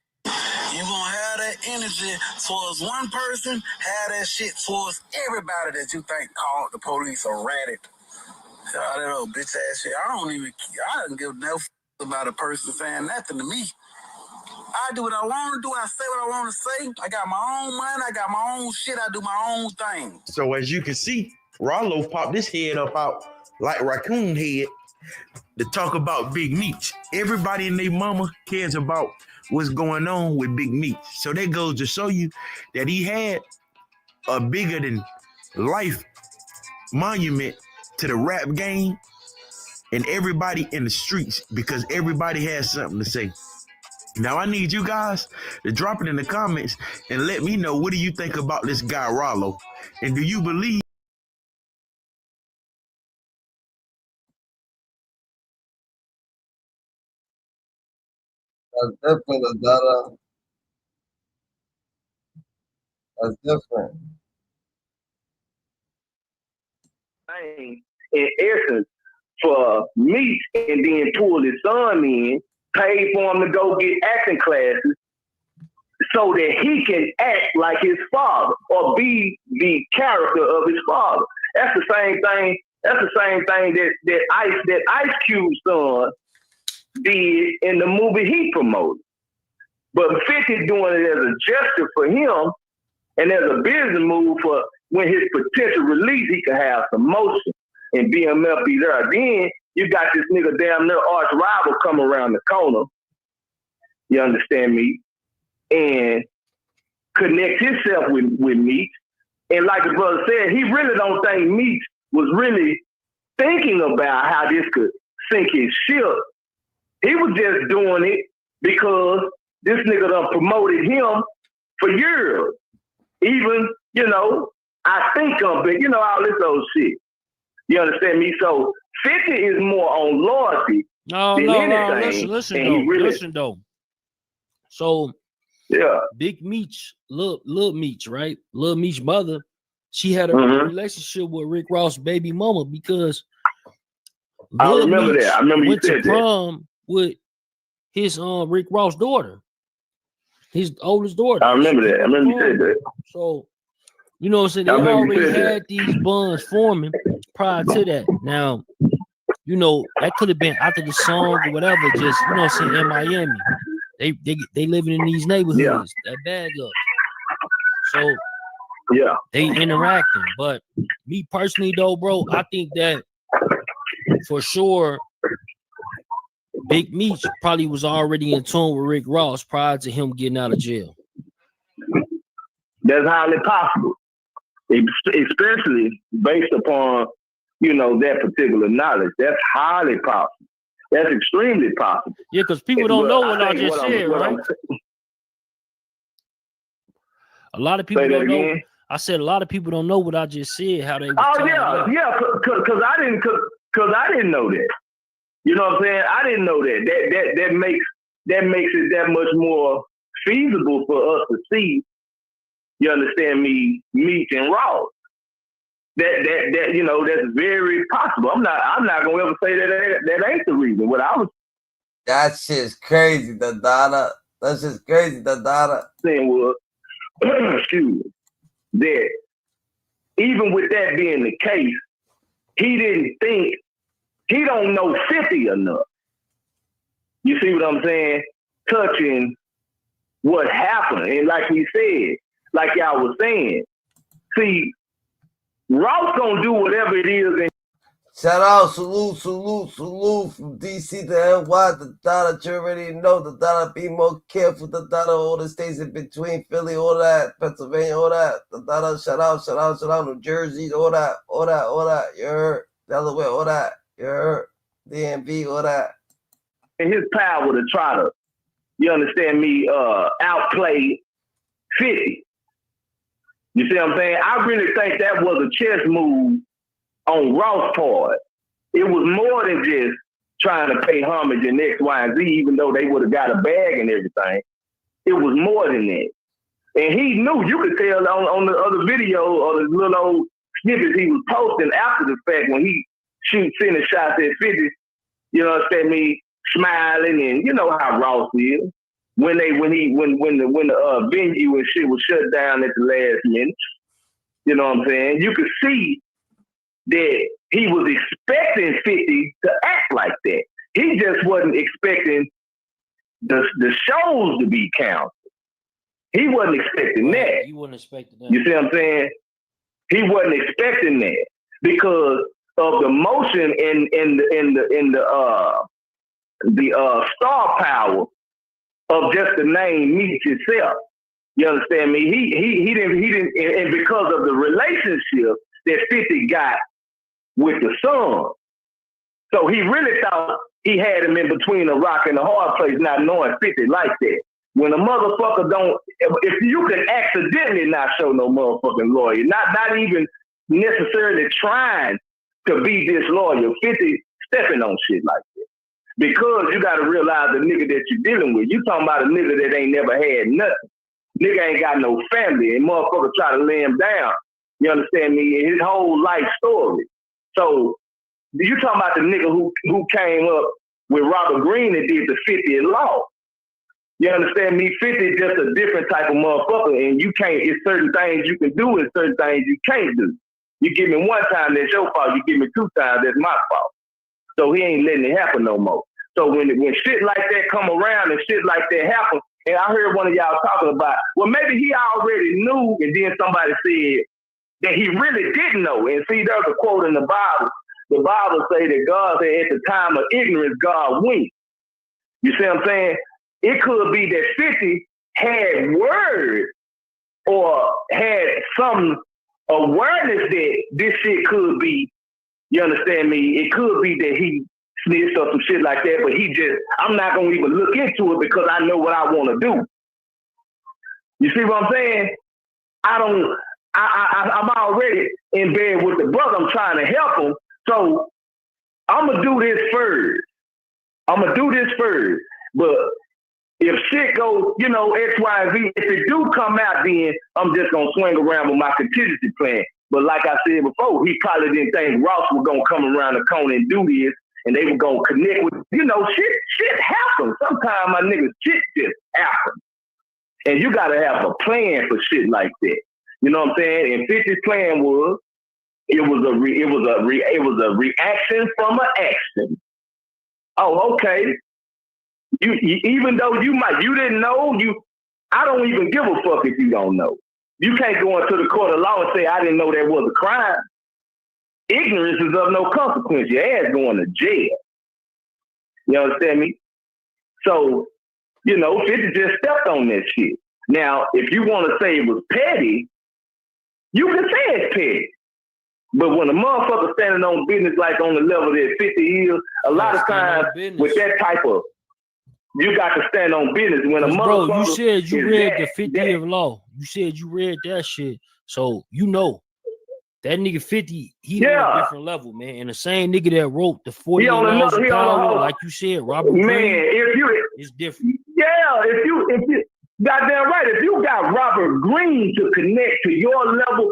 You gonna have that energy towards one person, have that shit towards everybody that you think called the police or ratted. All that old bitch ass shit. I don't give no f about a person saying nothing to me. I do what I want to do. I say what I want to say. I got my own money. I got my own shit. I do my own thing. So as you can see, Rollo popped his head up out like Raccoon Head to talk about Big Meech. Everybody and their mama cares about what's going on with Big Meech. So that goes to show you that he had a bigger than life monument to the rap game and everybody in the streets, because everybody has something to say. Now I need you guys to drop it in the comments and let me know, what do you think about this guy Rollo? And do you believe That's different, Adara. That's different. In essence, for Meech, and then pull his son in, paid for him to go get acting classes so that he can act like his father or be the character of his father. That's the same thing. That's the same thing that Ice Cube's son did in the movie he promoted. But 50 doing it as a gesture for him and as a business move for when his potential release, he can have some motion and BMF be there. Then you got this nigga damn near arch rival come around the corner. You understand me? And connect himself with Meech. And like the brother said, he really don't think Meech was really thinking about how this could sink his ship. He was just doing it because this nigga done promoted him for years. Even, I think of it, all this old shit. You understand me? So 50 is more on loyalty than anything. Listen though. So yeah, Big Meech, Lil Meech, right? Lil Meech's mother, she had a relationship with Rick Ross' baby mama because I remember Meech that. I remember went you to said that. prom with his Rick Ross' daughter, his oldest daughter. I remember that. I remember you said that. So, you know what I'm saying? They already had these bonds forming prior to that. Now, that could have been after the song or whatever, just, in Miami. They living in these neighborhoods, that bag up. So they interacting. But me personally though, bro, I think that for sure Big Meech probably was already in tune with Rick Ross prior to him getting out of jail. That's highly possible, especially based upon, that particular knowledge. That's highly possible. That's extremely possible. Yeah, because people don't know what I just said, right? A lot of people don't know. I said a lot of people don't know what I just said. How they? Because I didn't know that. You know what I'm saying? I didn't know that. That makes it that much more feasible for us to see. You understand me? Meech and Ross. That's very possible. I'm not gonna ever say that ain't the reason. That shit's crazy, the Dada. That's just crazy, the Dada. Saying was, excuse me, that even with that being the case, he didn't think, he don't know 50 enough. You see what I'm saying? Touching what happened. And like we said, like y'all was saying, see, Ross gonna do whatever it is. And shout out, salute from DC to NY. The Dada, you already know. The Dada, be more careful. The Dada, all the states in between, Philly, all that, Pennsylvania, all that. The Dada, shout out, New Jersey, all that. You heard? Delaware, all that. You heard? DMV, all that. And his power to try to, you understand me, outplay 50. You see what I'm saying? I really think that was a chess move on Ross' part. It was more than just trying to pay homage in X, Y, and Z, even though they would have got a bag and everything. It was more than that. And he knew, you could tell on the other video or the little old snippets he was posting after the fact when he sending shots at 50, you understand me, smiling, and you know how Ross is. When the venue and shit was shut down at the last minute, you know what I'm saying? You could see that he was expecting 50 to act like that. He just wasn't expecting the shows to be counted. He wasn't expecting that. He wasn't expecting that. You see what I'm saying? He wasn't expecting that because of the motion in the star power of just the name Meech itself. You understand me? He didn't, and because of the relationship that 50 got with the son. So he really thought he had him in between a rock and a hard place, not knowing 50 like that. When a motherfucker don't, if you can accidentally not show no motherfucking lawyer, not even necessarily trying to be disloyal, 50 stepping on shit like that. Because you got to realize the nigga that you're dealing with. You talking about a nigga that ain't never had nothing. Nigga ain't got no family, and motherfucker try to lay him down. You understand me? His whole life story. So you talking about the nigga who came up with Robert Greene and did the 50 law. You understand me? 50 is just a different type of motherfucker, and you can't, it's certain things you can do and certain things you can't do. You give me one time, that's your fault. You give me two times, that's my fault. So he ain't letting it happen no more. So when shit like that come around and shit like that happen, and I heard one of y'all talking about, well, maybe he already knew, and then somebody said that he really didn't know. And see, there's a quote in the Bible. The Bible say that God said at the time of ignorance, God winked. You see what I'm saying? It could be that 50 had word or had some awareness that this shit could be, you understand me? It could be that he snitched or some shit like that, but he just, I'm not going to even look into it because I know what I want to do. You see what I'm saying? I'm already in bed with the brother. I'm trying to help him. So I'm going to do this first. But if shit goes, you know, X, Y, and Z, if it do come out, then I'm just going to swing around with my contingency plan. But like I said before, he probably didn't think Ross was going to come around the corner and do this, and they were going to connect with, you know, shit happens. Sometimes my niggas, shit just happens. And you got to have a plan for shit like that. You know what I'm saying? And 50's plan was, it was a reaction from an action. Oh, okay. You even though you didn't know, I don't even give a fuck if you don't know. You can't go into the court of law and say I didn't know that was a crime. Ignorance is of no consequence. Your ass going to jail. You understand me? So, you know, 50 just stepped on that shit. Now, if you want to say it was petty, you can say it's petty. But when a motherfucker standing on business like on the level that 50 is, a lot of times with that type of, you got to stand on business. When a motherfucker, bro, you said you read the 50th law. You said you read that shit. So you know that nigga 50, he on a different level, man. And the same nigga that wrote the 40 laws of power, like you said, Robert Greene, it's different. Yeah, if you goddamn right, if you got Robert Greene to connect to your level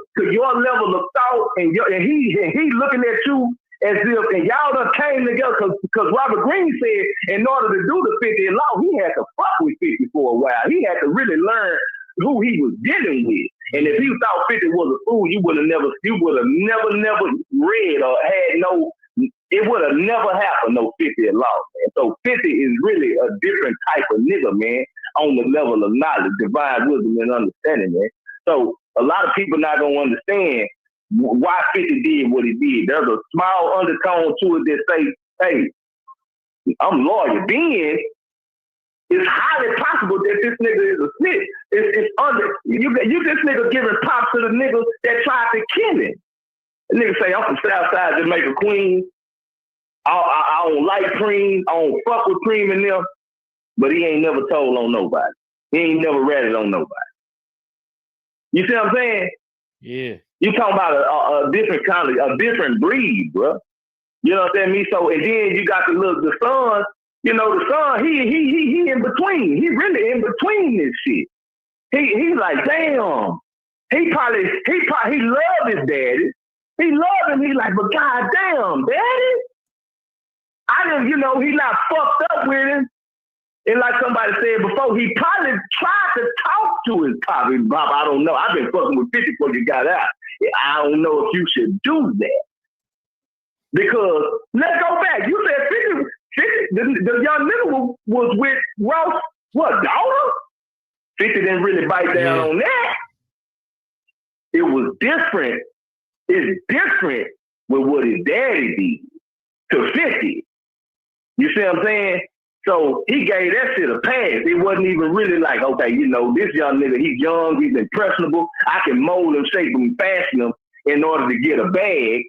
of thought, and he looking at you as if, and y'all done came together, because Robert Greene said in order to do the 50 law, he had to fuck with 50 for a while. He had to really learn who he was dealing with. And if you thought 50 was a fool, you would have never read or had no, it would have never happened, no 50 law, man. So 50 is really a different type of nigga, man, on the level of knowledge, divine wisdom and understanding, man. So a lot of people not gonna understand why 50 did what he did. There's a small undertone to it that say, hey, I'm loyal. Then it's highly possible that this nigga is a snitch. You this nigga giving props to the nigga that tried to kill him. The nigga say, I'm from Southside Jamaica, Queens. I don't like Cream. I don't fuck with Cream and them. But he ain't never told on nobody. He ain't never ratted on nobody. You see what I'm saying? Yeah. You talking about a different kind of, a different breed, bro. You know what I'm saying? So, and then you got the son. You know, the son, he in between. He really in between this shit. He like, damn. He love his daddy. He love him. He like, but goddamn, daddy. I didn't, you know, he not fucked up with him. And like somebody said before, he probably tried to talk to his pop. I don't know. I've been fucking with 50 before you got out. I don't know if you should do that. Because, let's go back. You said 50 the young nigga was with Ross, what, daughter? 50 didn't really bite down on that. It was different. It's different with what his daddy did to 50. You see what I'm saying? So he gave that shit a pass. It wasn't even really like, okay, you know, this young nigga, he's young, he's impressionable. I can mold him, shape him, fashion him in order to get a bag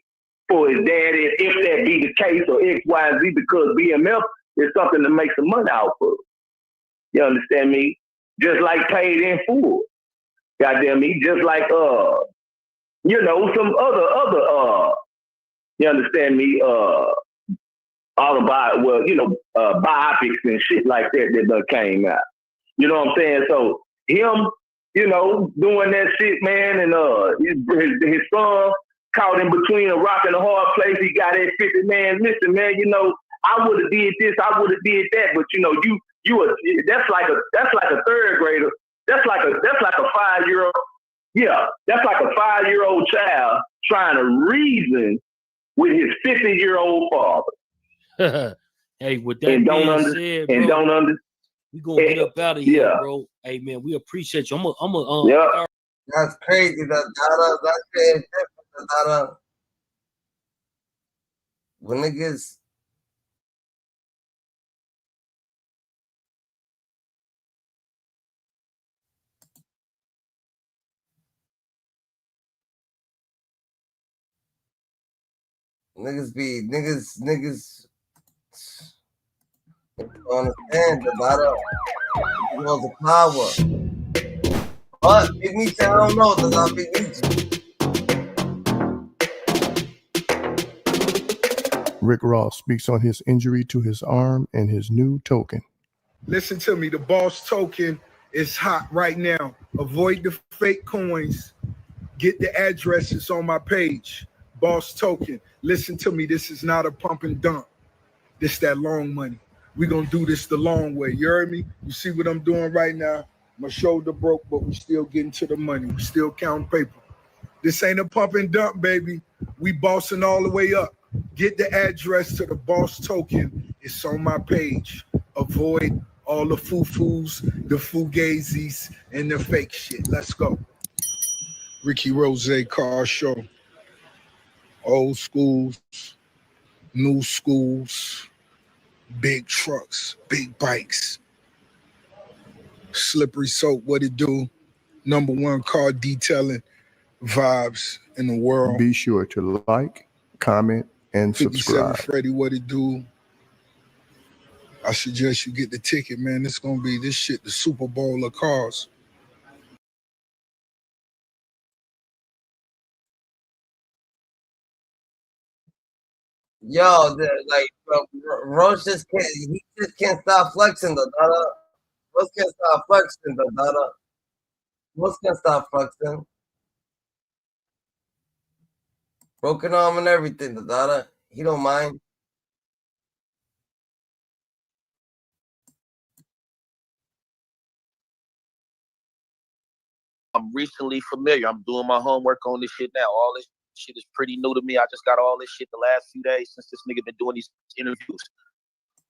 for his daddy, if that be the case, or X, Y, Z, because BMF is something to make some money out of. You understand me? Just like Paid in Full. Goddamn me, just like you know, some other you understand me, biopics and shit like that done came out. You know what I'm saying? So him, you know, doing that shit, man, and his son caught in between a rock and a hard place. He got that 50 man. Listen, man, you know, I would have did this, I would have did that, but you know, that's like a third grader. That's like a 5-year-old. Yeah, that's like a 5-year-old child trying to reason with his 50-year-old father. Hey, with that being said, bro, we gonna get up out of here, bro. Hey, man, we appreciate you. That's crazy. That's crazy. When niggas. Niggas understand the was a power. But Big Meech, I don't know, that's not Big Meech. Rick Ross speaks on his injury to his arm and his new token. Listen to me, the boss token is hot right now. Avoid the fake coins. Get the addresses on my page. Boss token. Listen to me, this is not a pump and dump. This that long money. We're gonna do this the long way. You heard me? You see what I'm doing right now? My shoulder broke, but we still getting to the money. We still counting paper. This ain't a pump and dump, baby. We bossing all the way up. Get the address to the boss token. It's on my page. Avoid all the foo-foos, the fugazis, and the fake shit. Let's go. Ricky Rose Car Show. Old schools, new schools, big trucks, big bikes. Slippery Soap, what it do? #1 car detailing vibes in the world. Be sure to like, comment, and 57 subscribe. Freddy, what it do? I suggest you get the ticket, man. It's gonna be this shit, the Super Bowl of cars. Yo, Roach just can't stop flexing the dada. Roach can't stop flexing the dada. Roach can't stop flexing. Broken arm and everything, the dada. He don't mind. I'm recently familiar. I'm doing my homework on this shit now. All this shit is pretty new to me. I just got all this shit the last few days since this nigga been doing these interviews.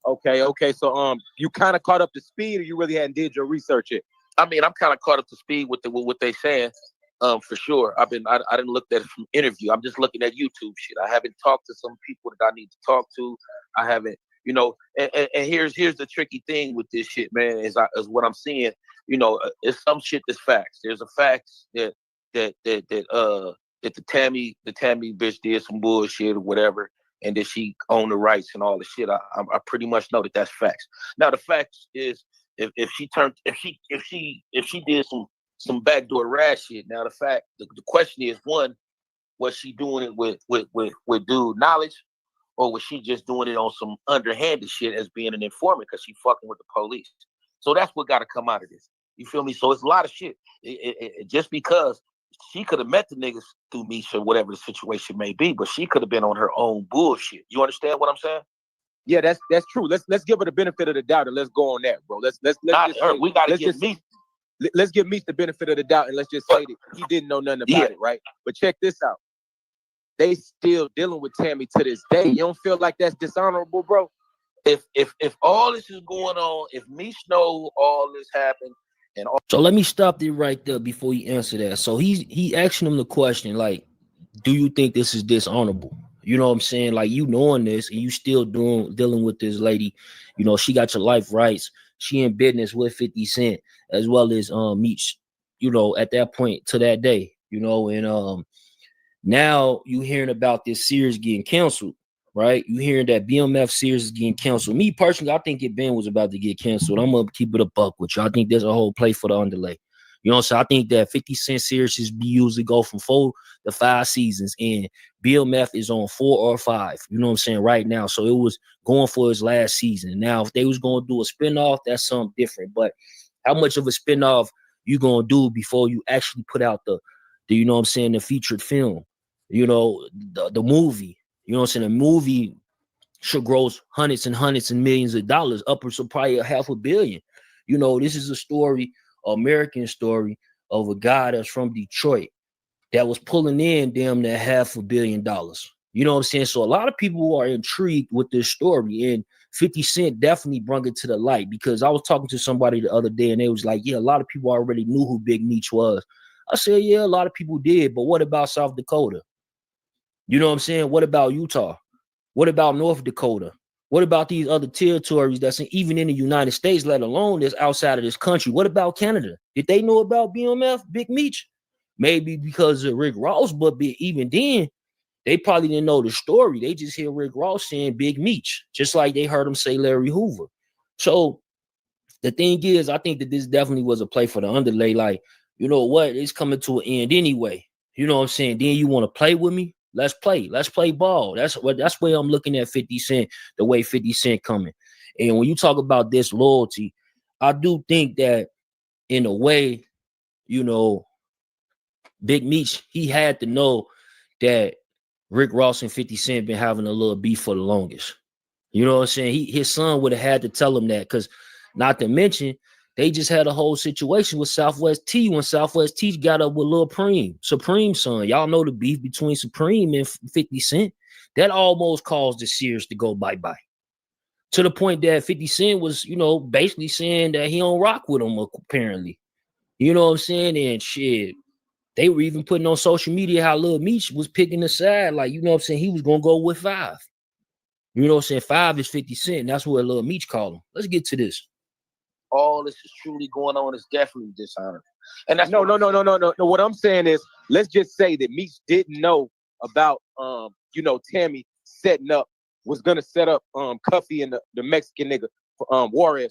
Okay. So you kind of caught up to speed, or you really hadn't did your research yet? I mean, I'm kind of caught up to speed with what they saying. For sure. I didn't look at it from interview. I'm just looking at YouTube shit. I haven't talked to some people that I need to talk to. I haven't, you know. And here's the tricky thing with this shit, man. Is what I'm seeing. You know, it's some shit that's facts. There's a fact that the Tammy bitch did some bullshit or whatever, and that she owned the rights and all the shit. I pretty much know that that's facts. Now the facts is if she did some backdoor rash shit. Now the question is, one, was she doing it with dude knowledge, or was she just doing it on some underhanded shit as being an informant because she fucking with the police? So that's what got to come out of this. You feel me? So it's a lot of shit. Just because she could have met the niggas through Meech or whatever the situation may be, but she could have been on her own bullshit. You understand what I'm saying? Yeah, that's true. Let's give her the benefit of the doubt and let's go on that, bro. Let's give Meech the benefit of the doubt and let's just say that he didn't know nothing about it, right? But check this out. They still dealing with Tammy to this day. You don't feel like that's dishonorable, bro? If all this is going on, if Meech know all this happened, and all. So let me stop there right there before you answer that. So he asking him the question, like, do you think this is dishonorable? You know what I'm saying? Like, you knowing this and you still dealing with this lady. You know, she got your life rights. She in business with 50 Cent as well as Meech, you know, at that point to that day, you know, and now you hearing about this series getting canceled, right? You hearing that BMF series is getting canceled. Me personally, I think it was about to get canceled. I'm gonna keep it a buck with you. I think there's a whole play for the underlay. You know what I'm saying? I think that 50 Cent series usually go from 4 to 5 seasons, and BMF is on 4 or 5. You know what I'm saying? Right now. So it was going for his last season. Now, if they was going to do a spinoff, that's something different. But how much of a spinoff you going to do before you actually put out the you know what I'm saying, the featured film? You know, the movie. You know what I'm saying? The movie should gross hundreds and hundreds and millions of dollars, upwards of probably $500 million. You know, this is a story, American story of a guy that's from Detroit that was pulling in damn near $500 million. You know what I'm saying? So a lot of people are intrigued with this story, and 50 Cent definitely brought it to the light, because I was talking to somebody the other day and they was like, yeah, a lot of people already knew who Big Meech was. I said, yeah, a lot of people did, but what about South Dakota? You know what I'm saying? What about Utah? What about North Dakota? What about these other territories that's even in the United States, let alone this outside of this country? What about Canada? Did they know about BMF, Big Meech? Maybe because of Rick Ross, but even then, they probably didn't know the story. They just hear Rick Ross saying Big Meech, just like they heard him say Larry Hoover. So the thing is, I think that this definitely was a play for the underlay. Like, you know what? It's coming to an end anyway. You know what I'm saying? Then you want to play with me? Let's play. Let's play ball. That's where I'm looking at 50 Cent, the way 50 Cent coming. And when you talk about disloyalty, I do think that in a way, you know, Big Meech, he had to know that Rick Ross and 50 Cent been having a little beef for the longest. You know what I'm saying? His son would have had to tell him that, because not to mention, they just had a whole situation with Southwest T when Southwest T got up with Lil Supreme's son. Y'all know the beef between Supreme and 50 Cent. That almost caused the series to go bye-bye. To the point that 50 Cent was, you know, basically saying that he don't rock with him, apparently. You know what I'm saying? And shit, they were even putting on social media how Lil Meech was picking a side. Like, you know what I'm saying? He was going to go with 5. You know what I'm saying? 5 is 50 Cent. That's what Lil Meech called him. Let's get to this. All this is truly going on is definitely dishonor. And that's no. What I'm saying is, let's just say that Meech didn't know about you know, Tammy was gonna set up Cuffy and the Mexican nigga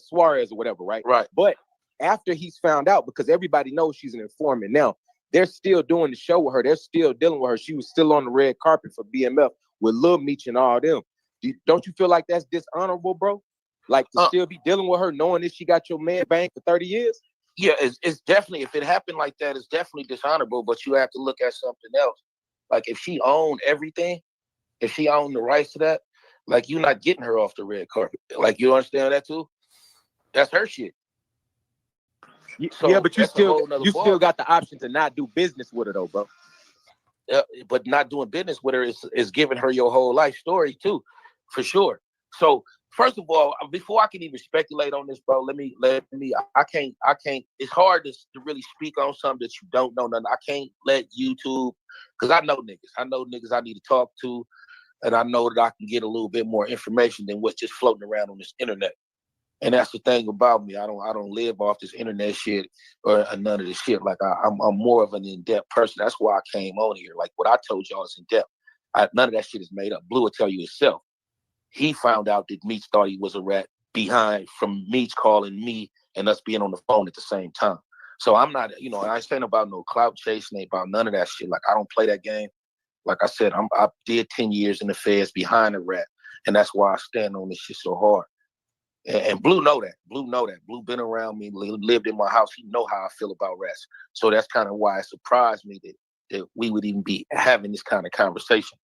Suarez or whatever, right? Right. But after he's found out, because everybody knows she's an informant now, they're still doing the show with her. They're still dealing with her. She was still on the red carpet for BMF with Lil Meech and all them. Don't you feel like that's dishonorable, bro? Like, to still be dealing with her knowing that she got your man banged for 30 years? Yeah, it's definitely, if it happened like that, it's definitely dishonorable, but you have to look at something else. Like, if she owned everything, if she owned the rights to that, like, you're not getting her off the red carpet. Like, you understand that too? That's her shit. So yeah, but you still got the option to not do business with her though, bro. But not doing business with her is giving her your whole life story too, for sure. So first of all, before I can even speculate on this, bro, let me. I can't. It's hard to really speak on something that you don't know nothing. I can't let YouTube, because I know niggas. I know niggas I need to talk to, and I know that I can get a little bit more information than what's just floating around on this internet. And that's the thing about me. I don't live off this internet shit or none of this shit. Like, I'm more of an in-depth person. That's why I came on here. Like, what I told y'all is in depth. None of that shit is made up. Blue will tell you himself. He found out that Meech thought he was a rat from Meech calling me and us being on the phone at the same time. So I'm not, you know, I ain't saying about no clout chasing, ain't about none of that shit. Like, I don't play that game. Like I said, I did 10 years in the feds behind a rat. And that's why I stand on this shit so hard. And Blue know that. Blue been around me, lived in my house. He know how I feel about rats. So that's kind of why it surprised me that we would even be having this kind of conversation.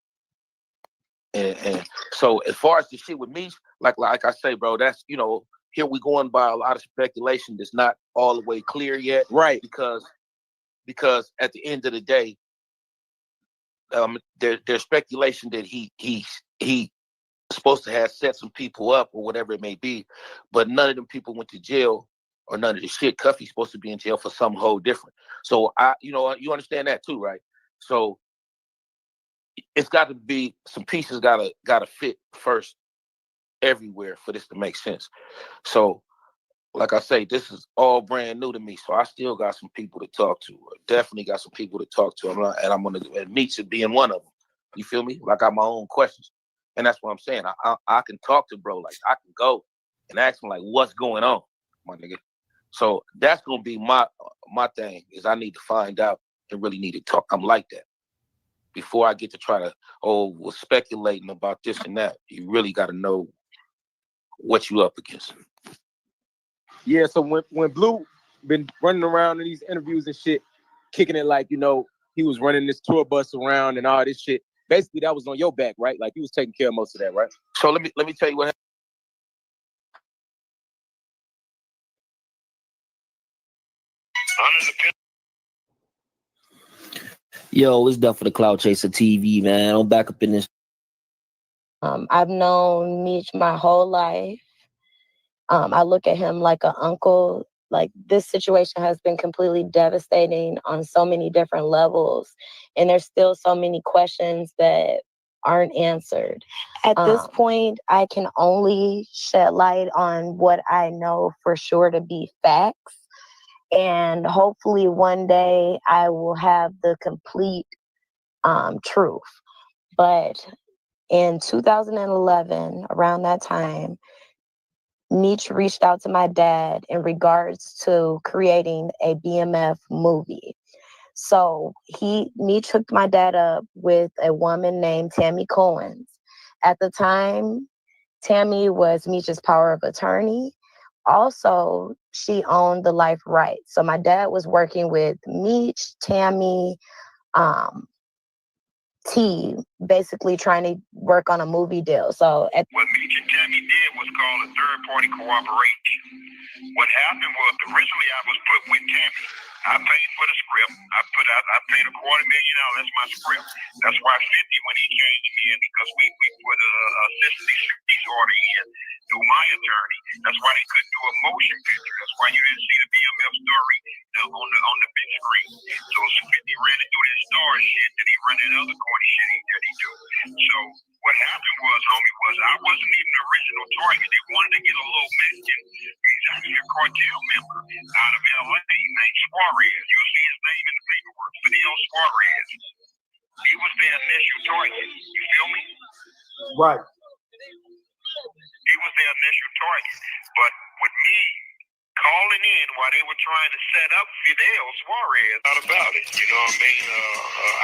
And so as far as the shit with me, like I say, bro, that's, you know, here we going by a lot of speculation that's not all the way clear yet. Right. Because at the end of the day, there's speculation that he supposed to have set some people up or whatever it may be, but none of them people went to jail or none of the shit. Cuffy's supposed to be in jail for something whole different. So you understand that too, right? So it's got to be some pieces gotta fit first everywhere for this to make sense. So, like I say, this is all brand new to me, so I still got some people to talk to. Definitely got some people to talk to. I'm gonna Meech being one of them. You feel me? I got my own questions, and that's what I'm saying. I can talk to bro, like I can go and ask him like, what's going on, my nigga. So that's gonna be my thing. Is I need to find out and really need to talk. I'm like that. Before I get to try to speculating about this and that, you really got to know what you up against. Yeah, so when Blue been running around in these interviews and shit, kicking it like, you know, he was running this tour bus around and all this shit. Basically, that was on your back, right? Like, he was taking care of most of that, right? So let me tell you what happened. Yo, it's Duff for the Clout Chaser TV, man. I'm back up in this. I've known Meech my whole life. I look at him like an uncle. Like, this situation has been completely devastating on so many different levels. And there's still so many questions that aren't answered. At this point, I can only shed light on what I know for sure to be facts. And hopefully one day I will have the complete truth. But in 2011, around that time, Meech reached out to my dad in regards to creating a BMF movie. So Meech hooked my dad up with a woman named Tammy Cohen. At the time, Tammy was Meech's power of attorney. Also, she owned the life rights. So my dad was working with Meech, Tammy, T, basically trying to work on a movie deal. So what Meech and Tammy did was called a third-party cooperation. What happened was originally I was put with Tammy. I paid for the script. I paid $250,000. That's my script. That's why 50 when he came to me in, because we put a assistance order in through my attorney. That's why they couldn't do a motion picture. That's why you didn't see the BMF story on the big screen. So 50 ran it through that star shit, then he ran that other corny shit that he do. So what happened was, homie, was I wasn't even the original target. They wanted to get a little Mexican. He's actually a cartel member out of LA named Suarez. You'll see his name in the paperwork. Fidel Suarez. He was their initial target. You feel me? Right. He was their initial target. But with me calling in while they were trying to set up Fidel Suarez, not about it. You know what I mean?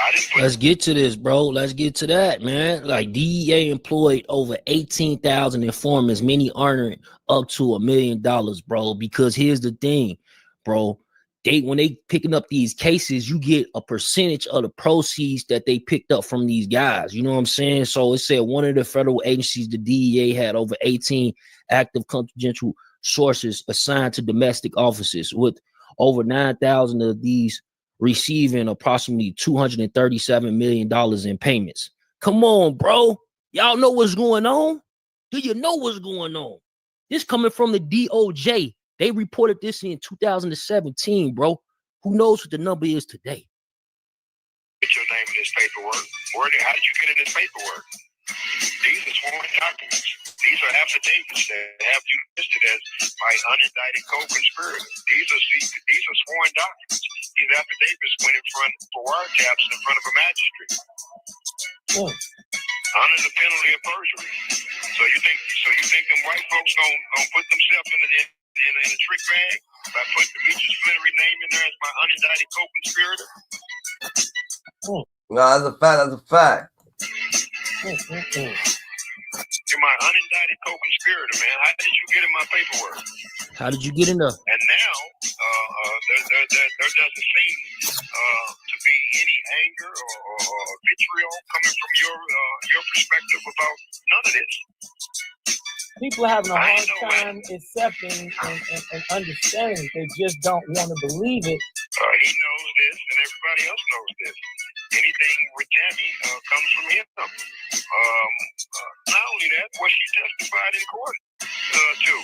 I didn't put... Let's get to this, bro. Let's get to that, man. Like, DEA employed over 18,000 informants, many earning up to $1 million, bro. Because here's the thing, bro. When they picking up these cases, you get a percentage of the proceeds that they picked up from these guys. You know what I'm saying? So it said one of the federal agencies, the DEA, had over 18 active confidential sources assigned to domestic offices, with over 9,000 of these receiving approximately $237 million in payments. Come on, bro. Y'all know what's going on? Do you know what's going on? This coming from the DOJ. They reported this in 2017, bro. Who knows what the number is today? Get your name in this paperwork. How did you get in this paperwork? These are sworn documents. These are affidavits that have you listed as my unindicted co-conspirator. These are sworn documents. These affidavits went in front for wiretaps in front of a magistrate. Under the penalty of perjury. So you think them white folks gonna put themselves in a trick bag by putting the Meech's Flannery name in there as my unindicted co-conspirator? No, that's a fact. That's a fact. You're my unindicted co-conspirator, man. How did you get in my paperwork? How did you get in there? And now, there doesn't seem to be any anger or vitriol coming from your perspective about none of this. People having a hard time accepting and understanding. They just don't want to believe it. He knows this, and everybody else knows this. Anything with Tammy comes from him. Not only that, what she testified in court to.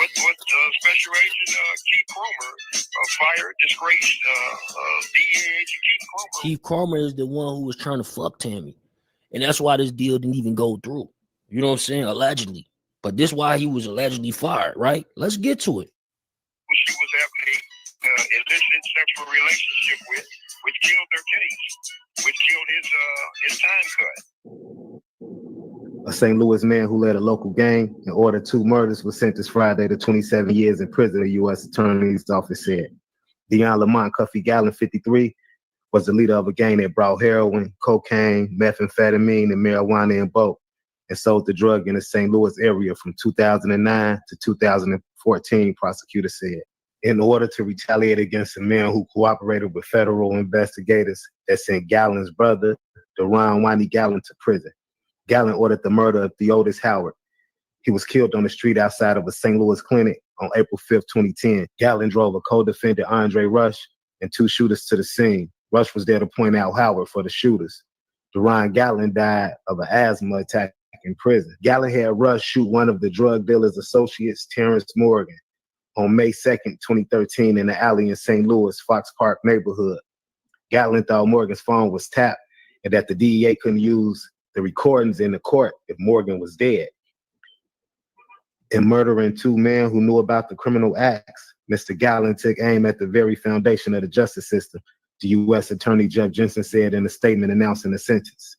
What Special Agent Keith Cromer fired, disgraced DEA agent Keith Cromer. Keith Cromer is the one who was trying to fuck Tammy. And that's why this deal didn't even go through. You know what I'm saying? Allegedly. But this why he was allegedly fired, right? Let's get to it. She was having a illicit sexual relationship with, which killed her case, which killed his time cut. A St. Louis man who led a local gang and ordered 2 murders was sentenced Friday to 27 years in prison, the U.S. Attorney's Office said. Deon Lamont Cuffy Gallon, 53, was the leader of a gang that brought heroin, cocaine, methamphetamine, and marijuana in bulk and sold the drug in the St. Louis area from 2009 to 2014, prosecutors said. In order to retaliate against the men who cooperated with federal investigators that sent Gallon's brother, Deron Wani Gallon, to prison. Gallon ordered the murder of Theodis Howard. He was killed on the street outside of a St. Louis clinic on April 5th, 2010. Gallon drove a co-defendant, Andre Rush, and 2 shooters to the scene. Rush was there to point out Howard for the shooters. Deron Gallon died of an asthma attack in prison. Gallon had Rush shoot one of the drug dealer's associates, Terrence Morgan, on May 2nd, 2013 in the alley in St. Louis, Fox Park neighborhood. Gallon thought Morgan's phone was tapped and that the DEA couldn't use the recordings in the court if Morgan was dead. In murdering 2 men who knew about the criminal acts, Mr. Gallon took aim at the very foundation of the justice system, the U.S. Attorney Jeff Jensen said in a statement announcing the sentence.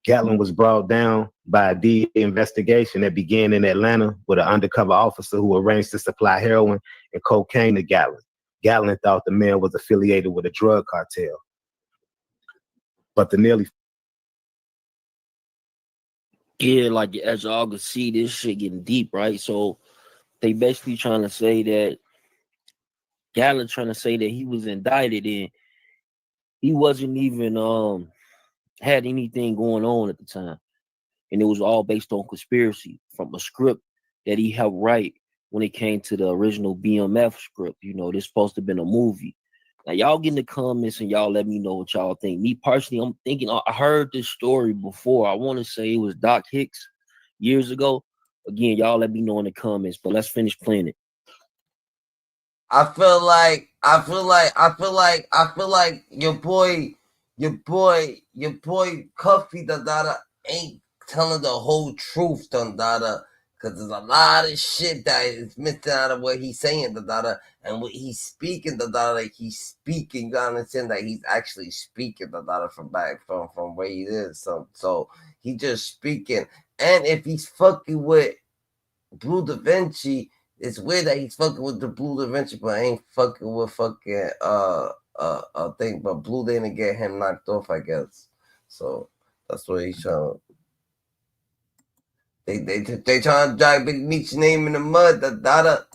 Gallon was brought down by a DEA investigation that began in Atlanta with an undercover officer who arranged to supply heroin and cocaine to Gallon. Gallon thought the man was affiliated with a drug cartel. But the nearly... Yeah, like as y'all can see, this shit getting deep, right? So they basically trying to say that Gallon trying to say that he was indicted and he wasn't even had anything going on at the time. And it was all based on conspiracy from a script that he helped write when it came to the original BMF script. You know, this supposed to have been a movie. Now, y'all get in the comments and y'all let me know what y'all think. Me personally, I'm thinking, I heard this story before. I want to say it was Doc Hicks years ago. Again, y'all let me know in the comments, but let's finish playing it. I feel like your boy Cuffy Dada ain't telling the whole truth, Dada. Cause there's a lot of shit that is missing out of what he's saying, Dada, and what he's speaking, Dada. Like he's speaking, you understand that he's actually speaking, Dada, from where he is. So he just speaking, and if he's fucking with Blue Da Vinci, it's weird that he's fucking with the Blue Da Vinci, but ain't fucking with fucking thing. But Blue didn't get him knocked off, I guess. So that's what he's trying. They trying to drag Big Meech's name in the mud. The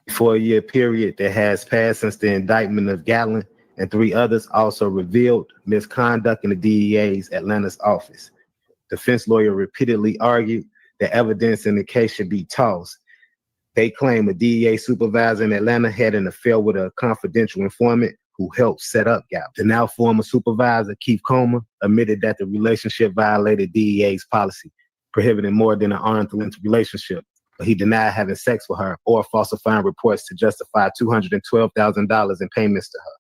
4-year period that has passed since the indictment of Gallon and 3 others also revealed misconduct in the DEA's Atlanta's office. Defense lawyer repeatedly argued that evidence in the case should be tossed. They claim a DEA supervisor in Atlanta had an affair with a confidential informant who helped set up Gallon. The now former supervisor, Keith Comer, admitted that the relationship violated DEA's policy, prohibiting more than an arm's length relationship, but he denied having sex with her or falsifying reports to justify $212,000 in payments to her.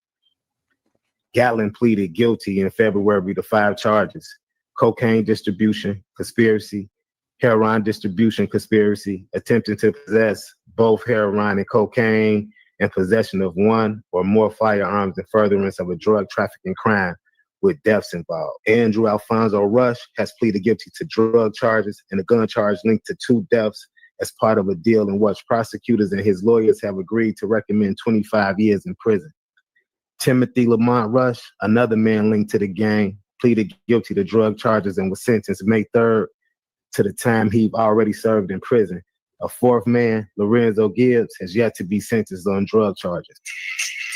Gallon pleaded guilty in February to 5 charges: cocaine distribution, conspiracy, heroin distribution, conspiracy, attempting to possess both heroin and cocaine, and possession of 1 or more firearms in furtherance of a drug trafficking crime with deaths involved. Andrew Alfonso Rush has pleaded guilty to drug charges and a gun charge linked to 2 deaths as part of a deal in which prosecutors and his lawyers have agreed to recommend 25 years in prison. Timothy Lamont Rush, another man linked to the gang, pleaded guilty to drug charges and was sentenced May 3rd to the time he already served in prison. A 4th man, Lorenzo Gibbs, has yet to be sentenced on drug charges.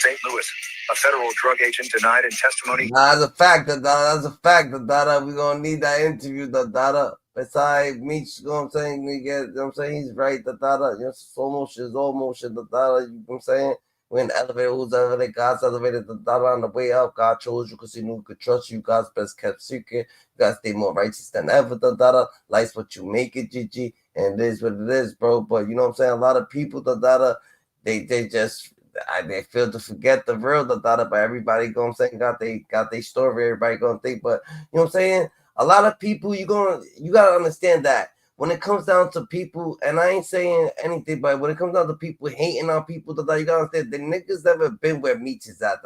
St. Louis, a federal drug agent denied in testimony. That's a fact, Dada. We're gonna need that interview, Dada. Besides Meech, you know what I'm saying? You know what I'm saying? He's right, Dada. You know, slow motion is all motion, Dada. You know what I'm saying? We're in the elevator, who's elevator? God's elevator, Dada. On the way up, God chose you because he knew he could trust you. God's best kept secret. You gotta stay more righteous than ever, Dada. Life's what you make it, Gigi. And it is what it is, bro. But you know what I'm saying? A lot of people, Dada, they just they feel to forget the real but everybody got their story, everybody gonna think, but you know what I'm saying? A lot of people you gotta understand that when it comes down to people, and I ain't saying anything, but when it comes down to people hating on people, you gotta understand the niggas never been where Meech is at,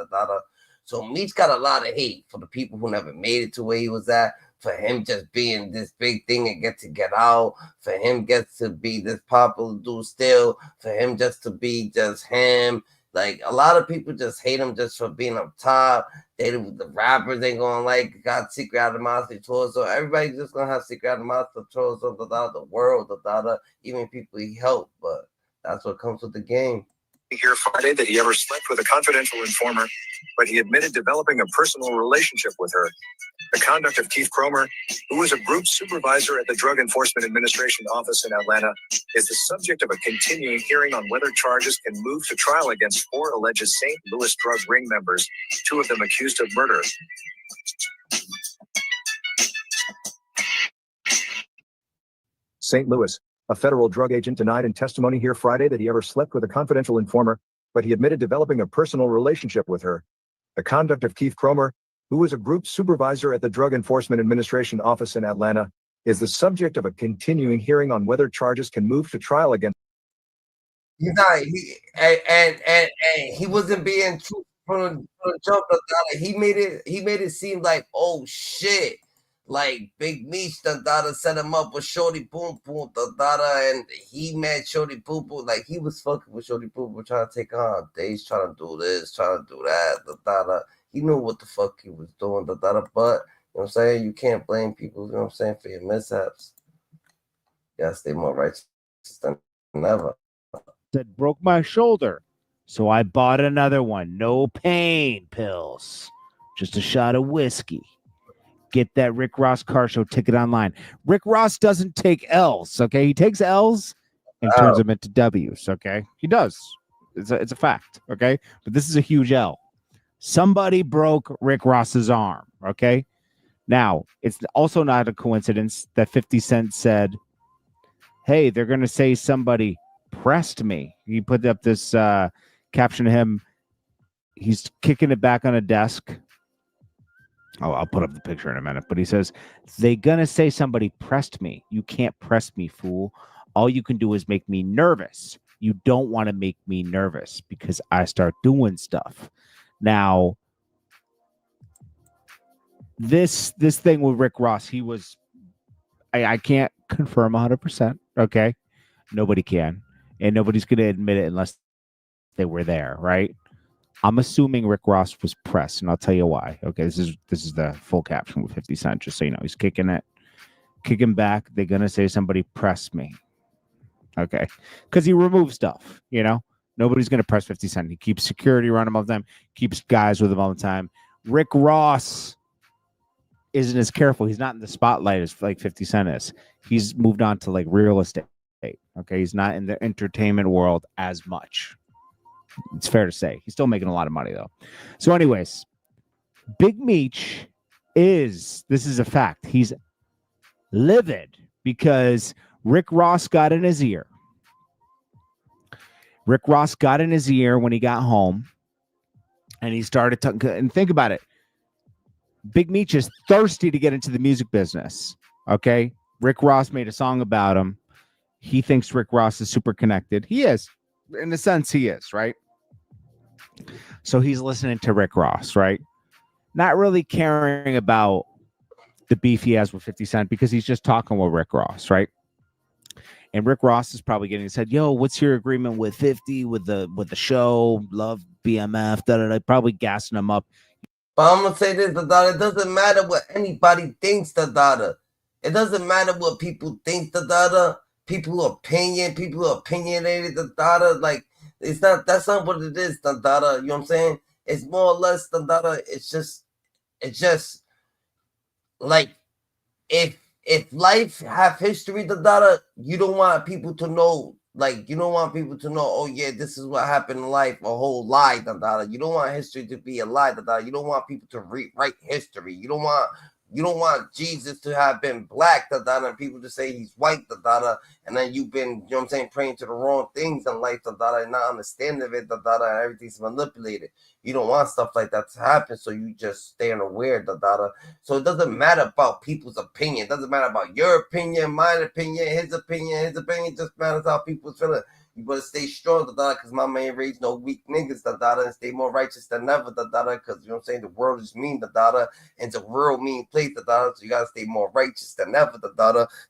so Meech got a lot of hate for the people who never made it to where he was at, for him just being this big thing and get out, for him gets to be this popular dude still, for him just to be just him. Like a lot of people just hate him just for being up top. The rappers ain't gonna got secret animosity towards, so everybody's just gonna have secret animosity towards the world, even people he helped, but that's what comes with the game. Here Friday that he ever slept with a confidential informer, but he admitted developing a personal relationship with her. The conduct of Keith Cromer, who was a group supervisor at the Drug Enforcement Administration office in Atlanta, is the subject of a continuing hearing on whether charges can move to trial against 4 alleged St. Louis drug ring members, 2 of them accused of murder. St. Louis. A federal drug agent denied in testimony here Friday that he ever slept with a confidential informer, but he admitted developing a personal relationship with her. The conduct of Keith Cromer, who was a group supervisor at the Drug Enforcement Administration office in Atlanta, is the subject of a continuing hearing on whether charges can move to trial against. He's not, and he wasn't being true from the jump. He made it seem like, oh shit, like Big Meech set him up with Shorty Boom Boom and he met Shorty Boom Boom, like he was fucking with Shorty Boom Boom, trying to take on days, trying to do this, trying to do that. He knew what the fuck he was doing, but you know what I'm saying? You can't blame people, you know what I'm saying, for your mishaps. You gotta stay more righteous than ever. Said broke my shoulder, so I bought another one. No pain pills, just a shot of whiskey. Get that Rick Ross car show ticket online. Rick Ross doesn't take L's, okay? He takes L's and turns them into W's, okay? He does. It's a fact, okay? But this is a huge L. Somebody broke Rick Ross's arm, okay? Now, it's also not a coincidence that 50 Cent said, hey, they're going to say somebody pressed me. He put up this caption of him. He's kicking it back on a desk. Oh, I'll put up the picture in a minute. But he says, they going to say somebody pressed me. You can't press me, fool. All you can do is make me nervous. You don't want to make me nervous because I start doing stuff. Now, this thing with Rick Ross, he was, I can't confirm 100%, okay? Nobody can. And nobody's going to admit it unless they were there, right? I'm assuming Rick Ross was pressed, and I'll tell you why. Okay, this is the full caption with 50 Cent, just so you know. He's kicking back. They're going to say somebody pressed me. Okay, because he removes stuff, you know? Nobody's going to press 50 Cent. He keeps security around him all the time, keeps guys with him all the time. Rick Ross isn't as careful. He's not in the spotlight as like 50 Cent is. He's moved on to like real estate. Okay, he's not in the entertainment world as much. It's fair to say. He's still making a lot of money, though. So anyways, Big Meech this is a fact. He's livid because Rick Ross got in his ear. Rick Ross got in his ear when he got home, and he started talking. And think about it. Big Meech is thirsty to get into the music business. Okay? Rick Ross made a song about him. He thinks Rick Ross is super connected. He is. In a sense, he is, right? So he's listening to Rick Ross, right? Not really caring about the beef he has with 50 Cent because he's just talking with Rick Ross, right? And Rick Ross is probably getting said, yo, what's your agreement with 50 with the show? Love BMF, probably gassing him up. But I'm gonna say this, it doesn't matter what anybody thinks, It doesn't matter what people think, People opinionated, like it's not. That's not what it is, You know what I'm saying? It's more or less, It's just like if life have history, you don't want people to know. Like you don't want people to know. Oh yeah, this is what happened in life. A whole lie, You don't want history to be a lie, You don't want people to rewrite history. You don't want You don't want Jesus to have been black, and people to say he's white, and then you've been, you know what I'm saying, praying to the wrong things in life, and not understanding of it, and everything's manipulated. You don't want stuff like that to happen, so you just stay unaware, So it doesn't matter about people's opinion. It doesn't matter about your opinion, my opinion, his opinion. His opinion just matters how people's feeling. You better stay strong, because my man raised no weak niggas, and stay more righteous than ever, because, you know what I'm saying, the world is mean, and it's a real mean place, so you gotta stay more righteous than ever,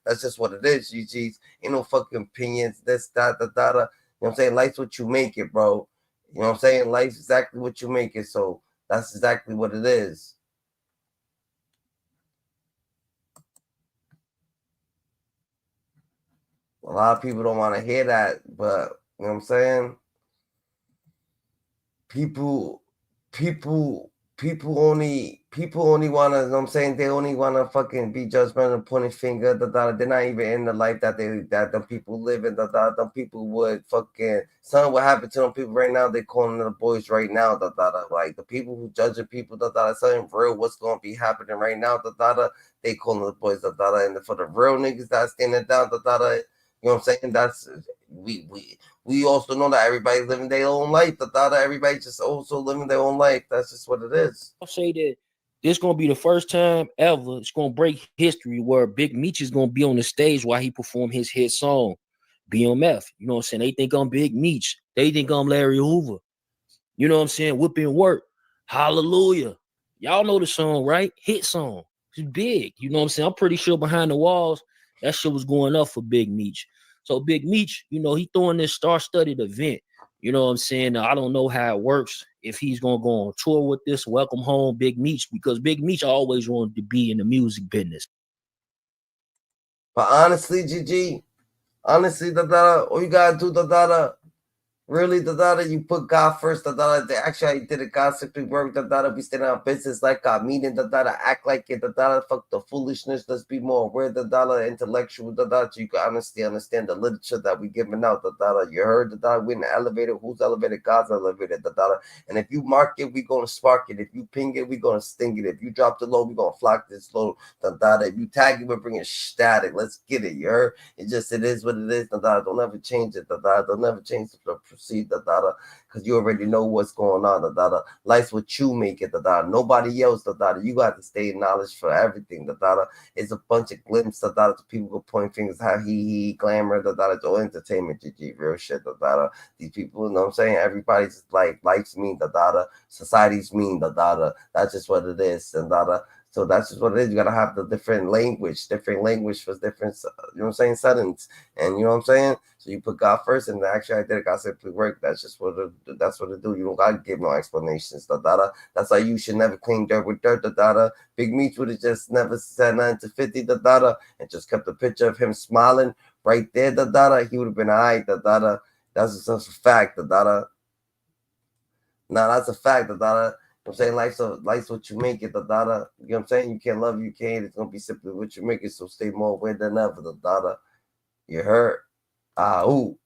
That's just what it is, GGs. Ain't no fucking opinions, this, that, You know what I'm saying? Life's what you make it, bro. You know what I'm saying? Life's exactly what you make it, so that's exactly what it is. A lot of people don't want to hear that, but you know what I'm saying? People only want to, you know what I'm saying? They only want to fucking be judgmental, pointing finger, They're not even in the life that the people live in, the people would fucking, something what happened to them people right now, they calling the boys right now, like the people who judging people, something real, what's going to be happening right now, they calling the boys, and for the real niggas that standing down, you know what I'm saying? That's, we also know that everybody's living their own life. Everybody just also living their own life. That's just what it is. I'll say that this gonna be the first time ever it's gonna break history where Big Meech is gonna be on the stage while he perform his hit song, BMF. You know what I'm saying? They think I'm Big Meech. They think I'm Larry Hoover. You know what I'm saying? Whipping work. Hallelujah. Y'all know the song, right? Hit song. It's big. You know what I'm saying? I'm pretty sure behind the walls, that shit was going up for Big Meech. So Big Meech, you know, he throwing this star-studded event. You know what I'm saying? I don't know how it works, if he's going to go on tour with this, welcome home Big Meech, because Big Meech always wanted to be in the music business. But honestly, GG, all you got to do, really, you put God first, they actually did it, God simply work, we stand on business like God, meaning, act like it, fuck the foolishness, let's be more aware, intellectual, so you can honestly understand the literature that we giving out, you heard, we in the elevator, who's elevated? God's elevated, and if you mark it, we gonna spark it, if you ping it, we gonna sting it, if you drop the low, we gonna flock this low, if you tag it, we're bringing static, let's get it, you heard, it is what it is, don't ever change it, don't ever change the proceed, because you already know what's going on, life's what you make it, nobody else, you got to stay in knowledge for everything, it's a bunch of glimpses, people go point fingers, how he glamour, it's all entertainment, GG, real shit, these people, you know what I'm saying, everybody's like, life's mean, society's mean, that's just what it is, and so that's just what it is. You gotta have the different language for different, you know what I'm saying, settings, and you know what I'm saying. So you put God first, and actually I did it. God simply work. That's just what it do. You don't gotta give no explanations. That's why you should never clean dirt with dirt. Big Meech would have just never said nothing to 50. And just kept a picture of him smiling right there. He would have been alright. That's just a fact. Nah, that's a fact. I'm saying life's what you make it, you know what I'm saying? You can't love, you can't, it's gonna be simply what you make it, so stay more aware than ever, you heard? Ooh.